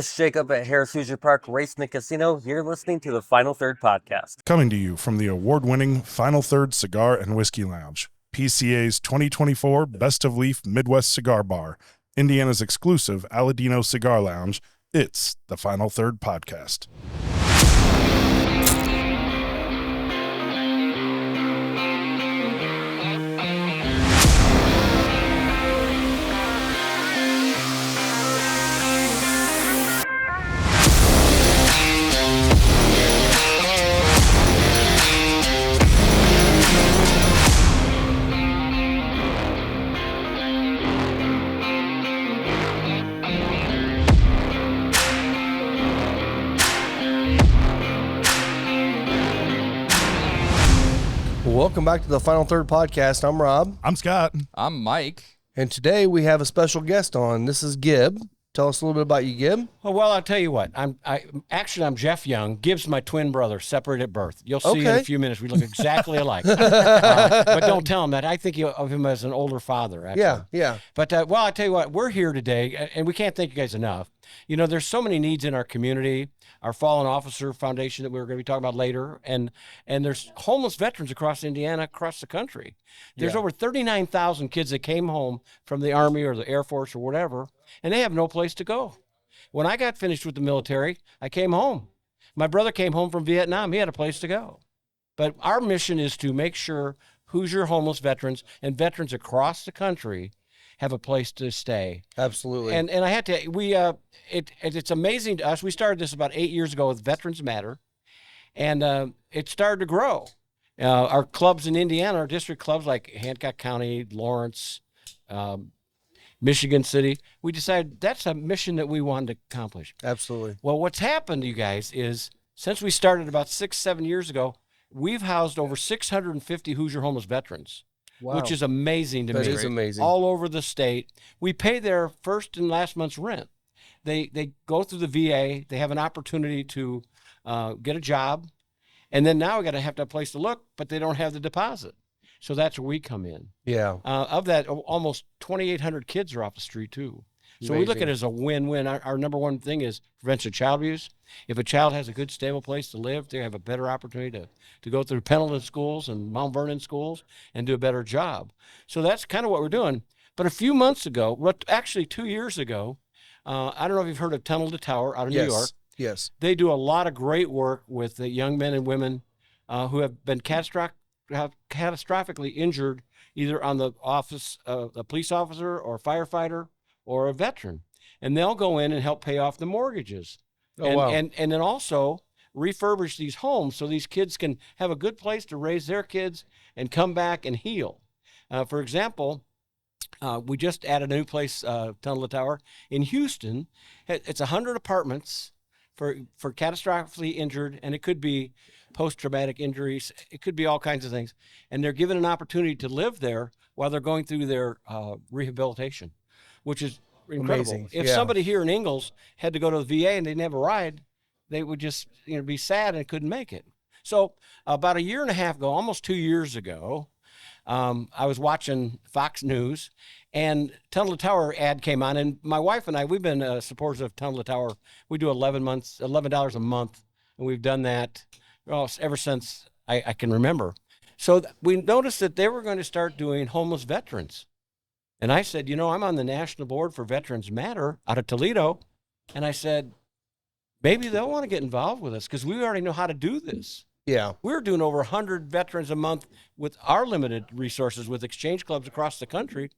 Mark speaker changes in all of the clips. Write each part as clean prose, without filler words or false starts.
Speaker 1: It's Jacob at Harris Hoosier Park Racing and Casino. You're listening to the Final Third Podcast.
Speaker 2: Coming to you from the award-winning Final Third Cigar and Whiskey Lounge, PCA's 2024 Best of Leaf Midwest Cigar Bar, Indiana's exclusive Aladino Cigar Lounge. It's the Final Third Podcast.
Speaker 3: Welcome back to the Final Third Podcast. I'm Rob.
Speaker 2: I'm Scott.
Speaker 4: I'm Mike.
Speaker 3: And today we have a special guest on. This is Gib. Tell us a little bit about you, Gib.
Speaker 5: Well, I'll tell you what. I'm Jeff Young. Gib's my twin brother, separated at birth. You'll see in a few minutes. We look exactly alike. But don't tell him that. I think of him as an older father, actually.
Speaker 3: Yeah.
Speaker 5: But, well, I'll tell you what. We're here today, and we can't thank you guys enough. You know, there's so many needs in our community. Our Fallen Officer Foundation that we're going to be talking about later, and there's homeless veterans across Indiana, across the country. There's over 39,000 kids that came home from the Army or the Air Force or whatever, and they have no place to go. When I got finished with the military, I came home. My brother came home from Vietnam. He had a place to go. But our mission is to make sure Hoosier homeless veterans and veterans across the country have a place to stay.
Speaker 3: Absolutely.
Speaker 5: And I had to, it's amazing to us. We started this about 8 years ago with Veterans Matter, and it started to grow. Our clubs in Indiana, our district clubs like Hancock County, Lawrence, Michigan City, we decided that's a mission that we wanted to accomplish.
Speaker 3: Absolutely.
Speaker 5: Well, what's happened, you guys, is since we started about 6-7 years ago, we've housed over 650 Hoosier homeless veterans.
Speaker 3: Wow.
Speaker 5: Which is amazing to me.
Speaker 3: That is amazing.
Speaker 5: All over the state. We pay their first and last month's rent. They go through the VA. They have an opportunity to get a job. And then now we got to have a place to look, but they don't have the deposit. So that's where we come in.
Speaker 3: Yeah.
Speaker 5: Of that, almost 2,800 kids are off the street, too. So we look at it as a win-win. Our number one thing is prevention of child abuse. If a child has a good, stable place to live, they have a better opportunity to go through Pendleton schools and Mount Vernon schools and do a better job. So that's kind of what we're doing. But a few months ago, actually 2 years ago, I don't know if you've heard of Tunnel to Tower out of New York.
Speaker 3: Yes.
Speaker 5: They do a lot of great work with the young men and women who have been catastrophically injured, either on the office of a police officer or firefighter or a veteran, and they'll go in and help pay off the mortgages. And then also refurbish these homes so these kids can have a good place to raise their kids and come back and heal. For example, we just added a new place, Tunnel to Tower, in Houston. It's 100 apartments for catastrophically injured, and it could be post-traumatic injuries. It could be all kinds of things. And they're given an opportunity to live there while they're going through their rehabilitation, which is incredible.
Speaker 3: Amazing.
Speaker 5: If somebody here in Ingalls had to go to the VA and they didn't have a ride, they would just be sad and couldn't make it. So about a year and a half ago, almost 2 years ago, I was watching Fox News, and Tunnel to Tower ad came on, and my wife and I, we've been supporters of Tunnel to Tower. We do $11 a month, and we've done that ever since I can remember. So we noticed that they were going to start doing homeless veterans. And I said, I'm on the National Board for Veterans Matter out of Toledo. And I said, maybe they'll want to get involved with us because we already know how to do this.
Speaker 3: Yeah.
Speaker 5: We're doing over 100 veterans a month with our limited resources with exchange clubs across the country.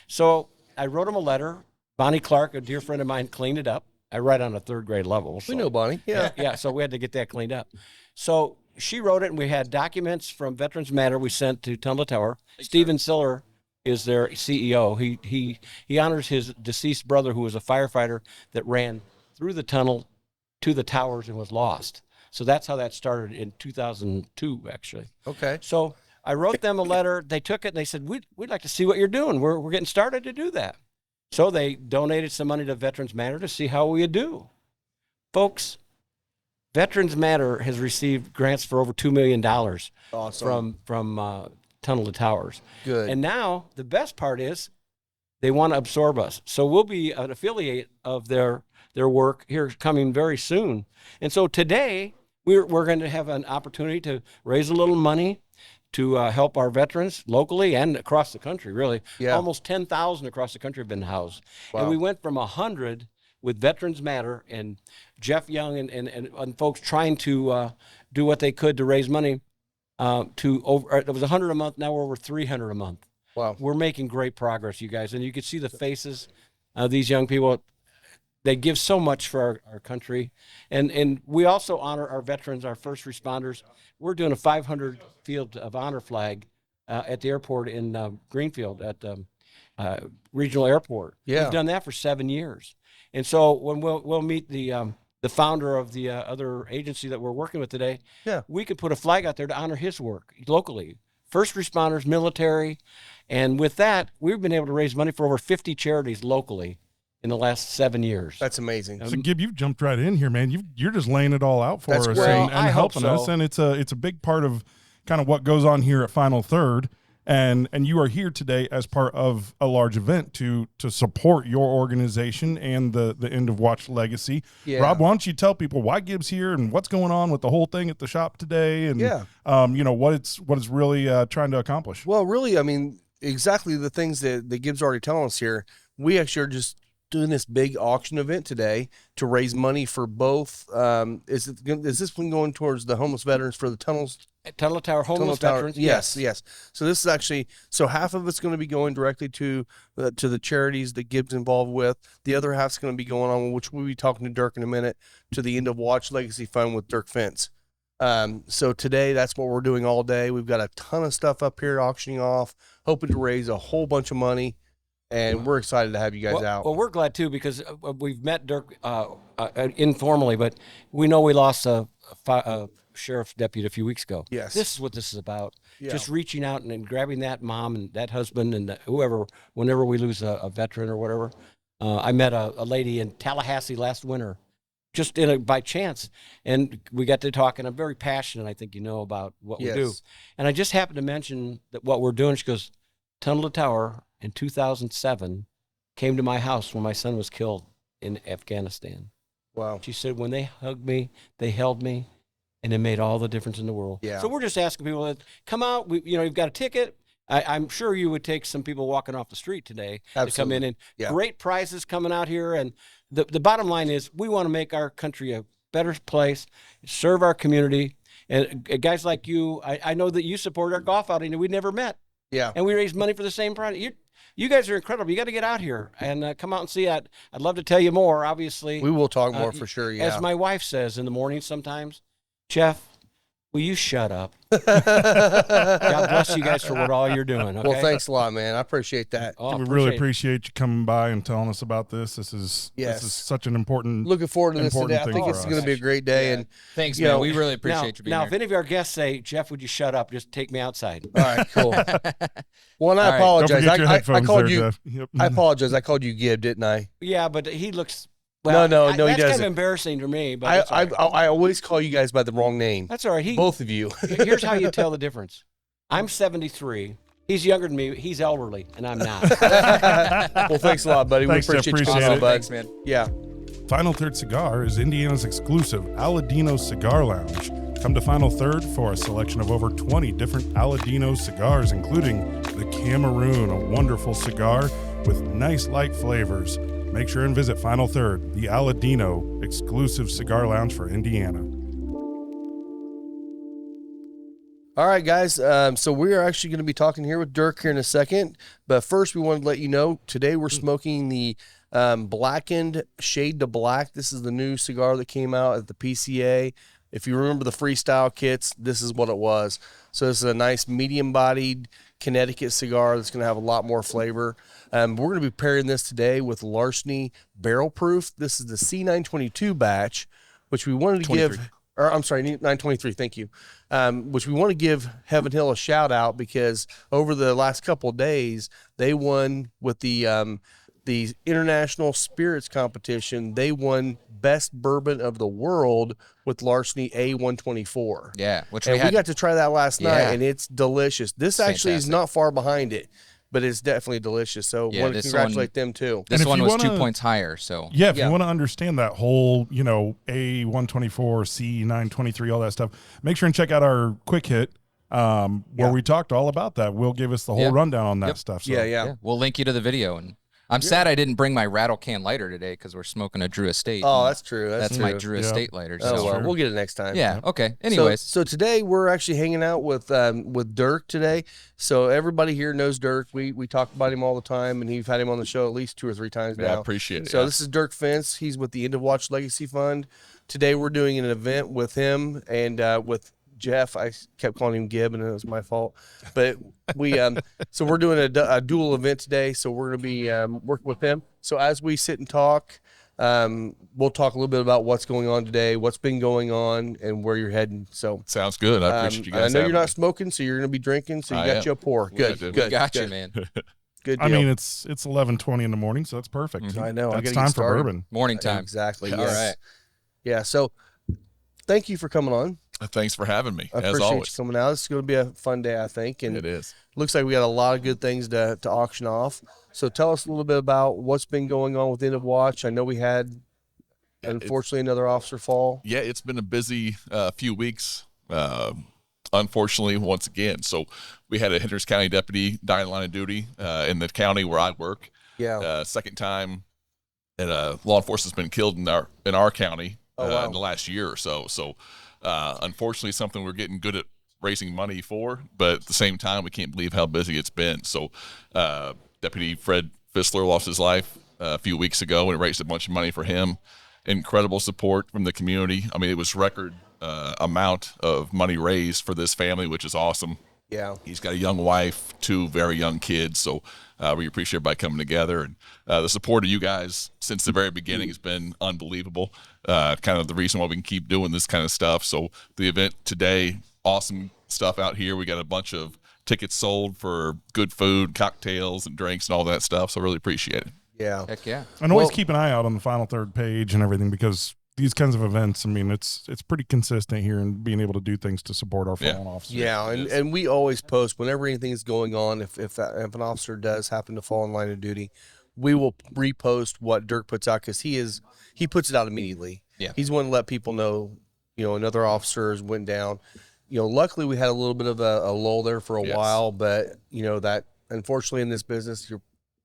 Speaker 5: So I wrote them a letter. Bonnie Clark, a dear friend of mine, cleaned it up. I write on a third grade level. So.
Speaker 3: We know Bonnie. Yeah.
Speaker 5: Yeah, so we had to get that cleaned up. So she wrote it, and we had documents from Veterans Matter we sent to Tunnel to Tower. Stephen Siller is their CEO. He honors his deceased brother, who was a firefighter that ran through the tunnel to the towers and was lost. So that's how that started in 2002, actually.
Speaker 3: Okay.
Speaker 5: So I wrote them a letter. They took it, and they said, we'd like to see what you're doing. We're getting started to do that. So they donated some money to Veterans Matter to see how we do. Folks, Veterans Matter has received grants for over $2 million
Speaker 3: Awesome.
Speaker 5: from Tunnel to Towers.
Speaker 3: Good.
Speaker 5: And now the best part is they want to absorb us. So we'll be an affiliate of their their work here coming very soon. And so today we're going to have an opportunity to raise a little money to help our veterans locally and across the country, really.
Speaker 3: Yeah.
Speaker 5: Almost 10,000 across the country have been housed.
Speaker 3: Wow.
Speaker 5: And we went from 100 with Veterans Matter and Jeff Young and folks trying to do what they could to raise money to over, it was 100 a month, now we're over 300 a month.
Speaker 3: Wow.
Speaker 5: We're making great progress, you guys. And you can see the faces of these young people. They give so much for our country. And we also honor our veterans, our first responders. We're doing a 500 Field of Honor flag at the airport in Greenfield at Regional Airport.
Speaker 3: Yeah.
Speaker 5: We've done that for 7 years. And so when we'll meet the founder of the other agency that we're working with today, we could put a flag out there to honor his work locally. First responders, military. And with that, we've been able to raise money for over 50 charities locally in the last 7 years.
Speaker 3: That's amazing.
Speaker 2: So, Gib, you've jumped right in here, man. You're just laying it all out for
Speaker 3: That's
Speaker 2: us
Speaker 3: great.
Speaker 2: and
Speaker 5: I hope
Speaker 2: helping
Speaker 5: so.
Speaker 2: us, and it's a big part of kind of what goes on here at Final Third. And you are here today as part of a large event to support your organization and the End of Watch legacy.
Speaker 3: Yeah.
Speaker 2: Rob, why don't you tell people why Gib's here and what's going on with the whole thing at the shop today, and what it's really trying to accomplish.
Speaker 3: Well, really, I mean, exactly the things that Gibbs already telling us here. We actually are just doing this big auction event today to raise money for both. Is this one going towards the homeless veterans for the tunnels?
Speaker 5: Tunnel Tower homeless veterans.
Speaker 3: Yes. So this is actually, half of it's going to be going directly to the charities that Gibbs involved with. The other half's going to be going on, which we'll be talking to Dirk in a minute, to the End of Watch Legacy Fund with Dirk Fence. So today, that's what we're doing all day. We've got a ton of stuff up here auctioning off, hoping to raise a whole bunch of money. And we're excited to have you guys out.
Speaker 5: Well, we're glad too, because we've met Dirk informally, but we know we lost a sheriff's deputy a few weeks ago.
Speaker 3: Yes.
Speaker 5: This is what this is about.
Speaker 3: Yeah.
Speaker 5: Just reaching out and grabbing that mom and that husband and whoever, whenever we lose a veteran or whatever. I met a lady in Tallahassee last winter, just by chance. And we got to talk, and I'm very passionate, I think you know, about what we do. And I just happened to mention that what we're doing. She goes, Tunnel to Tower in 2007 came to my house when my son was killed in Afghanistan.
Speaker 3: Wow.
Speaker 5: She said, when they hugged me, they held me, and it made all the difference in the world.
Speaker 3: Yeah.
Speaker 5: So we're just asking people to come out. You've got a ticket. I'm sure you would take some people walking off the street today to come in, and great prizes coming out here. And the bottom line is we want to make our country a better place, serve our community. And guys like you, I know that you support our golf outing that we never met.
Speaker 3: Yeah.
Speaker 5: And we raised money for the same project. You guys are incredible. You got to get out here and come out and see it. I'd love to tell you more, obviously.
Speaker 3: We will talk more for sure, yeah.
Speaker 5: As my wife says in the morning sometimes, Jeff, will you shut up? God bless you guys for all you're doing. Okay?
Speaker 3: Well, thanks a lot, man. I appreciate that.
Speaker 5: Oh,
Speaker 2: We really appreciate you coming by and telling us about this. This is such an important.
Speaker 3: Looking forward to this today. I think it's going to be a great day. And
Speaker 4: thanks, man. We really appreciate you being
Speaker 5: now,
Speaker 4: here.
Speaker 5: if any of our guests say, Jeff, would you shut up? Just take me outside.
Speaker 3: All right, cool. Well, and I apologize. I called you.
Speaker 2: Yep.
Speaker 3: I apologize. I called you Gib, didn't I?
Speaker 5: Yeah, but he looks. Well,
Speaker 3: no, he
Speaker 5: that's
Speaker 3: doesn't.
Speaker 5: kind of embarrassing to me. But
Speaker 3: I always call you guys by the wrong name.
Speaker 5: that's all right.
Speaker 3: Both of you.
Speaker 5: Here's how you tell the difference. I'm 73. He's younger than me. He's elderly, and I'm not.
Speaker 3: Well, thanks a lot, buddy.
Speaker 2: Thanks,
Speaker 3: we
Speaker 2: Jeff.
Speaker 3: appreciate you
Speaker 2: Appreciate
Speaker 3: coming on,
Speaker 2: it.
Speaker 3: bud.
Speaker 4: Thanks, man.
Speaker 3: Yeah.
Speaker 2: Final Third Cigar is Indiana's exclusive Aladino Cigar Lounge. Come to Final Third for a selection of over 20 different Aladino cigars, including the Cameroon, a wonderful cigar with nice light flavors. Make sure and visit Final Third, the Aladino exclusive cigar lounge for Indiana.
Speaker 3: All right, guys. So we are actually going to be talking here with Dirk here in a second. But first, we wanted to let you know today we're smoking the Blackened Shade to Black. This is the new cigar that came out at the PCA. If you remember the freestyle kits, this is what it was. So this is a nice medium-bodied Connecticut cigar that's going to have a lot more flavor. We're going to be pairing this today with Larceny Barrel Proof. This is the C922 batch, which we wanted to
Speaker 2: 23.
Speaker 3: give. Or I'm sorry, 923. Thank you. Which we want to give Heaven Hill a shout out because over the last couple of days they won with the International Spirits Competition. They won Best Bourbon of the World with Larceny A124.
Speaker 4: Yeah, which
Speaker 3: And
Speaker 4: we had.
Speaker 3: we got to try that last night,
Speaker 4: Yeah.
Speaker 3: and it's delicious. This actually is
Speaker 4: Fantastic.
Speaker 3: not far behind it. but it's definitely delicious. So
Speaker 4: Yeah,
Speaker 3: want to
Speaker 4: this
Speaker 3: congratulate them too.
Speaker 4: This
Speaker 2: if
Speaker 4: one
Speaker 2: you
Speaker 4: was
Speaker 2: wanna-
Speaker 4: 2 points higher. So
Speaker 2: Yeah, if
Speaker 3: Yeah.
Speaker 2: you want to understand that whole, A124, C923, all that stuff, make sure and check out our quick hit where we talked all about that. Will give us the whole
Speaker 4: Yeah.
Speaker 2: rundown on that
Speaker 4: Yep.
Speaker 2: stuff. So.
Speaker 3: Yeah.
Speaker 4: we'll link you to the video. And I'm sad I didn't bring my rattle can lighter today because we're smoking a Drew Estate.
Speaker 3: Oh,
Speaker 4: and
Speaker 3: that's true.
Speaker 4: that's
Speaker 3: true.
Speaker 4: my Drew Estate lighter.
Speaker 3: Oh
Speaker 4: So
Speaker 3: well, we'll get it next time.
Speaker 4: yeah, okay. Anyways,
Speaker 3: so today we're actually hanging out with Dirk today. So everybody here knows Dirk. We talk about him all the time, and we've had him on the show at least 2 or 3 times now.
Speaker 6: I appreciate it.
Speaker 3: So this is Dirk Fence. He's with the End of Watch Legacy Fund. Today we're doing an event with him and with Jeff. I kept calling him Gibb, and it was my fault. But we so we're doing a dual event today. So we're going to be working with him. So as we sit and talk, we'll talk a little bit about what's going on today, what's been going on, and where you're heading. So
Speaker 6: Sounds good. I appreciate you
Speaker 3: I
Speaker 6: guys.
Speaker 3: know you're
Speaker 6: having
Speaker 3: not
Speaker 6: me.
Speaker 3: sking, so you're going to be drinking. So you
Speaker 6: I
Speaker 3: got
Speaker 6: am.
Speaker 3: you a pour. Good,
Speaker 6: dude.
Speaker 3: good,
Speaker 4: we got you,
Speaker 3: good.
Speaker 4: man.
Speaker 3: Good deal.
Speaker 2: I mean, it's 11:20 in the morning, so that's perfect.
Speaker 3: I know. I
Speaker 2: That's
Speaker 3: gotta
Speaker 2: time
Speaker 3: get
Speaker 2: for
Speaker 3: started.
Speaker 2: bourbon.
Speaker 4: Morning time.
Speaker 3: Exactly.
Speaker 4: All
Speaker 3: Yes.
Speaker 4: right.
Speaker 3: Yeah. So thank you for coming on.
Speaker 6: Thanks for having me,
Speaker 3: I
Speaker 6: as
Speaker 3: appreciate
Speaker 6: always.
Speaker 3: you coming out. This is going to be a fun day, I think. And
Speaker 6: It is.
Speaker 3: looks like we got a lot of good things to auction off. So tell us a little bit about what's been going on with End of Watch. I know we had, unfortunately, another officer fall.
Speaker 6: Yeah, it's been a busy few weeks. Unfortunately, once again, so we had a Hendricks County deputy die in line of duty in the county where I work.
Speaker 3: Yeah.
Speaker 6: Second time, and law enforcement's been killed in our county
Speaker 3: wow.
Speaker 6: in the last year or so. So, unfortunately, something we're getting good at raising money for, but at the same time, we can't believe how busy it's been. So, Deputy Fred Fissler lost his life a few weeks ago, and it raised a bunch of money for him. Incredible support from the community. I mean, it was record amount of money raised for this family, which is awesome.
Speaker 3: Yeah.
Speaker 6: He's got a young wife, 2 very young kids, so we appreciate everybody coming together. And the support of you guys since the very beginning has been unbelievable. Kind of the reason why we can keep doing this kind of stuff. So the event today, awesome stuff out here. We got a bunch of tickets sold for good food, cocktails, and drinks and all that stuff, so really appreciate it.
Speaker 3: Yeah.
Speaker 4: Heck yeah.
Speaker 2: And always
Speaker 3: Well-
Speaker 2: keep an eye out on the final third page and everything, because these kinds of events, I mean, it's pretty consistent here and being able to do things to support our fallen officers.
Speaker 3: Yeah, and we always post whenever anything is going on. If an officer does happen to fall in line of duty, we will repost what Dirk puts out because he puts it out immediately.
Speaker 4: Yeah.
Speaker 3: He's one to let people know, another officer went down. Luckily we had a little bit of a lull there for a
Speaker 6: Yes.
Speaker 3: while, but that unfortunately in this business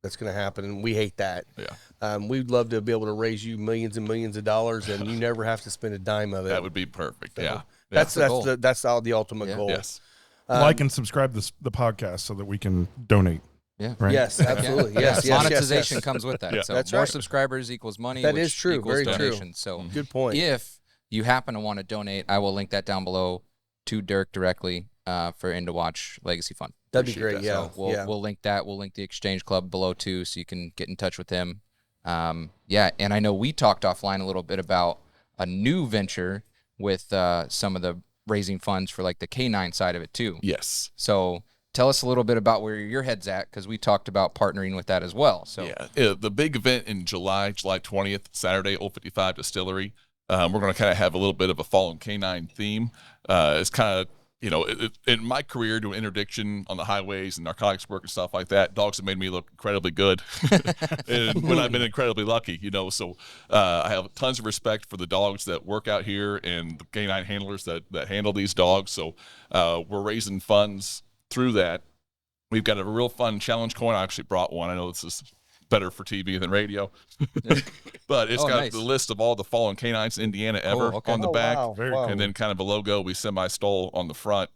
Speaker 3: that's going to happen, and we hate that.
Speaker 6: Yeah.
Speaker 3: We'd love to be able to raise you millions and millions of dollars, and you never have to spend a dime of it.
Speaker 6: That would be perfect. Yeah.
Speaker 3: That's
Speaker 4: the goal.
Speaker 3: that's the ultimate
Speaker 4: Yeah.
Speaker 3: goal.
Speaker 6: Yes.
Speaker 2: Like and subscribe to the podcast so that we can donate.
Speaker 4: Yeah.
Speaker 2: Right?
Speaker 3: Yes, absolutely. Yes, yes,
Speaker 4: Monetization
Speaker 3: yes.
Speaker 4: comes with that.
Speaker 6: Yeah.
Speaker 4: So
Speaker 3: That's
Speaker 4: more
Speaker 3: right.
Speaker 4: subscribers equals money.
Speaker 3: That
Speaker 4: which
Speaker 3: is true.
Speaker 4: equals
Speaker 3: Very true.
Speaker 4: donations. So
Speaker 3: Good point.
Speaker 4: if you happen to want to donate, I will link that down below to Dirk directly for End of Watch Legacy Fund.
Speaker 3: That'd be
Speaker 6: Appreciate
Speaker 3: great.
Speaker 6: that.
Speaker 3: Yeah.
Speaker 4: So we'll link that. We'll link the Exchange Club below too, so you can get in touch with him. Yeah, and I know we talked offline a little bit about a new venture with some of the raising funds for like the K9 side of it too.
Speaker 6: Yes.
Speaker 4: So tell us a little bit about where your head's at, because we talked about partnering with that as well. So
Speaker 6: Yeah, the big event in July 20th, Saturday, Old 55 Distillery. We're going to kind of have a little bit of a fallen canine theme. It's kind of, in my career doing interdiction on the highways and narcotics work and stuff like that, dogs have made me look incredibly good. And when I've been incredibly lucky, so I have tons of respect for the dogs that work out here and the canine handlers that handle these dogs. So we're raising funds through that. We've got a real fun challenge coin. I actually brought one. I know this is better for TV than radio, but it's got
Speaker 4: nice.
Speaker 6: the list of all the fallen canines in Indiana ever
Speaker 4: okay.
Speaker 6: on the back,
Speaker 3: Wow.
Speaker 2: Very
Speaker 3: wow.
Speaker 6: and then kind of a logo we semi-stole on the front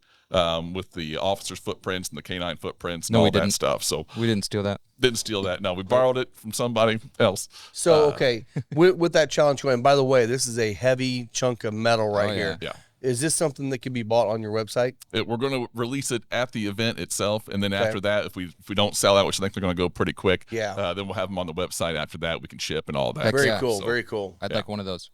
Speaker 6: with the officer's footprints and the canine footprints and
Speaker 4: No, we
Speaker 6: all that
Speaker 4: didn't.
Speaker 6: stuff. So
Speaker 4: we didn't steal that.
Speaker 6: didn't steal that. No, we borrowed it from somebody else.
Speaker 3: So okay, with that challenge coin. By the way, this is a heavy chunk of metal right
Speaker 4: Oh, yeah.
Speaker 3: here.
Speaker 6: Yeah.
Speaker 3: Is this something that can be bought on your website?
Speaker 6: We're going to release it at the event itself, and then after that, if we don't sell out, which I think they're going to go pretty quick,
Speaker 3: Yeah.
Speaker 6: then we'll have them on the website after that. We can ship and all that.
Speaker 4: Heck
Speaker 3: Very
Speaker 4: yeah.
Speaker 3: cool.
Speaker 6: So-
Speaker 3: Very cool.
Speaker 4: I'd
Speaker 6: Yeah.
Speaker 4: like one of those.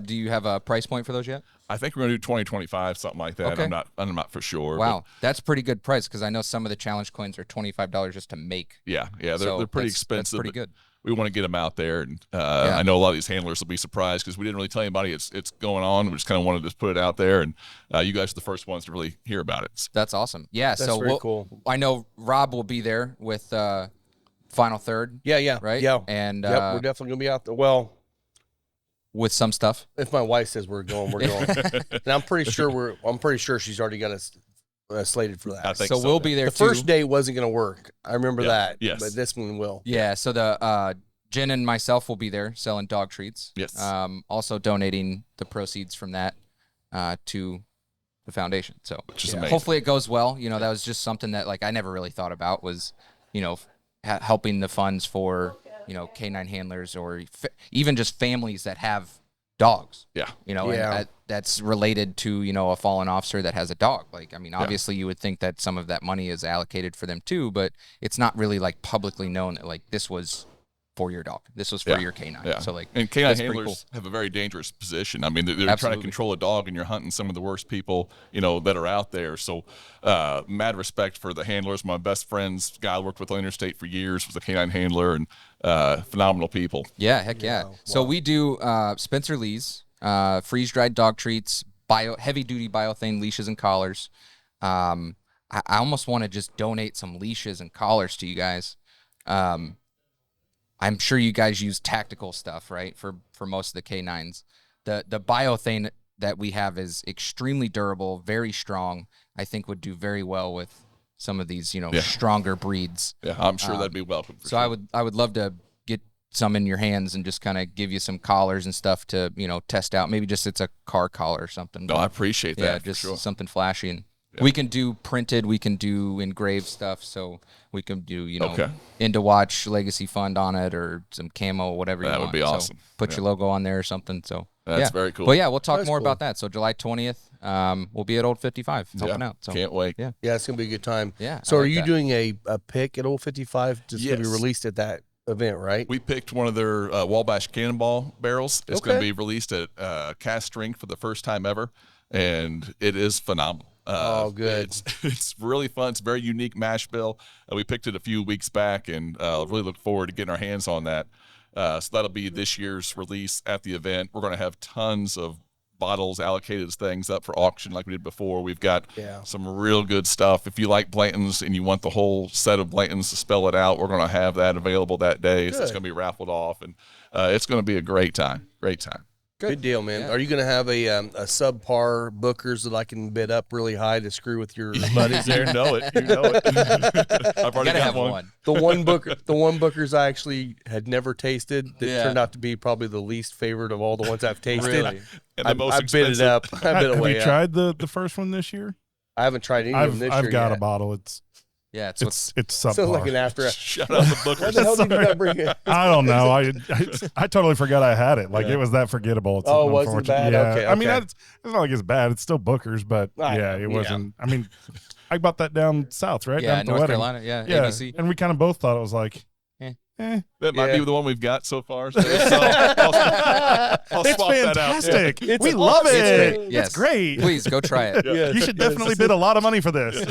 Speaker 4: Do you have a price point for those yet?
Speaker 6: I think we're going to do 2025, something like that.
Speaker 4: Okay.
Speaker 6: I'm not for sure.
Speaker 4: Wow, that's pretty good price, because I know some of the challenge coins are $25 just to make.
Speaker 6: But yeah,
Speaker 4: So
Speaker 6: they're pretty
Speaker 4: that's
Speaker 6: expensive.
Speaker 4: pretty
Speaker 6: but
Speaker 4: good.
Speaker 6: we want to get them out there. And I know a lot of these handlers will be surprised because we didn't really tell anybody it's going on. We just kind of wanted to put it out there, and you guys are the first ones to really hear about it.
Speaker 4: That's awesome. Yeah,
Speaker 3: That's
Speaker 4: so
Speaker 3: very cool.
Speaker 4: I know Rob will be there with Final Third.
Speaker 3: Yeah.
Speaker 4: Right?
Speaker 3: Yeah.
Speaker 4: And
Speaker 3: we're definitely gonna be out there. Well,
Speaker 4: with some stuff.
Speaker 3: if my wife says we're going, we're going. And I'm pretty sure she's already got us slated for that.
Speaker 6: I think
Speaker 4: So we'll be there
Speaker 3: The
Speaker 4: too.
Speaker 3: first day wasn't gonna work. I remember that.
Speaker 6: Yes.
Speaker 3: But this one will.
Speaker 4: Yeah, so the Jen and myself will be there selling dog treats.
Speaker 6: Yes.
Speaker 4: Also donating the proceeds from that to the foundation. So
Speaker 6: Which is amazing.
Speaker 4: hopefully it goes well. You know, that was just something that like I never really thought about was, you know, helping the funds for, you know, canine handlers or even just families that have dogs.
Speaker 6: Yeah.
Speaker 4: You know,
Speaker 3: Yeah.
Speaker 4: and that's related to, you know, a fallen officer that has a dog. Like, I mean, obviously you would think that some of that money is allocated for them too, but it's not really like publicly known that like this was for your dog. This was for your canine.
Speaker 6: Yeah.
Speaker 4: So like,
Speaker 6: and canine
Speaker 4: that's pretty
Speaker 6: handlers
Speaker 4: cool.
Speaker 6: have a very dangerous position. I mean, they're trying to
Speaker 4: Absolutely.
Speaker 6: control a dog, and you're hunting some of the worst people, you know, that are out there. So, mad respect for the handlers. My best friend's guy I worked with on Interstate for years was a canine handler, and phenomenal people.
Speaker 4: Yeah, heck yeah. So we do Spencer Lee's freeze-dried dog treats, heavy-duty biothane leashes and collars. I almost want to just donate some leashes and collars to you guys. I'm sure you guys use tactical stuff, right, for most of the canines. The biothane that we have is extremely durable, very strong. I think would do very well with some of these, you know, stronger breeds.
Speaker 6: Yeah, I'm sure that'd be welcome. For
Speaker 4: So
Speaker 6: sure.
Speaker 4: I would love to get some in your hands and just kind of give you some collars and stuff to, you know, test out. Maybe just it's a car collar or something.
Speaker 6: No, I appreciate that.
Speaker 4: Yeah,
Speaker 6: for
Speaker 4: just
Speaker 6: sure.
Speaker 4: something flashy. And we can do printed, we can do engraved stuff. So we can do, you know, Into Watch Legacy Fund on it or some camo, whatever you
Speaker 6: That
Speaker 4: want.
Speaker 6: would be
Speaker 4: So
Speaker 6: awesome.
Speaker 4: put your logo on there or something. So
Speaker 6: That's very cool.
Speaker 4: But yeah, we'll talk
Speaker 3: That's
Speaker 4: more
Speaker 3: cool.
Speaker 4: about that. So July 20th, we'll be at Old 55 helping out. So
Speaker 6: Can't wait.
Speaker 4: Yeah.
Speaker 3: Yeah, it's gonna be a good time.
Speaker 4: Yeah,
Speaker 3: So
Speaker 4: I
Speaker 3: are
Speaker 4: like
Speaker 3: you
Speaker 4: that.
Speaker 3: doing a pick at Old 55 just to be
Speaker 6: Yes.
Speaker 3: released at that event, right?
Speaker 6: We picked one of their Wabash Cannonball barrels. It's going to
Speaker 3: Okay.
Speaker 6: be released at cast strength for the first time ever, and it is phenomenal.
Speaker 3: Oh, good.
Speaker 6: It's really fun. It's a very unique mash bill. We picked it a few weeks back, and really look forward to getting our hands on that. So that'll be this year's release at the event. We're going to have tons of bottles allocated as things up for auction like we did before. We've got some real good stuff. If you like Blanton's and you want the whole set of Blanton's to spell it out, we're going to have that available that day. So it's
Speaker 3: Good.
Speaker 6: going to be raffled off, and it's going to be a great time. Great time.
Speaker 3: Good deal, man.
Speaker 4: Yeah.
Speaker 3: Are you going to have a subpar bookers that I can bid up really high to screw with your buddies there?
Speaker 6: You know it. You know it. I've already
Speaker 4: Gotta
Speaker 6: got
Speaker 4: have
Speaker 6: one.
Speaker 4: one.
Speaker 3: The one bookers I actually had never tasted that turned out to be probably the least favorite of all the ones I've tasted.
Speaker 4: Really?
Speaker 6: And the most
Speaker 3: I bid it
Speaker 6: expensive.
Speaker 3: up. I bid it
Speaker 2: Have
Speaker 3: way
Speaker 2: you
Speaker 3: up.
Speaker 2: tried the first one this year?
Speaker 3: I haven't tried any of them this
Speaker 2: I've
Speaker 3: year
Speaker 2: got
Speaker 3: yet.
Speaker 2: a bottle. It's
Speaker 4: Yeah, it's what's
Speaker 2: subpar.
Speaker 3: Sounds like an after.
Speaker 6: Shout out the
Speaker 3: Why
Speaker 6: bookers.
Speaker 3: the hell did you not bring it?
Speaker 2: I don't know. I totally forgot I had it. Like it was that forgettable. It's
Speaker 3: Oh, it wasn't
Speaker 2: unfortunate.
Speaker 3: bad?
Speaker 2: Yeah.
Speaker 3: Okay,
Speaker 2: I mean,
Speaker 3: okay.
Speaker 2: it's not like it's bad. It's still Booker's, but yeah, it wasn't. I mean, I bought that down south, right?
Speaker 4: yeah,
Speaker 2: down at the
Speaker 4: North
Speaker 2: wedding.
Speaker 4: Carolina. Yeah,
Speaker 2: Yeah,
Speaker 4: ABC.
Speaker 2: and we kind of both thought it was like,
Speaker 6: That might
Speaker 3: Yeah.
Speaker 6: be the one we've got so far. So I'll
Speaker 2: it's
Speaker 6: swap that out.
Speaker 2: fantastic.
Speaker 3: It's
Speaker 2: We love
Speaker 3: awesome.
Speaker 2: it.
Speaker 4: It's great. Yes.
Speaker 2: It's great.
Speaker 4: Please go try it.
Speaker 3: Yes,
Speaker 2: You should
Speaker 3: yes,
Speaker 2: definitely
Speaker 3: yes.
Speaker 2: bid a lot of money for this.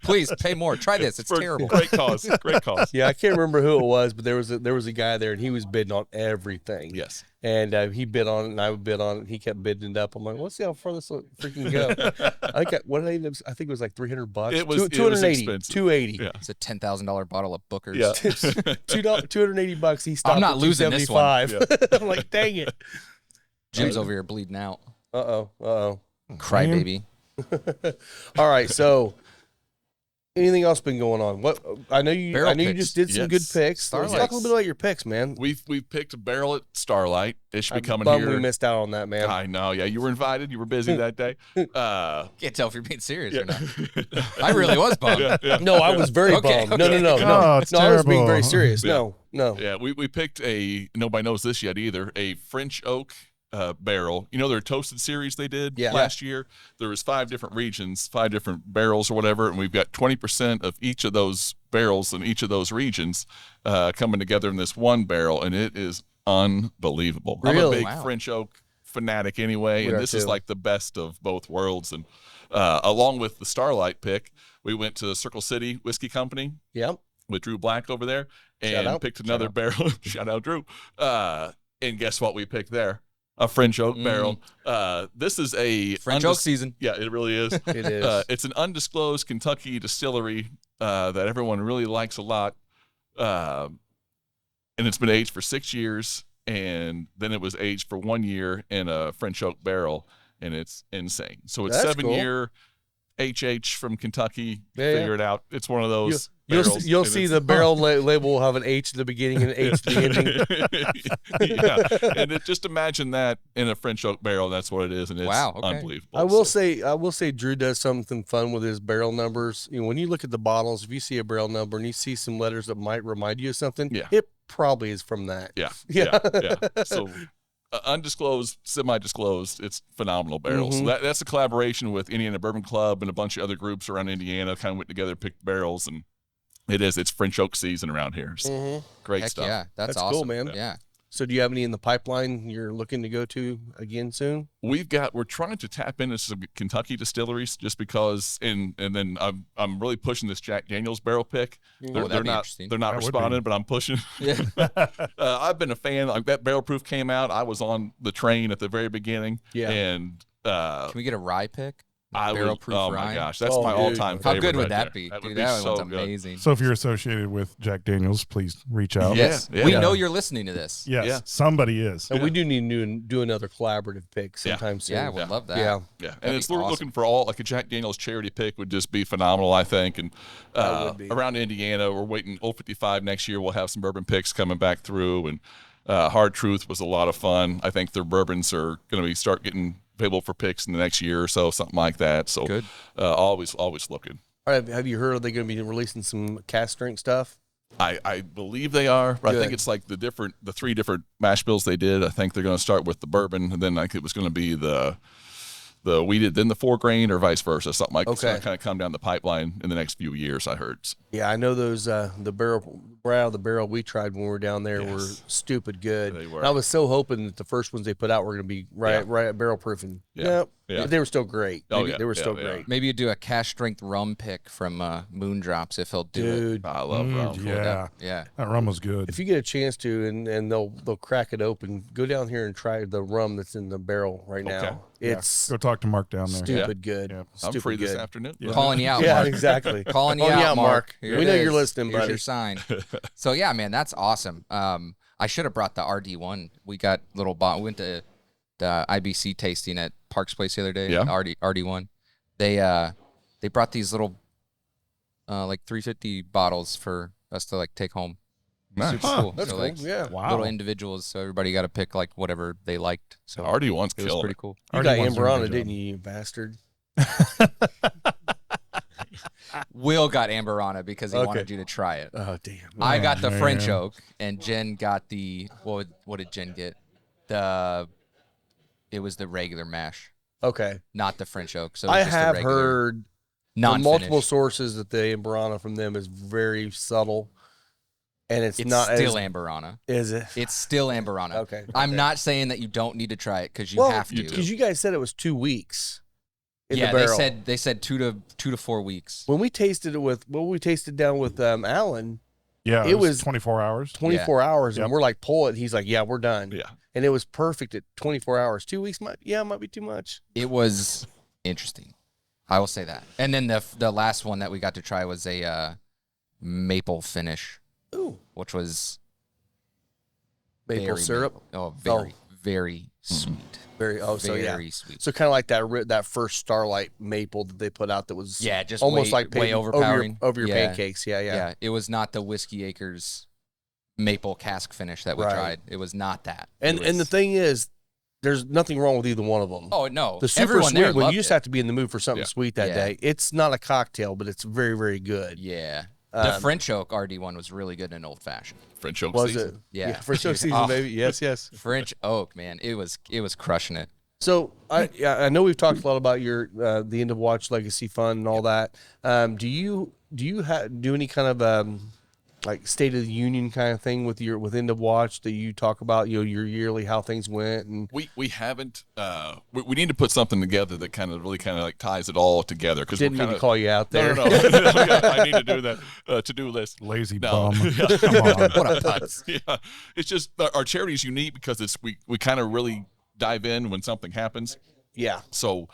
Speaker 4: Please pay more. Try this. It's
Speaker 6: For
Speaker 4: terrible.
Speaker 6: Great cause. Great cause.
Speaker 3: Yeah, I can't remember who it was, but there was a guy there, and he was bidding on everything.
Speaker 6: Yes.
Speaker 3: And he bid on it, and I would bid on it. He kept bidding it up. I'm like, let's see how far this will freaking go. I think I think it was like $300.
Speaker 6: It was- it was
Speaker 3: 280.
Speaker 6: expensive.
Speaker 3: 280.
Speaker 6: Yeah.
Speaker 4: It's a $10,000 bottle of Booker's.
Speaker 6: Yeah.
Speaker 3: $280. He stopped.
Speaker 4: I'm not
Speaker 3: at
Speaker 4: losing this one.
Speaker 3: 275. I'm like, dang it.
Speaker 4: Jim's over here bleeding out.
Speaker 3: Uh-oh.
Speaker 4: Cry baby.
Speaker 3: All right, so anything else been going on? What I know you
Speaker 4: Barrel
Speaker 3: you
Speaker 4: picks.
Speaker 3: just did some
Speaker 6: Yes.
Speaker 3: good picks. Let's talk a little bit about your picks, man.
Speaker 6: We've picked a barrel at Starlight. It should be
Speaker 3: I'm
Speaker 6: coming
Speaker 3: bummed
Speaker 6: here.
Speaker 3: we missed out on that, man.
Speaker 6: I know. Yeah, you were invited. You were busy that day.
Speaker 4: Can't tell if you're being serious or not. I really was bummed.
Speaker 3: No, I was very
Speaker 4: Okay,
Speaker 3: bummed. No.
Speaker 2: Oh, it's
Speaker 3: No, I was being very
Speaker 2: terrible.
Speaker 3: serious.
Speaker 6: Yeah.
Speaker 3: No.
Speaker 6: Yeah, we picked nobody knows this yet either, a French oak barrel. You know their toasted series they did last year? There was 5 different regions, 5 different barrels or whatever, and we've got 20% of each of those barrels in each of those regions coming together in this one barrel, and it is unbelievable. I'm a
Speaker 3: Really?
Speaker 6: big
Speaker 4: Wow.
Speaker 6: French oak fanatic anyway,
Speaker 3: We
Speaker 6: and
Speaker 3: are
Speaker 6: this is
Speaker 3: too.
Speaker 6: like the best of both worlds. And along with the Starlight pick, we went to Circle City Whiskey Company
Speaker 3: Yep.
Speaker 6: with Drew Black over there, and picked another barrel. Shout out, Drew. And guess what we picked there? A French oak barrel. This is a
Speaker 4: French oak season.
Speaker 6: Yeah, it really is.
Speaker 3: It is.
Speaker 6: It's an undisclosed Kentucky distillery that everyone really likes a lot. And it's been aged for 6 years, and then it was aged for 1 year in a French oak barrel, and it's insane. So it's
Speaker 3: That's
Speaker 6: 7-year HH from Kentucky.
Speaker 3: Yeah,
Speaker 6: Figure it out. It's one of those.
Speaker 3: You'll see the barrel label will have an H at the beginning and an H at the ending.
Speaker 6: Yeah, and just imagine that in a French oak barrel. That's what it is, and it's unbelievable.
Speaker 3: I will say Drew does something fun with his barrel numbers. You know, when you look at the bottles, if you see a barrel number and you see some letters that might remind you of something, it probably is from that.
Speaker 6: Yeah. So undisclosed, semi-disclosed, it's phenomenal barrels. So that's a collaboration with Indiana Bourbon Club and a bunch of other groups around Indiana. Kind of went together, picked barrels, and it's French oak season around here. So great
Speaker 4: Heck
Speaker 6: stuff.
Speaker 4: yeah, that's
Speaker 3: cool,
Speaker 4: awesome,
Speaker 3: man.
Speaker 4: Yeah.
Speaker 3: So do you have any in the pipeline you're looking to go to again soon?
Speaker 6: We're trying to tap into some Kentucky distilleries just because, and then I'm really pushing this Jack Daniel's barrel pick. They're not responding, but I'm pushing.
Speaker 4: Yeah.
Speaker 6: I've been a fan. Like that barrel proof came out. I was on the train at the very beginning.
Speaker 3: Yeah.
Speaker 6: And
Speaker 4: Can we get a rye pick?
Speaker 6: barrel proof. Oh
Speaker 4: rye?
Speaker 6: my gosh, that's my all-time favorite.
Speaker 4: How good would
Speaker 6: right
Speaker 4: that
Speaker 6: there.
Speaker 4: be?
Speaker 6: That would
Speaker 4: Dude,
Speaker 6: be
Speaker 4: that
Speaker 6: so
Speaker 4: one's
Speaker 6: good.
Speaker 4: amazing.
Speaker 2: So if you're associated with Jack Daniels, please reach out.
Speaker 6: Yes.
Speaker 4: We
Speaker 6: Yeah.
Speaker 4: know you're listening to this.
Speaker 2: Yes,
Speaker 6: Yeah.
Speaker 2: somebody is.
Speaker 3: And we do need to do another collaborative pick sometime soon.
Speaker 4: Yeah, we'd love that.
Speaker 3: Yeah.
Speaker 6: Yeah,
Speaker 4: That'd
Speaker 6: and
Speaker 4: be
Speaker 6: it's we're
Speaker 4: awesome.
Speaker 6: looking for all like a Jack Daniel's charity pick would just be phenomenal, I think. And
Speaker 3: would be.
Speaker 6: around Indiana, we're waiting. Old 55 next year, we'll have some bourbon picks coming back through. And Hard Truth was a lot of fun. I think their bourbons are going to start getting available for picks in the next year or so, something like that. So
Speaker 4: Good.
Speaker 6: always looking.
Speaker 3: All right, have you heard are they going to be releasing some cast strength stuff?
Speaker 6: I believe they are, but I
Speaker 3: Good.
Speaker 6: think it's like the 3 different mash bills they did. I think they're going to start with the bourbon, and then like it was going to be the wheated, then the 4 grain, or vice versa, something like that.
Speaker 3: Okay.
Speaker 6: Kind of come down the pipeline in the next few years, I heard.
Speaker 3: Yeah, I know those the barrel right out of the barrel we tried when we were down there were
Speaker 6: Yes.
Speaker 3: stupid good.
Speaker 6: They were.
Speaker 3: And I was so hoping that the first ones they put out were going to be right at barrel proofing.
Speaker 6: Yeah.
Speaker 3: Yeah,
Speaker 6: Yeah.
Speaker 3: they were still great.
Speaker 6: Oh,
Speaker 3: they,
Speaker 6: yeah.
Speaker 3: they were
Speaker 6: Yeah,
Speaker 3: still
Speaker 6: they
Speaker 3: great.
Speaker 4: Maybe you do a cash strength rum pick from Moondrops if he'll do it.
Speaker 3: Dude,
Speaker 6: I love rum.
Speaker 2: Yeah,
Speaker 4: Yeah.
Speaker 2: that rum was good.
Speaker 3: if you get a chance to, and they'll crack it open, go down here and try the rum that's in the barrel right now.
Speaker 6: Okay.
Speaker 3: It's
Speaker 2: Go talk to Mark down there.
Speaker 3: stupid good.
Speaker 2: Yeah.
Speaker 6: I'm
Speaker 3: Stupid
Speaker 6: free this
Speaker 3: good.
Speaker 6: afternoon.
Speaker 4: Calling you out,
Speaker 3: Yeah,
Speaker 4: Mark.
Speaker 3: exactly.
Speaker 4: Calling you out, Mark. Here
Speaker 3: We
Speaker 4: it
Speaker 3: know
Speaker 4: is.
Speaker 3: you're listening,
Speaker 4: Here's
Speaker 3: buddy.
Speaker 4: your sign. So yeah, man, that's awesome. I should have brought the RD1. We got little we went to the IBC tasting at Park's Place the other day.
Speaker 6: Yeah.
Speaker 4: RD1. They brought these little like 350 bottles for us to like take home.
Speaker 6: Nice.
Speaker 4: Super
Speaker 2: Huh,
Speaker 4: cool.
Speaker 3: That's
Speaker 4: so
Speaker 3: cool.
Speaker 4: like
Speaker 3: Yeah.
Speaker 2: Wow.
Speaker 4: little individuals, so everybody got to pick like whatever they liked. So
Speaker 6: RD1's
Speaker 4: it was
Speaker 6: killer.
Speaker 4: pretty cool.
Speaker 3: You
Speaker 2: Already
Speaker 3: got
Speaker 2: wants to do a
Speaker 3: Amberana,
Speaker 2: good job.
Speaker 3: didn't you, you bastard?
Speaker 4: Will got Amberana because he
Speaker 3: Okay.
Speaker 4: wanted you to try it.
Speaker 3: Oh, damn.
Speaker 4: I got the
Speaker 2: man.
Speaker 4: French oak, and Jen got the what did Jen get? It was the regular mash,
Speaker 3: Okay.
Speaker 4: not the French oak. So it was
Speaker 3: I
Speaker 4: just the
Speaker 3: have
Speaker 4: regular
Speaker 3: heard from
Speaker 4: non-finished.
Speaker 3: multiple sources that the Amberana from them is very subtle, and it's
Speaker 4: It's
Speaker 3: not
Speaker 4: still
Speaker 3: as,
Speaker 4: Amberana.
Speaker 3: is it?
Speaker 4: It's still Amberana.
Speaker 3: Okay.
Speaker 4: I'm
Speaker 3: okay.
Speaker 4: not saying that you don't need to try it because you
Speaker 3: well,
Speaker 4: have to.
Speaker 3: because you guys said it was 2 weeks in
Speaker 4: yeah,
Speaker 3: the barrel.
Speaker 4: they said 2 to 4 weeks.
Speaker 3: when we tasted down with Alan,
Speaker 2: Yeah,
Speaker 3: It was
Speaker 2: 24 hours.
Speaker 3: 24 hours, and
Speaker 2: Yep.
Speaker 3: we're like, pull it. And he's like, yeah, we're done.
Speaker 6: Yeah.
Speaker 3: And it was perfect at 24 hours. 2 weeks might be too much.
Speaker 4: It was interesting. I will say that. And then the last one that we got to try was a maple finish,
Speaker 3: Ooh,
Speaker 4: which was
Speaker 3: maple
Speaker 4: very
Speaker 3: syrup.
Speaker 4: maple. Oh, very sweet.
Speaker 3: Very
Speaker 4: Very sweet.
Speaker 3: So kind of like that first Starlight maple that they put out that was
Speaker 4: Yeah, just
Speaker 3: almost
Speaker 4: way,
Speaker 3: like
Speaker 4: way
Speaker 3: over
Speaker 4: overpowering.
Speaker 3: over your
Speaker 4: Yeah.
Speaker 3: pancakes. Yeah, yeah.
Speaker 4: Yeah, it was not the Whiskey Acres maple cask finish that we
Speaker 3: Right.
Speaker 4: tried. It was not that.
Speaker 3: And
Speaker 4: It
Speaker 3: and the
Speaker 4: was-
Speaker 3: thing is, there's nothing wrong with either one of them.
Speaker 4: oh no,
Speaker 3: The super
Speaker 4: everyone
Speaker 3: sweet
Speaker 4: there
Speaker 3: one,
Speaker 4: loved
Speaker 3: you just
Speaker 4: it.
Speaker 3: have to be in the mood for something
Speaker 6: Yeah.
Speaker 3: sweet that
Speaker 4: Yeah.
Speaker 3: day. It's not a cocktail, but it's very, very good.
Speaker 4: Yeah, the
Speaker 3: Um,
Speaker 4: French oak RD one was really good in old fashioned.
Speaker 6: French oak
Speaker 3: Was
Speaker 6: season.
Speaker 3: it?
Speaker 4: Yeah.
Speaker 3: For show season,
Speaker 4: Oh.
Speaker 3: baby. Yes, yes.
Speaker 4: French oak, man, it was crushing it.
Speaker 3: So I know we've talked a lot about your the End of Watch Legacy Fund and all that. Do you do any kind of like State of the Union kind of thing within the watch that you talk about, your yearly how things went? And
Speaker 6: We haven't. We need to put something together that really like ties it all together. Because
Speaker 3: didn't mean to call you out there.
Speaker 6: No. I need to do that to-do list.
Speaker 2: Lazy
Speaker 6: No.
Speaker 2: bum. Come on.
Speaker 4: What a putz.
Speaker 6: Yeah, it's just our charity is unique because we kind of really dive in when something happens.
Speaker 3: Yeah.
Speaker 6: So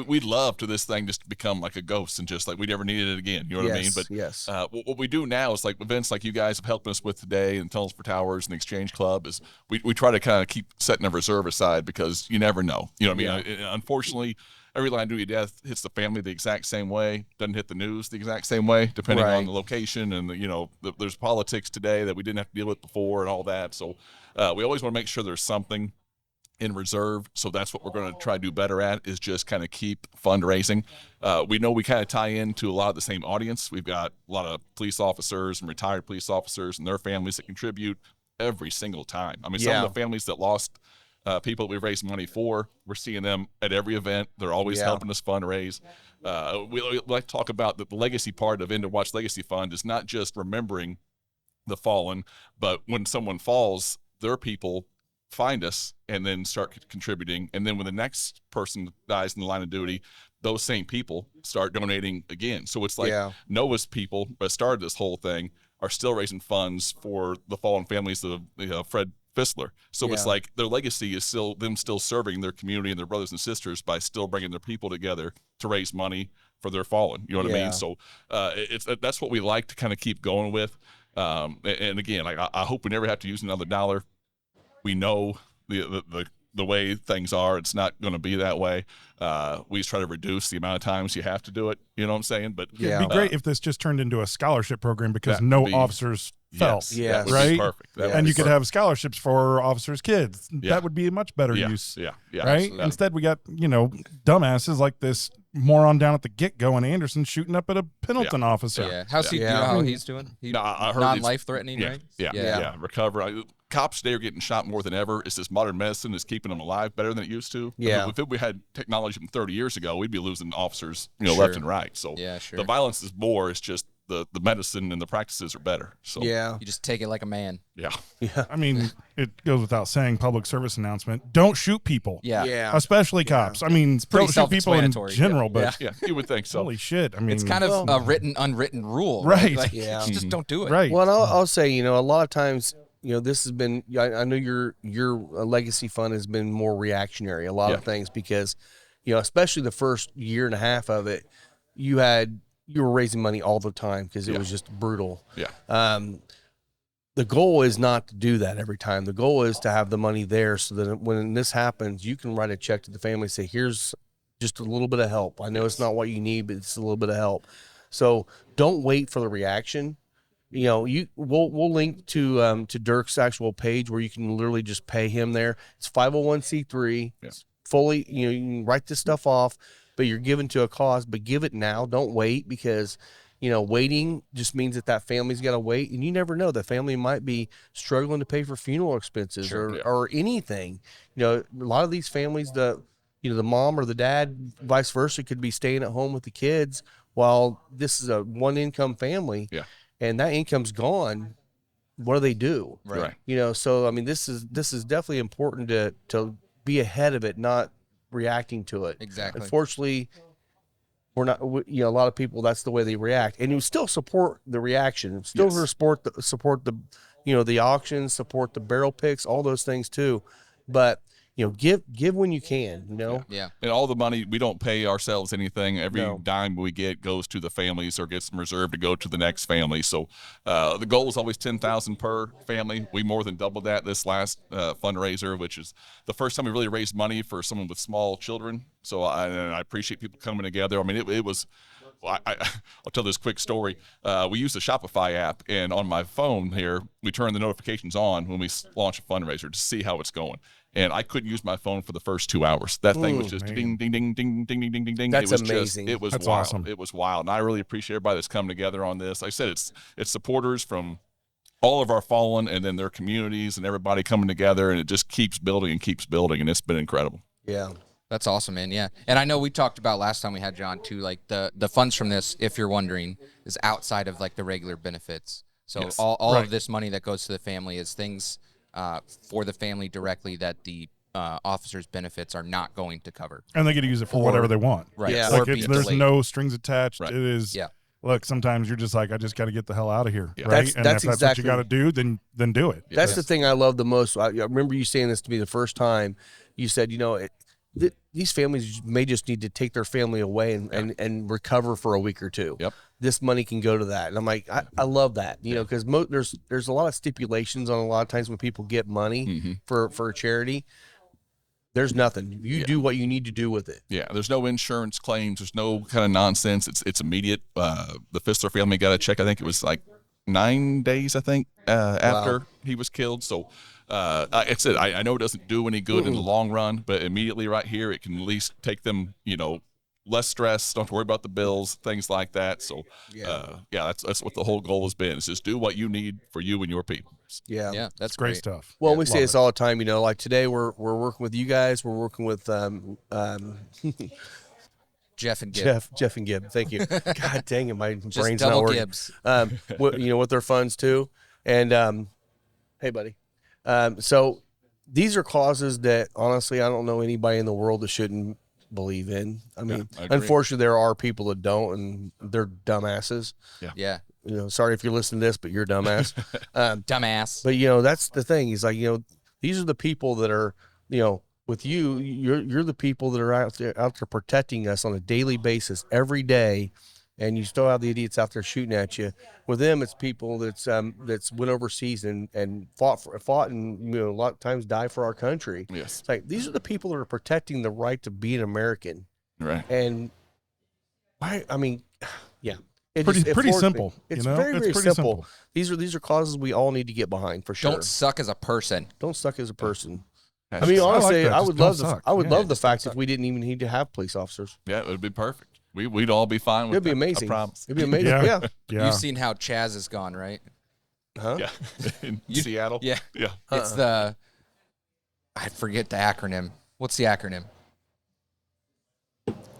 Speaker 6: we'd love to this thing just become like a ghost and just like we never needed it again. You know what I mean? But
Speaker 3: yes.
Speaker 6: what we do now is like events like you guys have helped us with today and Tunnels for Towers and the Exchange Club is we try to kind of keep setting a reserve aside because you never know. You know what I mean? Unfortunately, every line of duty death hits the family the exact same way, doesn't hit the news the exact same way, depending on the location. And, there's politics today that we didn't have to deal with before and all that. So we always want to make sure there's something in reserve. So that's what we're going to try to do better at is just kind of keep fundraising. We know we kind of tie into a lot of the same audience. We've got a lot of police officers and retired police officers and their families that contribute every single time. I mean, some of the families that lost people that we've raised money for, we're seeing them at every event. They're always helping us fundraise. We like to talk about the legacy part of End of Watch Legacy Fund is not just remembering the fallen, but when someone falls, their people find us and then start contributing. And then when the next person dies in the line of duty, those same people start donating again. So it's like Noah's people that started this whole thing are still raising funds for the fallen families of Fred Fissler. So it's like their legacy is still them still serving their community and their brothers and sisters by still bringing their people together to raise money for their fallen. You know what I mean? So that's what we like to kind of keep going with. And again, I hope we never have to use another dollar. We know the way things are, it's not going to be that way. We just try to reduce the amount of times you have to do it. You know what I'm saying? But
Speaker 2: it'd be great if this just turned into a scholarship program because no officers fell.
Speaker 6: Yes, that would
Speaker 2: right?
Speaker 6: be perfect.
Speaker 2: And you could have scholarships for officers' kids. That would be a much better use.
Speaker 6: Yeah.
Speaker 2: Right?
Speaker 6: Absolutely.
Speaker 2: Instead, we got, dumbasses like this moron down at the get-go in Anderson shooting up at a Pendleton officer.
Speaker 4: Yeah. How's he? Do you know how he's doing?
Speaker 6: I heard
Speaker 4: non-life threatening,
Speaker 6: yeah,
Speaker 4: right?
Speaker 6: Yeah. Recover. Cops today are getting shot more than ever. It's this modern medicine is keeping them alive better than it used to.
Speaker 3: Yeah.
Speaker 6: If we had technology from 30 years ago, we'd be losing officers, left and right. So the violence is more. It's just the medicine and the practices are better. So
Speaker 4: you just take it like a man.
Speaker 6: Yeah.
Speaker 2: I mean, it goes without saying. Public service announcement: don't shoot people.
Speaker 4: Yeah.
Speaker 2: Especially cops. I mean,
Speaker 4: pretty
Speaker 2: don't shoot people in
Speaker 4: self-explanatory.
Speaker 2: general, but
Speaker 6: you would think so.
Speaker 2: holy shit! I mean,
Speaker 4: It's kind of a written, unwritten rule,
Speaker 2: Right.
Speaker 4: Like,
Speaker 3: Yeah.
Speaker 4: just don't do it.
Speaker 2: right.
Speaker 3: Well, and I'll say, a lot of times, this has been, I know your legacy fund has been more reactionary, a lot of things, because, especially the first year and a half of it, you were raising money all the time because it was just brutal.
Speaker 6: Yeah.
Speaker 3: The goal is not to do that every time. The goal is to have the money there so that when this happens, you can write a check to the family and say, here's just a little bit of help. I know it's not what you need, but it's a little bit of help. So don't wait for the reaction. We'll link to Dirk's actual page where you can literally just pay him there. It's 501c3. It's fully, you can write this stuff off, but you're given to a cause, but give it now. Don't wait because, waiting just means that family's got to wait, and you never know. The family might be struggling to pay for funeral expenses or anything. A lot of these families, the mom or the dad, vice versa, could be staying at home with the kids while this is a one-income family.
Speaker 6: Yeah.
Speaker 3: And that income's gone. What do they do?
Speaker 6: Right.
Speaker 3: So I mean, this is definitely important to be ahead of it, not reacting to it.
Speaker 4: Exactly.
Speaker 3: Unfortunately, we're not. A lot of people, that's the way they react, and you still support the reaction. Still support the the auctions, support the barrel picks, all those things too. But give when you can.
Speaker 4: Yeah.
Speaker 6: And all the money, we don't pay ourselves anything. Every dime we get goes to the families or gets reserved to go to the next family. So the goal is always $10,000 per family. We more than doubled that this last fundraiser, which is the first time we really raised money for someone with small children. So I appreciate people coming together. I mean, it was. I'll tell this quick story. We use the Shopify app, and on my phone here, we turn the notifications on when we launch a fundraiser to see how it's going. And I couldn't use my phone for the first 2 hours. That thing was just ding, ding, ding, ding, ding, ding, ding, ding, ding.
Speaker 3: That's
Speaker 6: it was
Speaker 3: amazing.
Speaker 6: It was
Speaker 2: That's
Speaker 6: wild.
Speaker 2: awesome.
Speaker 6: It was wild. And I really appreciate everybody that's come together on this. Like I said, it's supporters from all of our fallen and then their communities and everybody coming together, and it just keeps building, and it's been incredible.
Speaker 3: Yeah.
Speaker 4: That's awesome, man. Yeah. And I know we talked about last time we had John too, like the funds from this, if you're wondering, is outside of like the regular benefits. So
Speaker 6: Yes.
Speaker 4: all
Speaker 2: Right.
Speaker 4: of this money that goes to the family is things for the family directly that the officers' benefits are not going to cover.
Speaker 2: And they get to use it for
Speaker 3: Or-
Speaker 2: whatever they want.
Speaker 4: Right.
Speaker 3: Yeah.
Speaker 2: Like
Speaker 4: Or be
Speaker 2: there's
Speaker 4: delayed.
Speaker 2: no strings attached.
Speaker 6: Right.
Speaker 2: It is.
Speaker 4: Yeah.
Speaker 2: Look, sometimes you're just like, I just got to get the hell out of here,
Speaker 6: Yeah.
Speaker 2: right?
Speaker 3: That's
Speaker 2: and if that's
Speaker 3: exactly-
Speaker 2: what you got to do, then do it.
Speaker 3: That's the thing I love the most. I remember you saying this to me the first time. You said, these families may just need to take their family away and recover for a week or two.
Speaker 6: Yep.
Speaker 3: This money can go to that. And I'm like, I love that, because there's a lot of stipulations on a lot of times when people get money for a charity. There's nothing. You do what you need to do with it.
Speaker 6: Yeah, there's no insurance claims. There's no kind of nonsense. It's immediate. The Fistler family got a check. I think it was like 9 days. I think after he was killed. So it's it. I know it doesn't do any good in the long run, but immediately right here, it can at least take them. Less stress. Don't have to worry about the bills, things like that. So that's what the whole goal has been. Is just do what you need for you and your people.
Speaker 3: Yeah.
Speaker 4: Yeah, that's
Speaker 2: Great
Speaker 4: great.
Speaker 2: stuff.
Speaker 3: Well, we say
Speaker 2: Love
Speaker 3: this all the time, like today we're working with you guys. We're working with
Speaker 4: Jeff and Gib.
Speaker 3: Jeff and Gib. Thank you. God dang it, my
Speaker 4: Just
Speaker 3: brain's not
Speaker 4: double
Speaker 3: working.
Speaker 4: Gibbs.
Speaker 3: With their funds too. And hey, buddy. So these are causes that honestly I don't know anybody in the world that shouldn't believe in. I mean,
Speaker 6: I agree.
Speaker 3: unfortunately, there are people that don't, and they're dumbasses.
Speaker 4: Yeah.
Speaker 3: Sorry if you're listening to this, but you're a dumbass.
Speaker 4: Dumbass.
Speaker 3: But that's the thing. He's like, these are the people that are, with you. You're the people that are out there protecting us on a daily basis, every day, and you still have the idiots out there shooting at you. With them, it's people that's went overseas and fought and a lot of times died for our country.
Speaker 6: Yes.
Speaker 3: It's like these are the people that are protecting the right to be an American.
Speaker 6: Right.
Speaker 3: And I mean, yeah. It
Speaker 2: Pretty
Speaker 3: floors me.
Speaker 2: simple.
Speaker 3: It's
Speaker 2: you know?
Speaker 3: very,
Speaker 2: It's
Speaker 3: very
Speaker 2: pretty
Speaker 3: simple. These are causes we all need to get behind for sure.
Speaker 4: Don't suck as a person.
Speaker 3: Don't suck as a person.
Speaker 6: That's
Speaker 3: I mean,
Speaker 6: just-
Speaker 3: honestly,
Speaker 2: that.
Speaker 3: I
Speaker 2: Just
Speaker 3: would
Speaker 2: don't
Speaker 3: love
Speaker 2: suck.
Speaker 3: I would
Speaker 2: Yeah,
Speaker 3: love the
Speaker 2: just
Speaker 3: fact that we didn't even need to have police officers.
Speaker 6: yeah, it would be perfect. We'd all be fine with
Speaker 3: It'd be
Speaker 6: that,
Speaker 3: amazing.
Speaker 6: I promise.
Speaker 3: It'd be amazing.
Speaker 2: Yeah.
Speaker 3: Yeah.
Speaker 2: Yeah.
Speaker 4: You've seen how Chaz is gone, right?
Speaker 3: Huh?
Speaker 6: Yeah. In Seattle.
Speaker 4: Yeah.
Speaker 6: Yeah.
Speaker 4: It's the I forget the acronym. What's the acronym?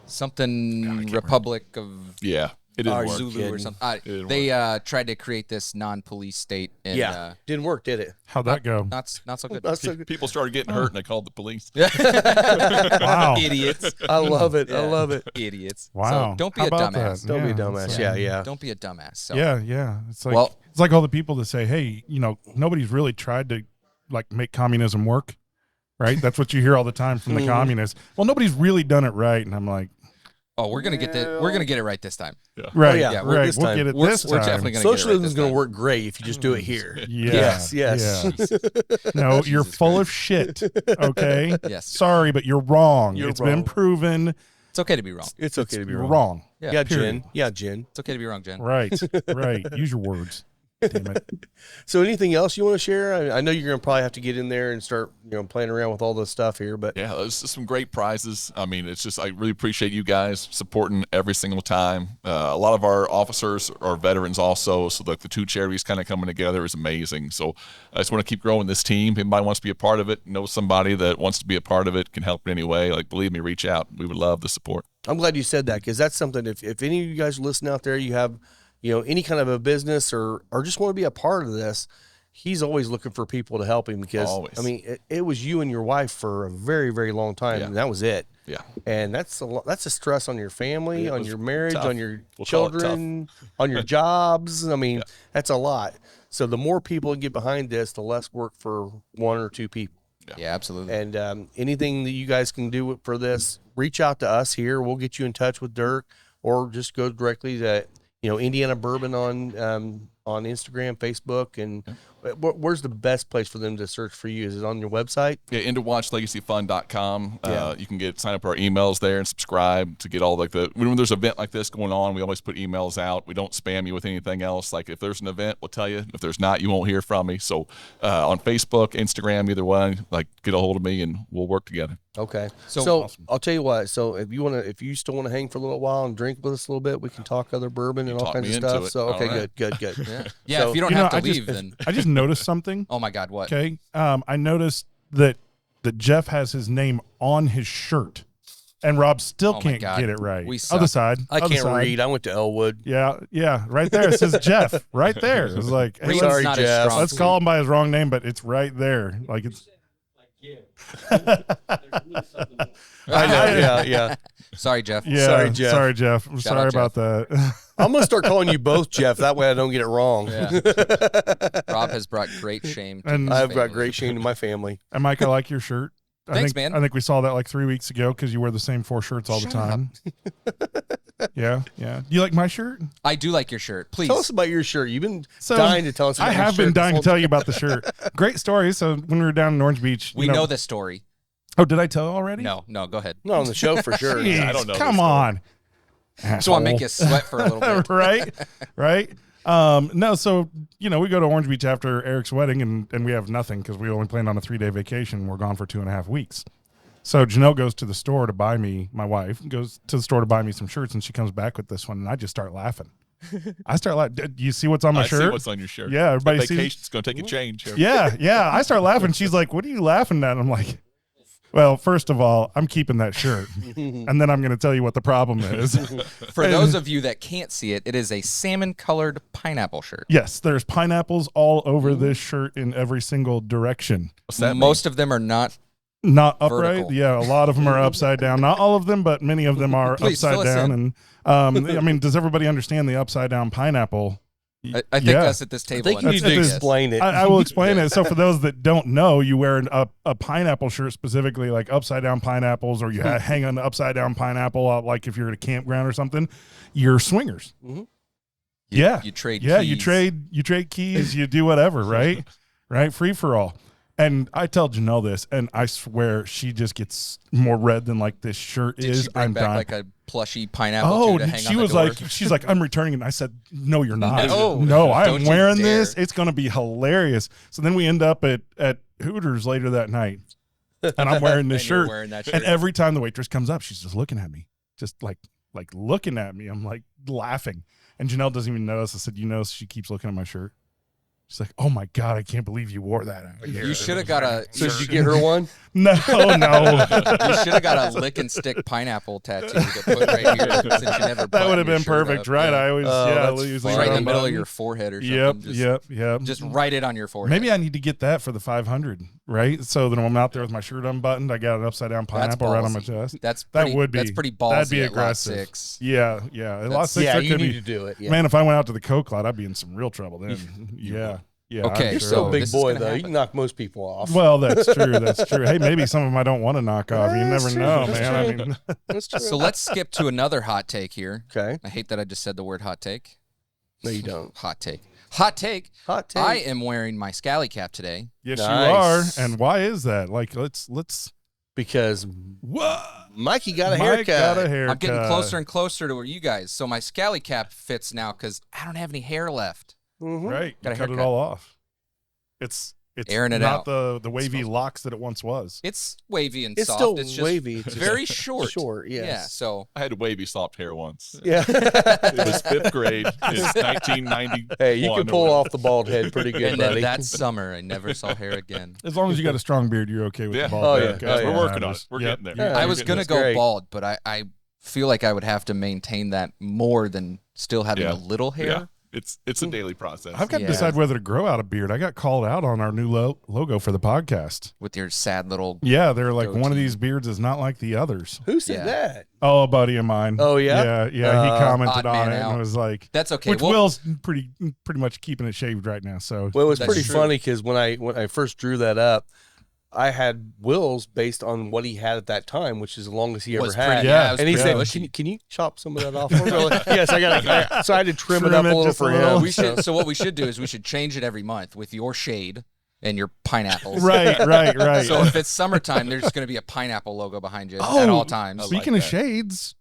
Speaker 4: Something Republic of
Speaker 6: Yeah. It didn't
Speaker 3: Are
Speaker 6: work.
Speaker 3: you
Speaker 4: Zulu or
Speaker 3: kidding?
Speaker 4: something.
Speaker 6: didn't
Speaker 4: They tried to create this non-police state. And,
Speaker 3: Yeah. Didn't work, did it?
Speaker 2: How'd that go?
Speaker 4: not so good.
Speaker 3: That's so good.
Speaker 6: People started getting hurt and they called the police.
Speaker 2: Wow.
Speaker 4: Idiots.
Speaker 3: I love it. I
Speaker 4: Yeah.
Speaker 3: love it.
Speaker 4: Idiots.
Speaker 2: Wow.
Speaker 4: So don't be
Speaker 2: How
Speaker 4: a
Speaker 2: about
Speaker 4: dumbass.
Speaker 2: that?
Speaker 3: Don't be a
Speaker 2: Yeah,
Speaker 3: dumbass.
Speaker 2: it's
Speaker 3: Yeah,
Speaker 2: like-
Speaker 3: yeah.
Speaker 4: Don't be a dumbass. So
Speaker 2: Yeah. It's like
Speaker 4: Well-
Speaker 2: it's like all the people that say, "Hey, nobody's really tried to make communism work." Right? That's what you hear all the time from the communists. Well, nobody's really done it right, and I'm like,
Speaker 4: we're gonna get that. We're gonna get it right this time.
Speaker 2: right,
Speaker 3: yeah,
Speaker 4: yeah,
Speaker 2: right.
Speaker 3: this
Speaker 2: We'll
Speaker 3: time.
Speaker 2: get it
Speaker 4: We're
Speaker 2: this
Speaker 4: we're
Speaker 2: time.
Speaker 4: definitely gonna get it right
Speaker 3: Socialism
Speaker 4: this
Speaker 3: is going
Speaker 4: time.
Speaker 3: to work great if you just do it here.
Speaker 2: Yeah.
Speaker 3: Yes, yes.
Speaker 2: yeah. No, you're full of shit. Okay.
Speaker 4: Yes.
Speaker 2: Sorry, but you're wrong.
Speaker 3: You're
Speaker 2: It's
Speaker 3: wrong.
Speaker 2: been proven.
Speaker 4: It's okay to be wrong.
Speaker 3: It's okay to be
Speaker 2: You're
Speaker 3: wrong.
Speaker 2: wrong.
Speaker 3: Yeah,
Speaker 2: period.
Speaker 3: Jen. Yeah, Jen.
Speaker 4: It's okay to be wrong, Jen.
Speaker 2: Right. Right. Use your words. Damn it.
Speaker 3: So anything else you want to share? I know you're going to probably have to get in there and start, playing around with all this stuff here, but
Speaker 6: Yeah, there's just some great prizes. I mean, it's just I really appreciate you guys supporting every single time. A lot of our officers are veterans also, so the two charities kind of coming together is amazing. So I just want to keep growing this team. If anybody wants to be a part of it, know somebody that wants to be a part of it, can help in any way. Like, believe me, reach out. We would love the support.
Speaker 3: I'm glad you said that because that's something. If any of you guys listening out there, you have, any kind of a business or just want to be a part of this, he's always looking for people to help him because
Speaker 6: Always.
Speaker 3: I mean, it was you and your wife for a very, very long time,
Speaker 6: Yeah.
Speaker 3: and that was it.
Speaker 6: Yeah.
Speaker 3: And that's a stress on your family,
Speaker 6: It
Speaker 3: on
Speaker 6: was
Speaker 3: your marriage,
Speaker 6: tough.
Speaker 3: on your
Speaker 6: We'll call it
Speaker 3: children, on your jobs. I mean, that's a lot. So the more people get behind this, the less work for one or two people.
Speaker 4: Yeah, absolutely.
Speaker 3: And anything that you guys can do for this, reach out to us here. We'll get you in touch with Dirk, or just go directly to Indiana Bourbon on Instagram, Facebook, and where's the best place for them to search for you? Is it on your website?
Speaker 6: Yeah, IntoWatchLegacyFund.com.
Speaker 3: Yeah.
Speaker 6: You can sign up for our emails there and subscribe to get all when there's an event like this going on, we always put emails out. We don't spam you with anything else. Like if there's an event, we'll tell you. If there's not, you won't hear from me. So on Facebook, Instagram, either one, get a hold of me and we'll work together.
Speaker 3: Okay.
Speaker 4: So-
Speaker 3: So I'll tell you what. So if you still want to hang for a little while and drink with us a little bit, we can talk other bourbon and all
Speaker 6: talk
Speaker 3: kinds
Speaker 6: me
Speaker 3: of
Speaker 6: into
Speaker 3: stuff.
Speaker 6: it.
Speaker 3: So
Speaker 6: All
Speaker 3: okay,
Speaker 6: right.
Speaker 3: good.
Speaker 4: Yeah,
Speaker 3: So-
Speaker 4: if you don't
Speaker 2: You know,
Speaker 4: have to
Speaker 2: I
Speaker 4: leave,
Speaker 2: just,
Speaker 4: then
Speaker 2: I just noticed something.
Speaker 4: oh my God, what?
Speaker 2: Okay. I noticed that Jeff has his name on his shirt. And Rob still
Speaker 4: Oh my
Speaker 2: can't
Speaker 4: God.
Speaker 2: get it right.
Speaker 4: We
Speaker 2: Other
Speaker 4: suck.
Speaker 2: side.
Speaker 3: I
Speaker 2: other
Speaker 3: can't
Speaker 2: side.
Speaker 3: read. I went to Elwood.
Speaker 2: Yeah, right there. It says Jeff, right there. It's like, hey,
Speaker 4: Reading's
Speaker 3: Sorry,
Speaker 4: not his
Speaker 3: Jeff.
Speaker 4: strong
Speaker 2: let's
Speaker 4: suit.
Speaker 2: call him by his wrong name, but it's right there. Like it's.
Speaker 3: I know. Yeah.
Speaker 4: Sorry, Jeff.
Speaker 2: Yeah,
Speaker 3: Sorry, Jeff.
Speaker 2: Sorry, Jeff. I'm
Speaker 4: Shout
Speaker 2: sorry
Speaker 4: out,
Speaker 2: about that.
Speaker 3: I'm gonna start calling you both Jeff. That way I don't get it wrong.
Speaker 4: Rob has brought great shame. To
Speaker 2: And
Speaker 4: his
Speaker 3: I've got
Speaker 4: family.
Speaker 3: great shame to my family.
Speaker 2: And Mike, I like your shirt.
Speaker 4: Thanks, man.
Speaker 2: I think we saw that like 3 weeks ago because you wear the same 4 shirts all
Speaker 4: Shut
Speaker 2: the time. Yeah. You like my shirt?
Speaker 4: I do like your shirt. Please.
Speaker 3: Tell us about your shirt. You've been
Speaker 2: So,
Speaker 3: dying to tell us about
Speaker 2: I
Speaker 3: your
Speaker 2: have been
Speaker 3: shirt
Speaker 2: dying to
Speaker 3: this
Speaker 2: tell
Speaker 3: whole
Speaker 2: you about the shirt. Great story. So when we were down in Orange Beach,
Speaker 4: we know the story.
Speaker 2: Oh, did I tell already?
Speaker 4: No, go ahead.
Speaker 3: Not on the show for sure.
Speaker 2: Jeez,
Speaker 6: I don't know
Speaker 2: Come
Speaker 6: this
Speaker 2: on.
Speaker 4: So I make you sweat for a little bit.
Speaker 2: right. No, so we go to Orange Beach after Eric's wedding, and we have nothing because we only planned on a 3-day vacation. We're gone for 2.5 weeks. So Janelle goes to the store to buy me. My wife goes to the store to buy me some shirts, and she comes back with this one, and I just start laughing. I start laughing. Do you see what's on my
Speaker 6: I
Speaker 2: shirt?
Speaker 6: see what's on your shirt.
Speaker 2: Yeah, everybody sees.
Speaker 6: Vacation's going to take a change here.
Speaker 2: Yeah. I start laughing. She's like, "What are you laughing at?" I'm like, "Well, first of all, I'm keeping that shirt, and then I'm going to tell you what the problem is."
Speaker 4: For those of you that can't see it, it is a salmon-colored pineapple shirt.
Speaker 2: Yes, there's pineapples all over this shirt in every single direction.
Speaker 6: What's that
Speaker 4: Most of them are not.
Speaker 2: Not upright.
Speaker 4: Vertical.
Speaker 2: Yeah, a lot of them are upside down. Not all of them, but many of them are
Speaker 4: Please, fill
Speaker 2: upside
Speaker 4: us
Speaker 2: down.
Speaker 4: in.
Speaker 2: And I mean, does everybody understand the upside down pineapple?
Speaker 4: I think us at this
Speaker 3: I
Speaker 4: table.
Speaker 3: think you need to
Speaker 2: That's-
Speaker 3: explain it.
Speaker 2: I will explain it. So for those that don't know, you wear a pineapple shirt specifically, like upside down pineapples, or you hang on the upside down pineapple, like if you're at a campground or something. You're swingers.
Speaker 3: Mhm.
Speaker 2: Yeah,
Speaker 4: You trade.
Speaker 2: yeah.
Speaker 4: keys.
Speaker 2: You trade keys. You do whatever, right? Right, free for all. And I tell Janelle this, and I swear she just gets more red than like this shirt
Speaker 4: Did
Speaker 2: is.
Speaker 4: she bring
Speaker 2: I'm
Speaker 4: back
Speaker 2: done.
Speaker 4: like a plushy pineapple
Speaker 2: Oh,
Speaker 4: too to hang
Speaker 2: she
Speaker 4: on the
Speaker 2: was
Speaker 4: door?
Speaker 2: like, she's like, I'm returning it. And I said, no, you're not.
Speaker 4: No.
Speaker 2: I
Speaker 4: Don't
Speaker 2: am
Speaker 4: you
Speaker 2: wearing
Speaker 4: dare.
Speaker 2: this. It's going to be hilarious. So then we end up at Hooters later that night, and I'm wearing this
Speaker 4: And you're
Speaker 2: shirt.
Speaker 4: wearing that
Speaker 2: And
Speaker 4: shirt.
Speaker 2: every time the waitress comes up, she's just looking at me, just like looking at me. I'm like laughing, and Janelle doesn't even notice. I said, she keeps looking at my shirt. She's like, oh my God, I can't believe you wore that out here.
Speaker 4: You should have got a.
Speaker 3: So did you get her one?
Speaker 2: No.
Speaker 4: You should have got a lick and stick pineapple tattoo to put right here since you never.
Speaker 2: That would have
Speaker 4: buttoned your
Speaker 2: been
Speaker 4: shirt
Speaker 2: perfect,
Speaker 4: up.
Speaker 2: right?
Speaker 4: Yeah.
Speaker 2: I always,
Speaker 3: that's
Speaker 2: usually
Speaker 4: right in the
Speaker 2: unbutton.
Speaker 4: middle of your forehead or
Speaker 2: Yep,
Speaker 4: something.
Speaker 2: yep.
Speaker 4: Just write it on your forehead.
Speaker 2: Maybe I need to get that for the 500, right? So that when I'm out there with my shirt unbuttoned, I got an upside down
Speaker 4: That's
Speaker 2: pineapple right on my
Speaker 4: ballsy.
Speaker 2: chest.
Speaker 4: That's
Speaker 2: That
Speaker 4: pretty,
Speaker 2: would be.
Speaker 4: That's pretty ballsy.
Speaker 2: That'd be
Speaker 4: at lot
Speaker 2: aggressive.
Speaker 4: 6.
Speaker 2: Yeah. At lot
Speaker 4: That's-
Speaker 2: 6,
Speaker 3: Yeah,
Speaker 2: that
Speaker 3: you
Speaker 2: could
Speaker 3: need
Speaker 2: be.
Speaker 3: to do it. Yeah.
Speaker 2: Man, if I went out to the Coke lot, I'd be in some real trouble then. Yeah.
Speaker 4: Okay,
Speaker 2: I'm
Speaker 3: You're
Speaker 2: sure.
Speaker 3: still a big
Speaker 4: this is
Speaker 3: boy
Speaker 4: gonna
Speaker 3: though. You
Speaker 4: happen.
Speaker 3: can knock most people off.
Speaker 2: Well, that's true. That's true. Hey, maybe some of them I don't want to knock off. You
Speaker 3: That's
Speaker 2: never
Speaker 3: true,
Speaker 2: know,
Speaker 3: that's
Speaker 2: man. I
Speaker 3: true.
Speaker 2: mean,
Speaker 3: That's true.
Speaker 4: So let's skip to another hot take here.
Speaker 3: Okay.
Speaker 4: I hate that I just said the word hot take.
Speaker 3: No, you don't.
Speaker 4: Hot take. Hot take.
Speaker 3: Hot take.
Speaker 4: I am wearing my scally cap today.
Speaker 2: yes,
Speaker 3: Nice.
Speaker 2: you are. And why is that? Like, let's.
Speaker 3: Because
Speaker 2: What?
Speaker 3: Mikey got a
Speaker 2: Mike
Speaker 3: haircut.
Speaker 2: got a haircut.
Speaker 4: I'm getting closer and closer to where you guys. So my scally cap fits now because I don't have any hair left.
Speaker 3: Mhm.
Speaker 2: Right.
Speaker 4: Got a
Speaker 2: You cut it
Speaker 4: haircut.
Speaker 2: all off. It's
Speaker 4: Airing it
Speaker 2: not
Speaker 4: out.
Speaker 2: the wavy locks that it once was.
Speaker 4: It's wavy and
Speaker 3: It's
Speaker 4: soft.
Speaker 3: still
Speaker 4: it's just
Speaker 3: wavy. It's just
Speaker 4: very short.
Speaker 3: Short, yes.
Speaker 4: Yeah. So
Speaker 6: I had wavy soft hair once.
Speaker 3: Yeah.
Speaker 6: It was 5th grade. It's 1990.
Speaker 3: Hey, you can pull off the bald head pretty good,
Speaker 4: and then
Speaker 3: buddy.
Speaker 4: that summer I never saw hair again.
Speaker 2: As long as you got a strong beard, you're okay with
Speaker 6: Yeah.
Speaker 2: the bald
Speaker 3: Oh,
Speaker 2: head.
Speaker 3: yeah.
Speaker 2: Okay.
Speaker 3: Oh,
Speaker 6: We're
Speaker 3: yeah.
Speaker 6: working on it. We're getting there.
Speaker 3: Yeah,
Speaker 4: I
Speaker 3: you're
Speaker 4: was
Speaker 3: getting
Speaker 4: gonna
Speaker 3: this
Speaker 4: go
Speaker 3: great.
Speaker 4: bald, but I feel like I would have to maintain that more than still having
Speaker 6: Yeah.
Speaker 4: a little hair.
Speaker 6: Yeah. It's a daily process.
Speaker 2: I've got to
Speaker 4: Yeah.
Speaker 2: decide whether to grow out a beard. I got called out on our new logo for the podcast.
Speaker 4: With your sad little.
Speaker 2: Yeah, they're like, one of
Speaker 4: Goatee.
Speaker 2: these beards is not like the others.
Speaker 3: Who said
Speaker 4: Yeah.
Speaker 3: that?
Speaker 2: Oh, a buddy of mine.
Speaker 3: Oh, yeah?
Speaker 2: Yeah. He commented
Speaker 4: Odd
Speaker 2: on
Speaker 4: man
Speaker 2: it
Speaker 4: out.
Speaker 2: and was like,
Speaker 4: That's okay.
Speaker 2: which
Speaker 4: Well,
Speaker 2: Will's pretty much keeping it shaved right now. So
Speaker 3: Well, it was
Speaker 4: That's
Speaker 3: pretty
Speaker 4: true.
Speaker 3: funny because when I first drew that up, I had Will's based on what he had at that time, which is the longest he
Speaker 4: was
Speaker 3: ever had.
Speaker 4: pretty.
Speaker 2: Yeah.
Speaker 4: it was
Speaker 3: And he
Speaker 4: pretty
Speaker 3: said,
Speaker 4: bushy.
Speaker 3: can you chop some of that off for me? Yes, I got. So I had to trim it up a little
Speaker 2: just
Speaker 3: for
Speaker 2: a little.
Speaker 3: him.
Speaker 4: We should. So what we should do is we should change it every month with your shade and your pineapples.
Speaker 2: right.
Speaker 4: So if it's summertime, there's going to be a pineapple logo behind you at
Speaker 2: Oh,
Speaker 4: all times.
Speaker 2: Speaking of shades,